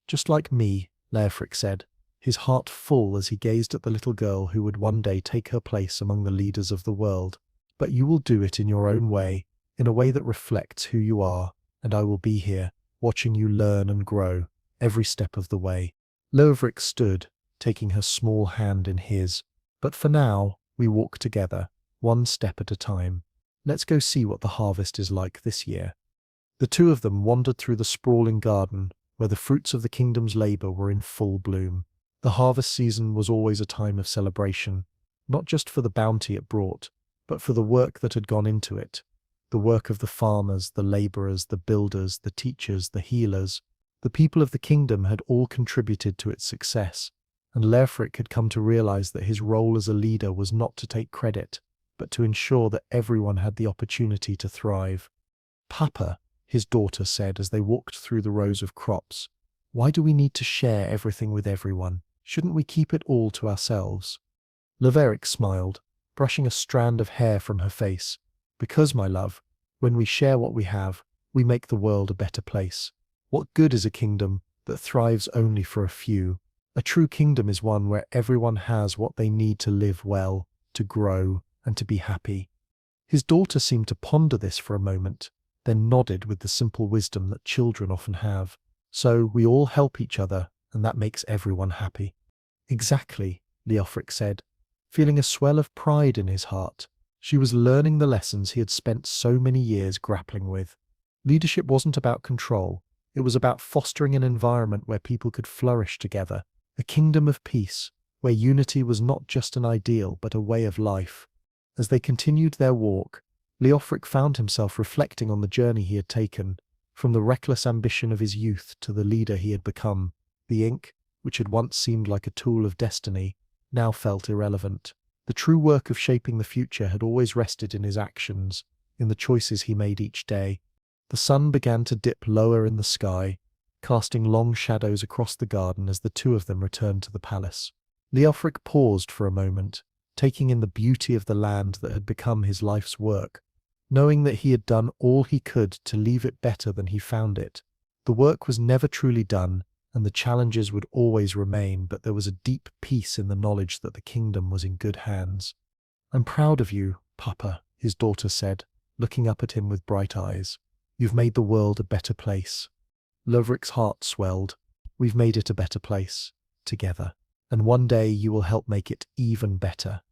Just like me, Leofric said, his heart full as he gazed at the little girl who would one day take her place among the leaders of the world. But you will do it in your own way, in a way that reflects who you are, and I will be here, watching you learn and grow, every step of the way. Leofric stood, taking her small hand in his. But for now, we walk together, one step at a time. Let's go see what the harvest is like this year. The two of them wandered through the sprawling garden, where the fruits of the kingdom's labor were in full bloom. The harvest season was always a time of celebration, not just for the bounty it brought, but for the work that had gone into it. The work of the farmers, the laborers, the builders, the teachers, the healers. The people of the kingdom had all contributed to its success, and Leofric had come to realize that his role as a leader was not to take credit, but to ensure that everyone had the opportunity to thrive. Papa, his daughter said as they walked through the rows of crops, why do we need to share everything with everyone? Shouldn't we keep it all to ourselves? Leofric smiled, brushing a strand of hair from her face. Because, my love, when we share what we have, we make the world a better place. What good is a kingdom that thrives only for a few? A true kingdom is one where everyone has what they need to live well, to grow, and to be happy. His daughter seemed to ponder this for a moment, then nodded with the simple wisdom that children often have. So we all help each other, and that makes everyone happy. Exactly, Leofric said, feeling a swell of pride in his heart. She was learning the lessons he had spent so many years grappling with. Leadership wasn't about control. It was about fostering an environment where people could flourish together, a kingdom of peace, where unity was not just an ideal but a way of life. As they continued their walk, Leofric found himself reflecting on the journey he had taken, from the reckless ambition of his youth to the leader he had become. The ink, which had once seemed like a tool of destiny, now felt irrelevant. The true work of shaping the future had always rested in his actions, in the choices he made each day. The sun began to dip lower in the sky, casting long shadows across the garden as the two of them returned to the palace. Leofric paused for a moment, taking in the beauty of the land that had become his life's work, knowing that he had done all he could to leave it better than he found it. The work was never truly done, and the challenges would always remain, but there was a deep peace in the knowledge that the kingdom was in good hands. I'm proud of you, Papa, his daughter said, looking up at him with bright eyes. You've made the world a better place. Leofric's heart swelled. We've made it a better place, together, and one day you will help make it even better.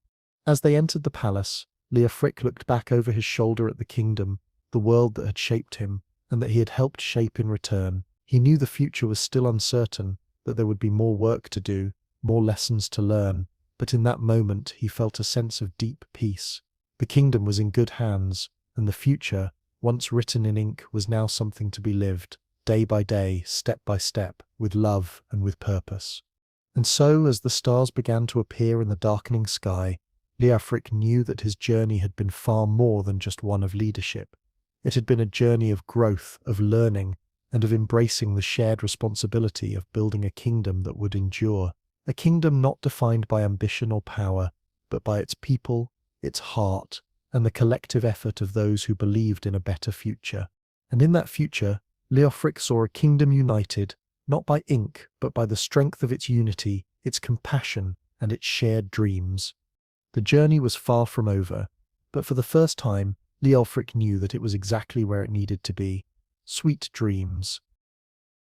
As they entered the palace, Leofric looked back over his shoulder at the kingdom, the world that had shaped him, and that he had helped shape in return. He knew the future was still uncertain, that there would be more work to do, more lessons to learn, but in that moment he felt a sense of deep peace. The kingdom was in good hands, and the future, once written in ink, was now something to be lived, day by day, step by step, with love and with purpose. And so, as the stars began to appear in the darkening sky, Leofric knew that his journey had been far more than just one of leadership. It had been a journey of growth, of learning, and of embracing the shared responsibility of building a kingdom that would endure, a kingdom not defined by ambition or power, but by its people, its heart, and the collective effort of those who believed in a better future. And in that future, Leofric saw a kingdom united, not by ink, but by the strength of its unity, its compassion, and its shared dreams. The journey was far from over, but for the first time, Leofric knew that it was exactly where it needed to be. Sweet dreams.